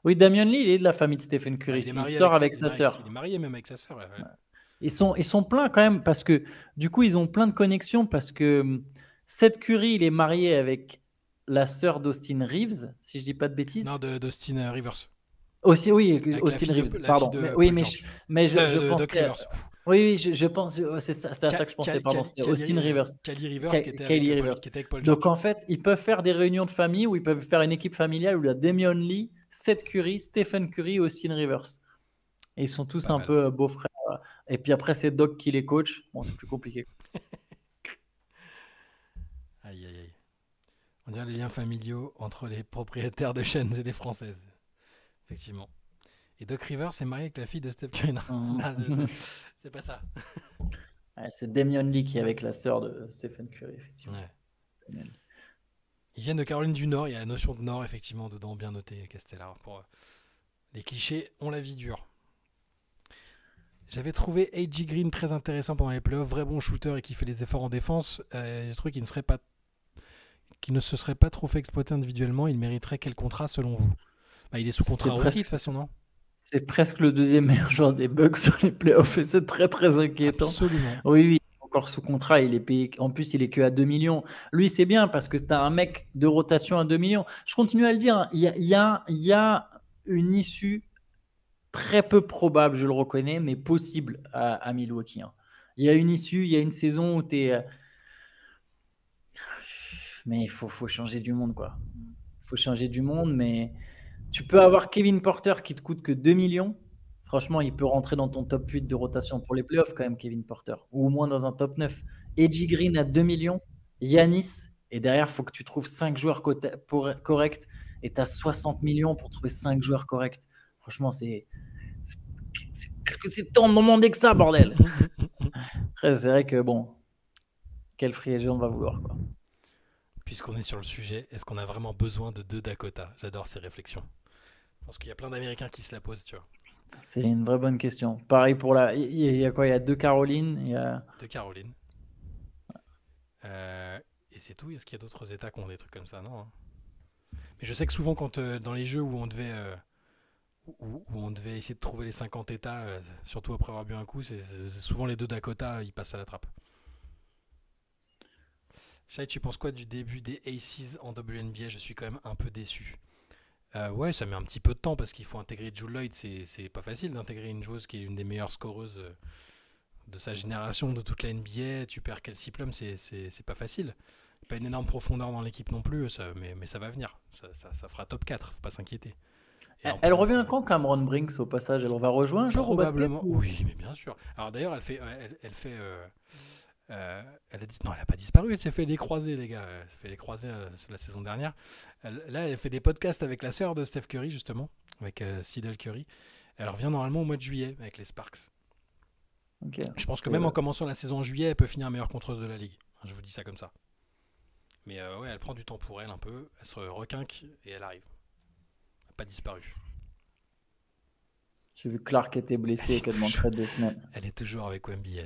Oui, Damian Lee, il est de la famille de Stephen Ah, Curry, il sort avec sa sœur. il est marié même avec sa sœur. Ouais. Ils sont pleins quand même parce que du coup ils ont plein de connexions parce que Seth Curry il est marié avec la sœur d'Austin Reeves, si je dis pas de bêtises. Non, d'Austin Rivers. Aussi, oui, Avec la Austin fille Reeves, la pardon. fille de Mais, Paul oui, George. mais je De Doc pensais. Rivers. Oui, oui, je pense. C'est à ça que je pensais, pardon. C'était Austin Rivers. Kylie Rivers qui était Kylie avec, Rivers. qui était avec Paul George. Donc en fait, ils peuvent faire des réunions de famille où ils peuvent faire une équipe familiale où il y a Damian Lee, Seth Curry, Stephen Curry et Austin Rivers. Et ils sont tous Pas un mal. peu beaux-frères. Et puis après, c'est Doc qui les coach. Bon, c'est plus compliqué. Aïe, aïe, aïe. On dirait les liens familiaux entre les propriétaires de chaînes et les françaises. Effectivement. Et Doc Rivers est marié avec la fille de Steph Curry. Non, Mhm. c'est pas ça. Ouais, c'est Damian Lee qui est avec la sœur de Stephen Curry, effectivement. Ouais. Damian Lee. Ils viennent de Caroline du Nord, il y a la notion de Nord, effectivement, dedans, bien noté, Castellar. Pour les clichés ont la vie dure. J'avais trouvé A.J. Green très intéressant pendant les playoffs, vrai bon shooter et qui fait des efforts en défense. J'ai trouvé qu'il ne se serait pas trop fait exploiter individuellement. Il mériterait quel contrat selon vous? Il est sous contrat C'était rookie de presque, toute façon, non? c'est presque le deuxième meilleur joueur des Bucks sur les playoffs et c'est très très inquiétant. Absolument. Oui, oui, il est encore sous contrat, il est payé. En plus, il est que à 2 millions. Lui, c'est bien parce que tu as un mec de rotation à 2 millions. Je continue à le dire, hein, il y a une issue très peu probable, je le reconnais, mais possible à Milwaukee. Hein. Il y a une issue, il y a une saison où tu es. Mais il faut changer du monde, quoi. Il faut changer du monde, mais tu peux avoir Kevin Porter qui te coûte que 2 millions. Franchement, il peut rentrer dans ton top 8 de rotation pour les playoffs quand même, Kevin Porter. Ou au moins dans un top 9. Edgy Green à 2 millions. Yanis. Et derrière, il faut que tu trouves 5 joueurs corrects. Et tu as 60 millions pour trouver 5 joueurs corrects. Franchement, est-ce que c'est tant demandé que ça, bordel? Après, c'est vrai que bon, quel free agent on va vouloir, quoi. Puisqu'on est sur le sujet, est-ce qu'on a vraiment besoin de 2 Dakota? J'adore ces réflexions. Je pense qu'il y a plein d'Américains qui se la posent, tu vois. C'est une vraie bonne question. Pareil pour la. Il y a quoi? Il y a 2 Caroline. Il y a... De Caroline. Et c'est tout. Est-ce qu'il y a d'autres États qui ont des trucs comme ça? Non. Hein. Mais je sais que souvent, quand dans les jeux où on devait essayer de trouver les 50 États, surtout après avoir bu un coup, c'est souvent les 2 Dakota, ils passent à la trappe. Shai, tu penses quoi du début des Aces en WNBA? Je suis quand même un peu déçu. Ouais, ça met un petit peu de temps parce qu'il faut intégrer Jewel Lloyd. C'est pas facile d'intégrer une joueuse qui est une des meilleures scoreuses de sa génération, de toute la NBA. Tu perds Kelsey Plum, c'est pas facile. Pas une énorme profondeur dans l'équipe non plus, mais ça va venir. Ça fera top 4, faut pas s'inquiéter. Elle revient quand, Cameron Brinks, au passage? Elle va rejoindre un jour au basket? Probablement, oui, mais bien sûr. Alors d'ailleurs, elle a dit non, elle a pas disparu, elle s'est fait les croisés, les gars. Elle s'est fait les croisés la saison dernière. Là, elle fait des podcasts avec la sœur de Steph Curry, justement, avec Cydel Curry. Elle revient normalement au mois de juillet avec les Sparks. Okay. Je pense que même en commençant la saison en juillet, elle peut finir meilleure contreuse de la ligue. Je vous dis ça comme ça. Mais ouais, elle prend du temps pour elle un peu. Elle se requinque et elle arrive. Elle n'a pas disparu. J'ai vu que Clark était blessé et qu'elle manquerait 2 semaines. Elle est toujours avec Wemby.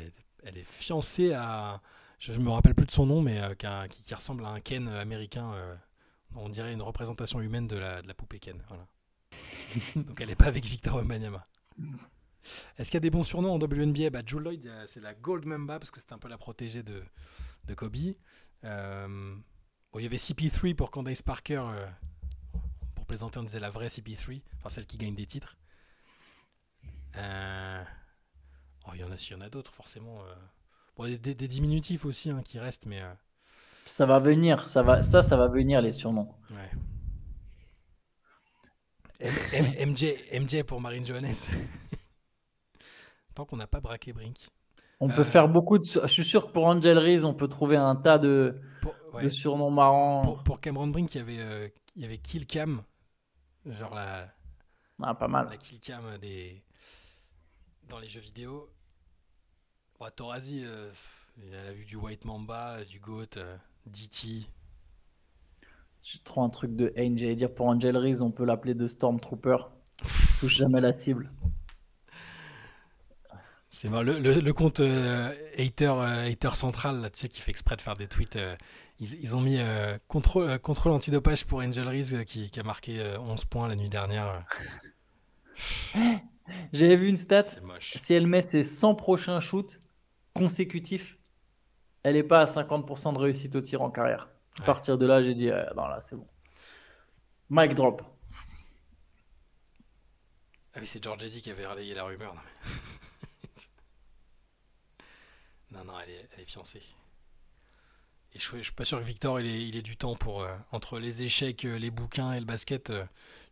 Elle est fiancée à... Je ne me rappelle plus de son nom, mais qui ressemble à un Ken américain. On dirait une représentation humaine de la poupée Ken. Voilà. Donc elle n'est pas avec Victor Wembanyama. Est-ce qu'il y a des bons surnoms en WNBA? Jewel Lloyd, c'est la Gold Mamba parce que c'était un peu la protégée de Kobe. Il y avait CP3 pour Candace Parker. Pour plaisanter, on disait la vraie CP3. Enfin, celle qui gagne des titres. Il y en a d'autres, forcément. Des diminutifs aussi qui restent, mais... Ça va venir. Ça va venir, les surnoms. Ouais. MJ pour Marine Johannes. Tant qu'on n'a pas braqué Brink. On peut faire beaucoup de... Je suis sûr que pour Angel Reese, on peut trouver un tas de surnoms marrants. Pour Cameron Brink, il y avait Kill Cam. Genre pas mal. La Kill Cam dans les jeux vidéo. Torazi, elle a eu du White Mamba, du Goat, DT. J'ai trop un truc de haine. J'allais dire pour Angel Reese, on peut l'appeler de Stormtrooper. Touche jamais la cible. C'est marrant. Le compte hater central, là, tu sais, qui fait exprès de faire des tweets. Ils ont mis contrôle antidopage pour Angel Reese qui a marqué 11 points la nuit dernière. J'avais vu une stat. C'est moche. Si elle met ses 100 prochains shoots consécutifs, elle n'est pas à 50% de réussite au tir en carrière. À partir de là, j'ai dit, non, là, c'est bon. Mic drop. Ah oui, c'est George Eddy qui avait relayé la rumeur. Non, elle est fiancée. Et je suis pas sûr que Victor il ait du temps pour entre les échecs, les bouquins et le basket.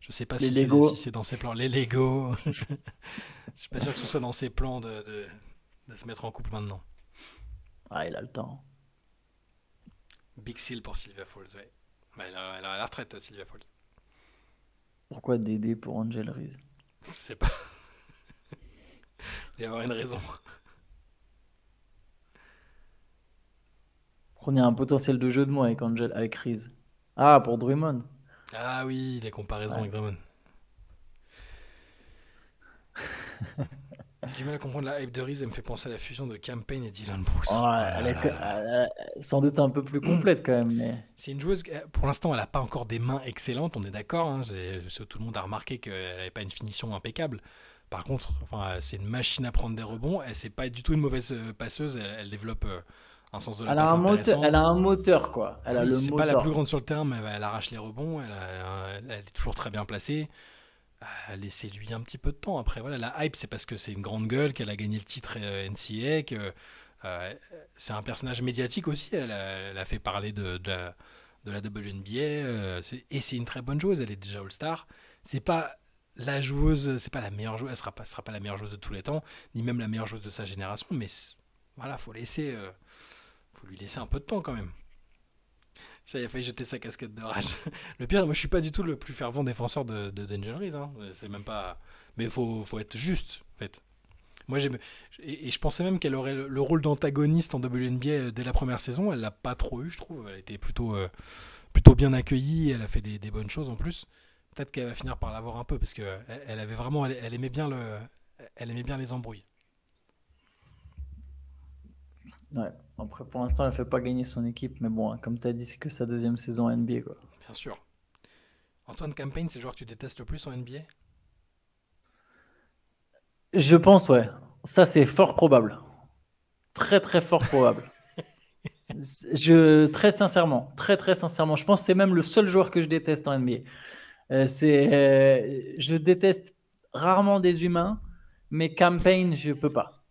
Je sais pas si c'est dans ses plans. Les Lego. Je suis pas sûr que ce soit dans ses plans de se mettre en couple maintenant. Ah, il a le temps. Big Seal pour Sylvia Falls, ouais. Elle a la retraite, Sylvia Falls. Pourquoi DD pour Angel Reese? Je sais pas. Il doit y avoir une raison. On a un potentiel de jeu de mots avec Reese. Ah, pour Drummond. Ah oui, les comparaisons avec Drummond. J'ai du mal à comprendre la hype de Reese, elle me fait penser à la fusion de Campaign et Dylan Brooks. Elle est sans doute un peu plus complète quand même. Mais... C'est une joueuse, pour l'instant, elle n'a pas encore des mains excellentes, on est d'accord. Hein, tout le monde a remarqué qu'elle n'avait pas une finition impeccable. Par contre, c'est une machine à prendre des rebonds. C'est pas du tout une mauvaise passeuse, elle développe un sens de la passe intéressant. Elle a un moteur, quoi. C'est pas la plus grande sur le terrain, mais elle arrache les rebonds, elle est toujours très bien placée. laissez-lui un petit peu de temps. Après, voilà, la hype, c'est parce que c'est une grande gueule, qu'elle a gagné le titre NCAA, que c'est un personnage médiatique aussi. Elle a fait parler de la WNBA, et c'est une très bonne joueuse. Elle est déjà All-Star. C'est pas la joueuse, c'est pas la meilleure joueuse. Sera pas la meilleure joueuse de tous les temps, ni même la meilleure joueuse de sa génération. Mais voilà, faut lui laisser un peu de temps quand même. Il a failli jeter sa casquette de rage. Le pire, moi je suis pas du tout le plus fervent défenseur d'Angel Reese. Hein. C'est même pas. Mais faut être juste, en fait. Moi, et je pensais même qu'elle aurait le rôle d'antagoniste en WNBA dès la première saison. Elle l'a pas trop eu, je trouve. Elle était plutôt bien accueillie. Elle a fait des bonnes choses en plus. Peut-être qu'elle va finir par l'avoir un peu parce que elle avait vraiment, elle aimait bien elle aimait bien les embrouilles. Ouais. Après, pour l'instant, elle ne fait pas gagner son équipe, mais bon, comme tu as dit, c'est que sa deuxième saison NBA, quoi. Bien sûr. Antoine Campaign, c'est le joueur que tu détestes le plus en NBA? Je pense, ouais. Ça, c'est fort probable. Très, très fort probable. Très sincèrement, très sincèrement, je pense que c'est même le seul joueur que je déteste en NBA. Je déteste rarement des humains, mais Campaign, je peux pas.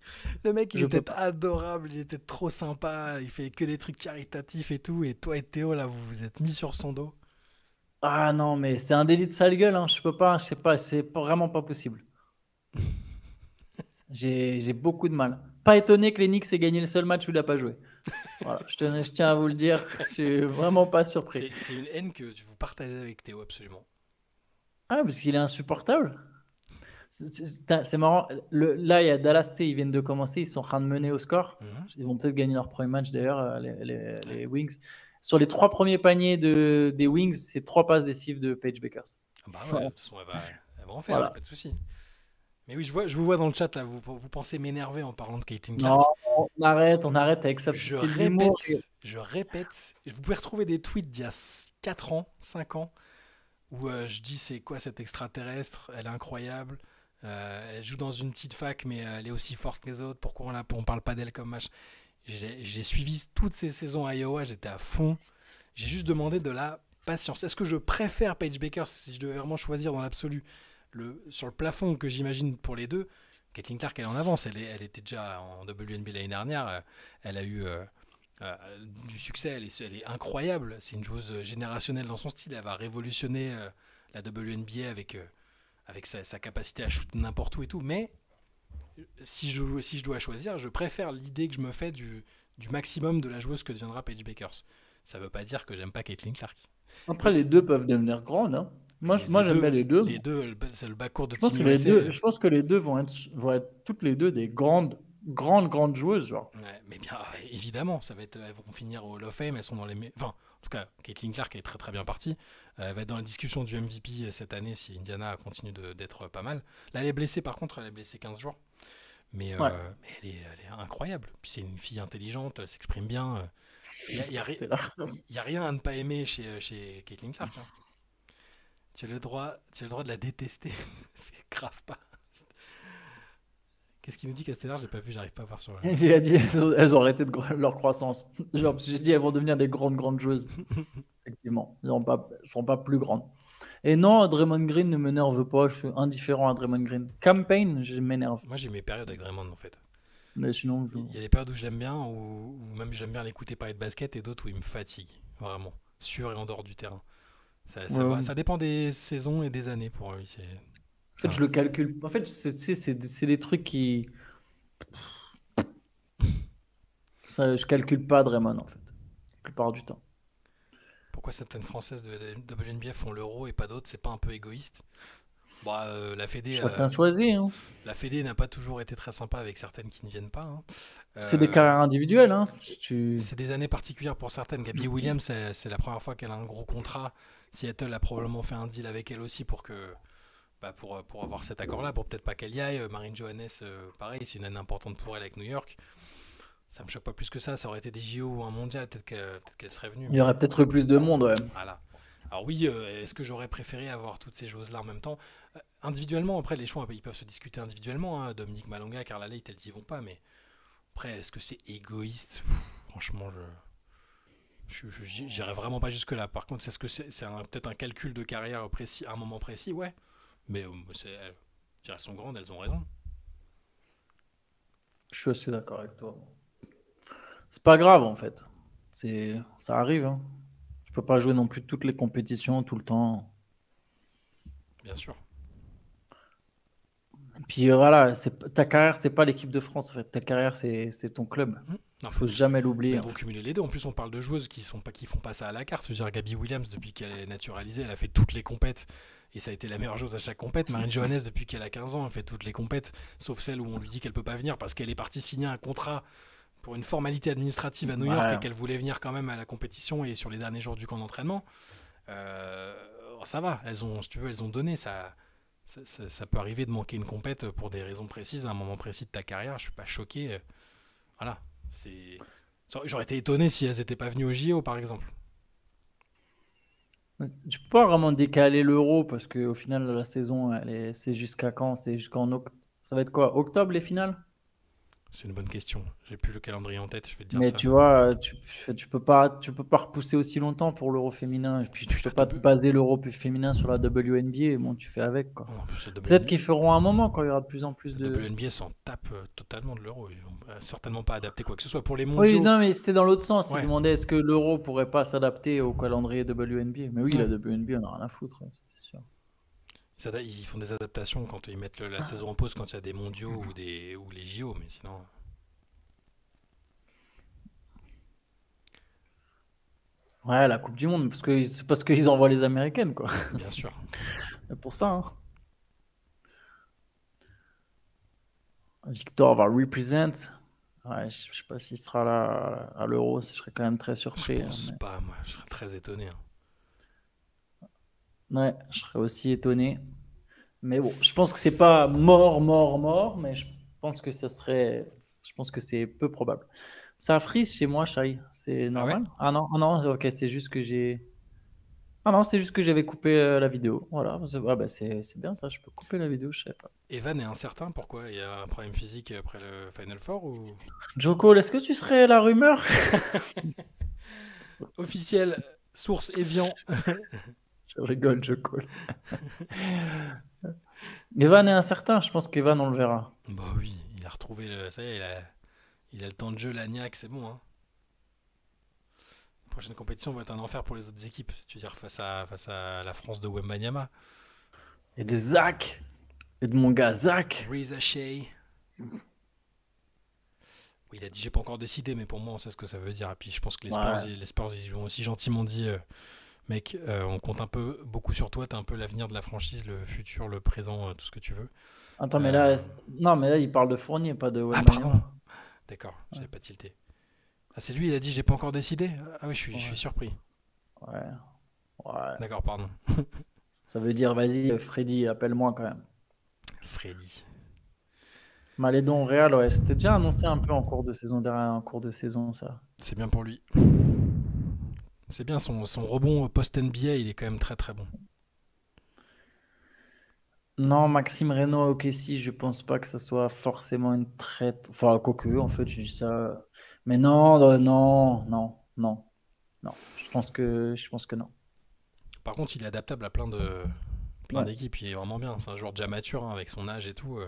Le mec, il Je est peux peut-être pas. adorable, il est peut-être trop sympa, il fait que des trucs caritatifs et tout, et toi et Théo, là, vous vous êtes mis sur son dos. Ah non, mais c'est un délit de sale gueule, hein. Je peux pas, je sais pas, vraiment pas possible. J'ai beaucoup de mal. Pas étonné que les Knicks aient gagné le seul match où il n'a pas joué. Voilà, je tiens à vous le dire, je suis vraiment pas surpris. C'est une haine que vous partagez avec Théo, absolument. Ah, parce qu'il est insupportable. C'est marrant. Là, il y a Dallas, tu sais, ils viennent de commencer, ils sont en train de mener au score. Mhm. Ils vont peut-être gagner leur premier match d'ailleurs, Ouais. les Wings. Sur les 3 premiers paniers des Wings, c'est 3 passes décisives de Paige Bakers. Ah bah ouais, de Voilà. toute façon, elle va en faire, y a Voilà. pas de souci. Mais oui, je vous vois dans le chat, là, vous pensez m'énerver en parlant de Caitlin Non, Clark. on arrête avec sa Je style d'humour. répète, vous pouvez retrouver des tweets d'il y a 4 ans, 5 ans, où je dis c'est quoi cette extraterrestre, elle est incroyable, elle joue dans une petite fac mais elle est aussi forte que les autres, pourquoi on parle pas d'elle comme match. J'ai suivi toutes ces saisons à Iowa, j'étais à fond, j'ai juste demandé de la patience. Est-ce que je préfère Paige Baker si je devais vraiment choisir dans l'absolu sur le plafond que j'imagine pour les deux? Caitlin Clark, elle est en avance, elle était déjà en WNBA l'année dernière, elle a eu du succès, elle est incroyable, c'est une joueuse générationnelle dans son style, elle va révolutionner la WNBA avec sa capacité à shooter n'importe où et tout, mais si je dois choisir, je préfère l'idée que je me fais du maximum de la joueuse que deviendra Paige Bakers. Ça veut pas dire que j'aime pas Caitlin Clark. Après, les Écoute, deux peuvent devenir grandes, hein. Moi, j'aime bien les deux, c'est le backcourt de Team USA. Je pense que les deux vont être toutes les deux des grandes joueuses, genre. Ouais, mais bien évidemment, elles vont finir au Hall of Fame, elles sont dans enfin, en tout cas, Caitlin Clark est très très bien partie. Elle va être dans la discussion du MVP cette année si Indiana continue d'être pas mal. Là, elle est blessée par contre, elle est blessée 15 jours. Mais, Ouais, elle est incroyable. Puis c'est une fille intelligente, elle s'exprime bien. Il n'y a, c'était là. y a rien à ne pas aimer chez Caitlin Clark. Hein. Tu as le droit de la détester. Grave pas. Qu'est-ce qu'il nous dit Castellar? J'ai pas vu, j'arrive pas à voir sur le. Il a dit elles ont arrêté leur croissance. Genre, j'ai dit elles vont devenir des grandes joueuses. Effectivement, elles seront pas plus grandes. Et non, Draymond Green ne m'énerve pas. Je suis indifférent à Draymond Green. Campaign, je m'énerve. Moi j'ai mes périodes avec Draymond en fait. Mais sinon, Il y a des périodes où j'aime bien, où même j'aime bien l'écouter parler de basket, et d'autres où il me fatigue, vraiment, sur et en dehors du terrain. ouais. Ça dépend des saisons et des années pour lui. En fait, Enfin, je le calcule. En fait, c'est des trucs qui. Ça, je calcule pas Draymond, en fait. La plupart du temps. pourquoi certaines françaises de WNBA font l'euro et pas d'autres? C'est pas un peu égoïste? Bah, Chacun choisit, hein. La Fédé n'a pas toujours été très sympa avec certaines qui ne viennent pas. Hein. C'est des Euh, carrières individuelles, hein. c'est des années particulières pour certaines. Gabby Williams, c'est la première fois qu'elle a un gros contrat. Seattle a probablement fait un deal avec elle aussi pour avoir cet accord-là, pour peut-être pas qu'elle y aille. Marine Johannes, pareil, c'est une année importante pour elle avec New York. Ça me choque pas plus que ça. Ça aurait été des JO ou un mondial, peut-être qu'elle serait venue. Il y Mais aurait peut-être eu plus de monde, ouais. voilà. Alors oui, est-ce que j'aurais préféré avoir toutes ces choses-là en même temps? Individuellement, après les choix, ils peuvent se discuter individuellement. Hein. Dominique Malonga, Carla Leight, elles y vont pas. Mais après, est-ce que c'est égoïste? Franchement, j'irais vraiment pas jusque-là. Par contre, est-ce que c'est peut-être un calcul de carrière précis, à un moment précis? Ouais. Mais elles sont grandes, elles ont raison. Je suis assez d'accord avec toi. C'est pas grave en fait. Ça arrive. Hein. Tu peux pas jouer non plus toutes les compétitions tout le temps. Bien sûr. Puis voilà, ta carrière, c'est pas l'équipe de France. En fait. Ta carrière, c'est ton club. Non, Il faut jamais mais l'oublier. elles En vont fait. cumuler les deux. En plus, on parle de joueuses qui font pas ça à la carte. Je veux dire, Gabby Williams, depuis qu'elle est naturalisée, elle a fait toutes les compètes. Et ça a été la meilleure joueuse à chaque compète. Marine Johannes, depuis qu'elle a 15 ans, elle fait toutes les compètes. Sauf celle où on lui dit qu'elle peut pas venir parce qu'elle est partie signer un contrat pour une formalité administrative à New York Ouais. et qu'elle voulait venir quand même à la compétition et sur les derniers jours du camp d'entraînement. Ça va. Si tu veux, elles ont donné. Ça peut arriver de manquer une compète pour des raisons précises à un moment précis de ta carrière. Je suis pas choqué. Voilà. C'est... J'aurais été étonné si elles n'étaient pas venues au JO, par exemple. Tu peux pas vraiment décaler l'Euro parce qu'au final, la saison, c'est jusqu'à quand? C'est jusqu'en octobre. Ça va être quoi? Octobre les finales? C'est une bonne question. J'ai plus le calendrier en tête, je vais te dire Mais ça. tu vois, tu peux pas repousser aussi longtemps pour l'Euro féminin. Et puis tu Puis peux la pas te double. baser l'Euro féminin sur la WNBA. Bon, tu fais avec quoi. En plus, Peut-être qu'ils feront un moment quand il y aura de plus en plus la de. WNBA s'en tape totalement de l'euro. Ils vont certainement pas adapter quoi que ce soit pour les Oui, mondiaux. non, mais c'était dans l'autre sens. Ils Ouais. demandaient est-ce que l'Euro pourrait pas s'adapter au calendrier WNBA. Mais oui, la Ouais. WNBA, on a rien à foutre, ça, c'est sûr. Ils font des adaptations quand ils mettent la saison en pause quand il y a des mondiaux ou les JO, mais sinon. Ouais, la Coupe du Monde, c'est parce qu'ils envoient les Américaines, quoi. Bien sûr. C'est pour ça, hein. Victor va represent. Ouais, je sais pas s'il sera là à l'Euro, je serais quand même très Je surpris. pense pas, moi. Je serais très étonné. Ouais, je serais aussi étonné. Mais bon, je pense que c'est pas mort, mort, mort, mais pense que ça serait. Je pense que c'est peu probable. Ça frise chez moi, Shai. C'est Ah ouais? normal? Ah non, ok, c'est juste que j'ai. Ah non, c'est juste que j'avais coupé la vidéo. Voilà, c'est bien ça, je peux couper la vidéo, je sais pas. Evan est incertain, pourquoi? Il y a un problème physique après le Final Four ou... Joko, est-ce que tu serais la rumeur? Officiel, source Evian. Je rigole, Joko. Evan est incertain, je pense qu'Evan, on le verra. Bah oui, il a retrouvé le... Ça y est, il a le temps de jeu, l'agnac, c'est bon. Hein. La prochaine compétition va être un enfer pour les autres équipes, tu veux dire, face à la France de Wembanyama. Et de Zach. Et de mon gars Zach. Reza Shea. Oui, il a dit j'ai pas encore décidé, mais pour moi on sait ce que ça veut dire. Et puis je pense que Ouais. les Spurs ils lui ont aussi gentiment dit mec, on compte beaucoup sur toi, t'es un peu l'avenir de la franchise, le futur, le présent, tout ce que tu veux. Attends, mais Euh, là, non, mais là, il parle de Fournier, pas de Ah pardon. Wembanyama. D'accord, Ouais. j'avais pas tilté. Ah c'est lui, il a dit j'ai pas encore décidé. Ah oui, je Ouais. suis surpris. Ouais. Ouais. D'accord, pardon. Ça veut dire, vas-y, Freddy, appelle-moi quand même. Freddy. Malédon Real, ouais, c'était déjà annoncé un peu en cours de saison dernière, en cours de saison, ça. C'est bien pour lui. C'est bien son rebond post-NBA, il est quand même très très bon. Non, Maxime Reynaud, ok, si, je pense pas que ça soit forcément une traite. Enfin, quoique, en fait, je dis ça. Mais non, non, non, non, non. Je pense que non. Par contre, il est adaptable à plein Ouais. d'équipes, il est vraiment bien. C'est un joueur déjà mature hein, avec son âge et tout.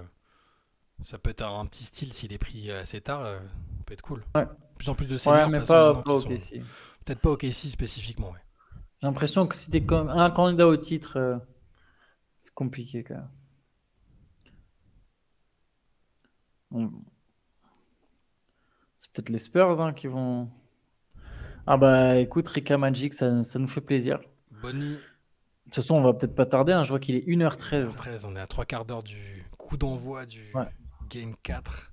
Ça peut être un petit style s'il est pris assez tard, ça peut être cool. Ouais. De plus en plus de Ouais, seniors, de mais toute façon, maintenant pas qui ok, sont. si. Peut-être pas au KC spécifiquement, ouais. J'ai l'impression que si t'es comme un candidat au titre, c'est compliqué quand même. Bon, c'est peut-être les Spurs hein, qui vont. Ah bah écoute, Rika Magic, ça nous fait plaisir. Bonne nuit, De toute façon, on va peut-être pas tarder, hein. Je vois qu'il est 1h13. 1h13, on est à 3 quarts d'heure du coup d'envoi du Ouais. Game 4.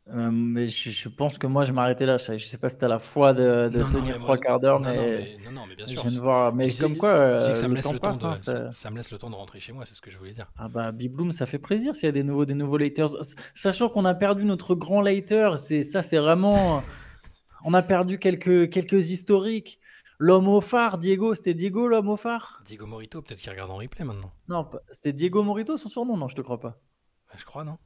Mais je pense que moi, je m'arrêtais là. Je sais pas si t'as la foi de Non, non, tenir mais moi, 3 quarts d'heure, non, mais bien je sûr. viens de voir. Je Mais comme disais, quoi, je dis que ça me le laisse temps le temps passe. Hein, ça me laisse le temps de rentrer chez moi, c'est ce que je voulais dire. Ah bah, Bibloom, ça fait plaisir s'il y a des nouveaux laters. Sachant qu'on a perdu notre grand later, c'est vraiment. On a perdu quelques historiques. L'homme au phare, Diego, c'était Diego l'homme au phare? Diego Morito, peut-être qu'il regarde en replay maintenant. Non, c'était Diego Morito son surnom? Non, je te crois pas. Je crois, non?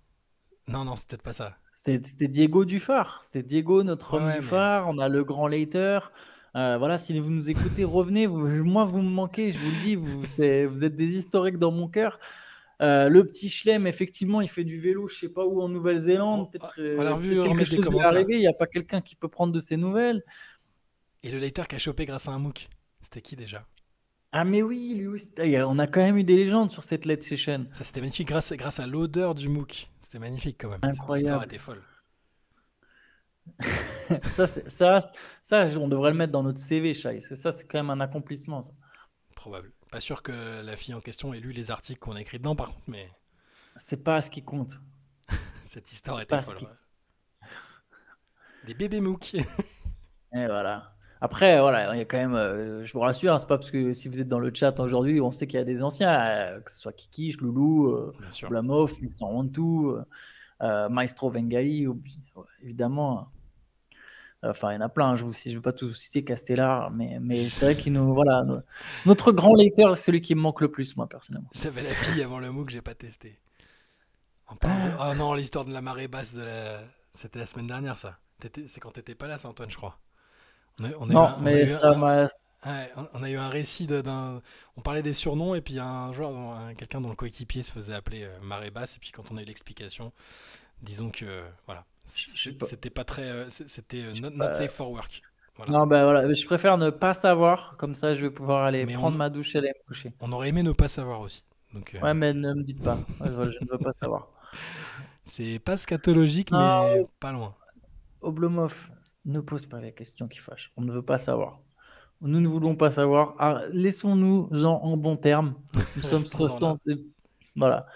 Non, non, c'est peut-être pas ça. C'était Diego du phare. C'était Diego, notre Ouais, homme ouais, du mais phare. On a le grand later. Voilà, si vous nous écoutez, revenez. Moi, vous me manquez, je vous le dis. Vous êtes des historiques dans mon cœur. Le petit Chelem, effectivement, il fait du vélo, je sais pas où, en Nouvelle-Zélande. On l'a revu Peut-être quelque remettre des chose lui est commentaires. arrivé. Il n'y a pas quelqu'un qui peut prendre de ses nouvelles. Et le later qui a chopé grâce à un MOOC. C'était qui déjà? Ah, mais oui, lui aussi. On a quand même eu des légendes sur cette Late Session. Ça, c'était magnifique grâce à l'odeur du MOOC. C'était magnifique quand même. Cette histoire Incroyable. était folle. Ça, on devrait le mettre dans notre CV, Shai. Ça, c'est quand même un accomplissement, ça. Probable. Pas sûr que la fille en question ait lu les articles qu'on a écrits dedans, par contre, mais C'est pas ce qui compte. cette histoire était Pas ce folle. qui... Ouais. Des bébés MOOC. Et voilà. Après, voilà, il y a quand même, je vous rassure, hein, c'est pas parce que si vous êtes dans le chat aujourd'hui, on sait qu'il y a des anciens, que ce soit Kiki, Loulou, Bien sûr. Blamov, Vincent Rantou, Maestro Vengali, évidemment. Enfin, il y en a plein, je ne vais pas tous vous citer, Castellar, mais c'est vrai qu'il nous. Voilà, notre grand lecteur, c'est celui qui me manque le plus, moi, personnellement. J'avais la fille avant le MOOC, j'ai pas testé. En parlant de... Oh non, l'histoire de la marée basse, c'était la semaine dernière, ça. C'est quand t'étais pas là, ça, Antoine, je crois. Non, mais ça m'a. Ouais, on a eu un récit d'un. On parlait des surnoms et puis un joueur, quelqu'un dont le coéquipier se faisait appeler marée basse. Et puis quand on a eu l'explication, disons que voilà, c'était pas très. C'était not safe for work. Voilà. Non, ben voilà, je préfère ne pas savoir, comme ça je vais pouvoir aller prendre ma douche et aller me coucher. On aurait aimé ne pas savoir aussi. Donc, ouais, mais ne me dites pas, je ne veux pas savoir. C'est pas scatologique, mais pas loin. Oblomov, ne pose pas les questions qui fâchent. On ne veut pas savoir. Nous ne voulons pas savoir. Alors, laissons-nous en bons termes. Nous sommes 60. Voilà.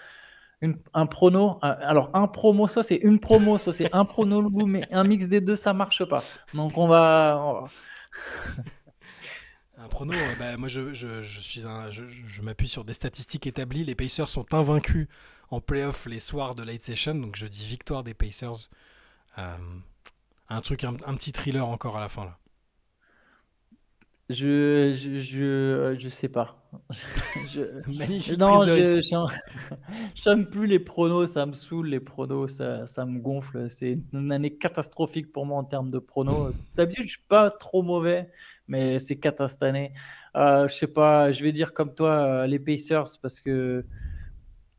Un prono. Alors, un promo, ça c'est une promo, ça c'est un prono Loulou, mais un mix des deux, ça marche pas. Donc, on va... Un prono, moi je m'appuie sur des statistiques établies. Les Pacers sont invaincus en playoff les soirs de late session, donc je dis victoire des Pacers. Un petit thriller encore à la fin là. Je sais pas. Magnifique non, prise de risque. j'aime plus les pronos, ça me saoule les pronos, ça me gonfle. C'est une année catastrophique pour moi en termes de pronos. D'habitude, je suis pas trop mauvais, mais c'est cata cette année. Je sais pas, je vais dire comme toi les Pacers parce que.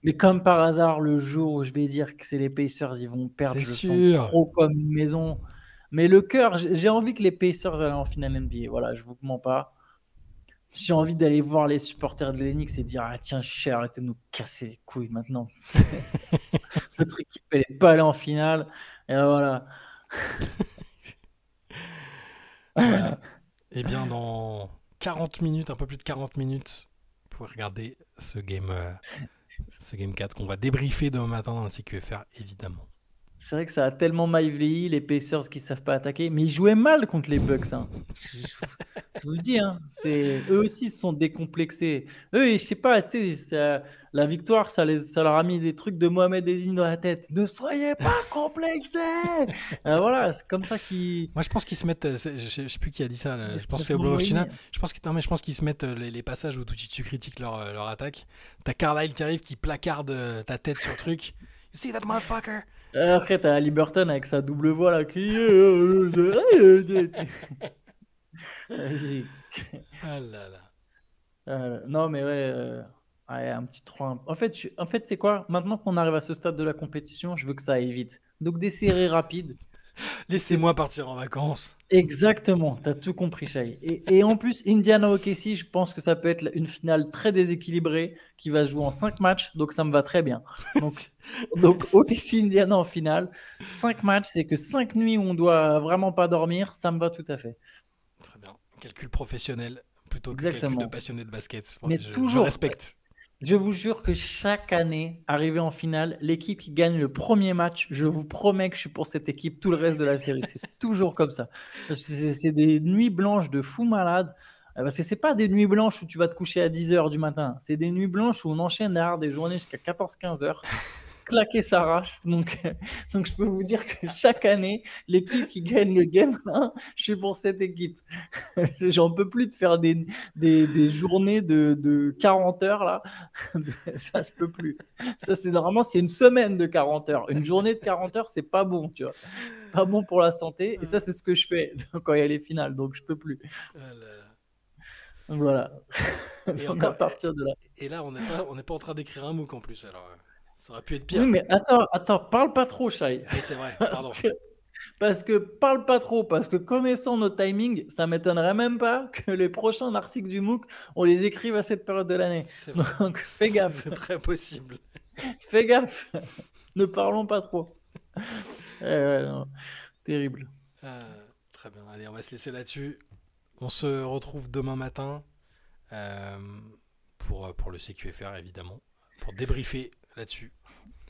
Mais comme par hasard, le jour où je vais dire que c'est les Pacers, ils vont perdre, je le sens trop comme une maison. Mais le cœur, j'ai envie que les Pacers aillent en finale NBA. Voilà, je vous mens pas. J'ai envie d'aller voir les supporters de l'Enix et dire ah tiens, arrêtez de nous casser les couilles maintenant. Notre équipe, elle n'est pas allée en finale. Et voilà. Voilà. Et bien, dans 40 minutes, un peu plus de 40 minutes, vous pouvez regarder ce game 4 qu'on va débriefer demain matin dans le CQFR, évidemment. C'est vrai que ça a tellement mal vieilli, les Pacers qui ne savent pas attaquer. Mais ils jouaient mal contre les Bucks. Hein. Je vous le dis, hein, eux aussi se sont décomplexés. Eux, je sais pas, la victoire, ça leur a mis des trucs de Mohamed Eddine dans la tête. Ne soyez pas complexés. Voilà, c'est comme ça qu'ils. Moi, je pense qu'ils se mettent. Je sais plus qui a dit ça. Je pense que c'est Oblomov-China. Je pense qu'ils se mettent les passages où tu critiques leur attaque. T'as Carlisle qui arrive, qui placarde ta tête sur le truc. You see that motherfucker? Après, t'as Liberton avec sa double voix là qui. Ah là là. Non, mais ouais, un petit 3. En fait, c'est quoi? Maintenant qu'on arrive à ce stade de la compétition, je veux que ça aille vite. Donc, des séries rapides. Laissez-moi partir en vacances. Exactement, tu as tout compris, Shai. Et en plus, Indiana OKC, je pense que ça peut être une finale très déséquilibrée qui va se jouer en 5 matchs, donc ça me va très bien. Donc OKC Indiana en finale, 5 matchs, c'est que 5 nuits où on doit vraiment pas dormir, ça me va tout à fait. Très bien. Calcul professionnel plutôt que Exactement. calcul de passionné de basket. Mais je respecte. Je vous jure que chaque année, arrivé en finale, l'équipe qui gagne le premier match, je vous promets que je suis pour cette équipe tout le reste de la série. C'est toujours comme ça. C'est des nuits blanches de fou malade. Parce que c'est pas des nuits blanches où tu vas te coucher à 10h du matin. C'est des nuits blanches où on enchaîne derrière des journées jusqu'à 14-15h. claqué sa race. Donc, donc, je peux vous dire que chaque année, l'équipe qui gagne le Game 1, je suis pour cette équipe. J'en peux plus de faire des journées de 40 heures là. Ça, je peux plus. Ça, c'est normalement, c'est une semaine de 40 heures. Une journée de 40 heures, c'est pas bon, tu vois. C'est pas bon pour la santé. Et ça, c'est ce que je fais quand il y a les finales. Donc, je peux plus. Ah là là. Donc, voilà. Et Donc, à encore, partir de là. et là, on n'est pas en train d'écrire un MOOC en plus, alors ça aurait pu être Oui, pire. mais attends, parle pas trop, Shai. Oui, c'est vrai, Parce pardon. que, parce que parle pas trop, parce que connaissant nos timings, ça m'étonnerait même pas que les prochains articles du MOOC, on les écrive à cette période de l'année. C'est vrai. Donc, fais gaffe, C'est très possible. fais gaffe. Ne parlons pas trop. Non, terrible. Très bien, allez, on va se laisser là-dessus. On se retrouve demain matin euh, pour le CQFR, évidemment, pour débriefer là-dessus.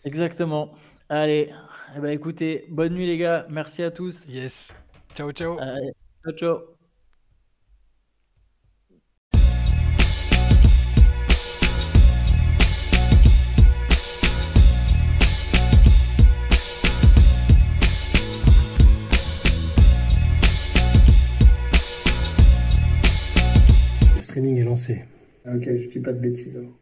Exactement. Allez, eh ben, écoutez, bonne nuit les gars. Merci à tous. Yes. Ciao, ciao. Allez, ciao, ciao. Le streaming est lancé. Ok, je dis pas de bêtises alors.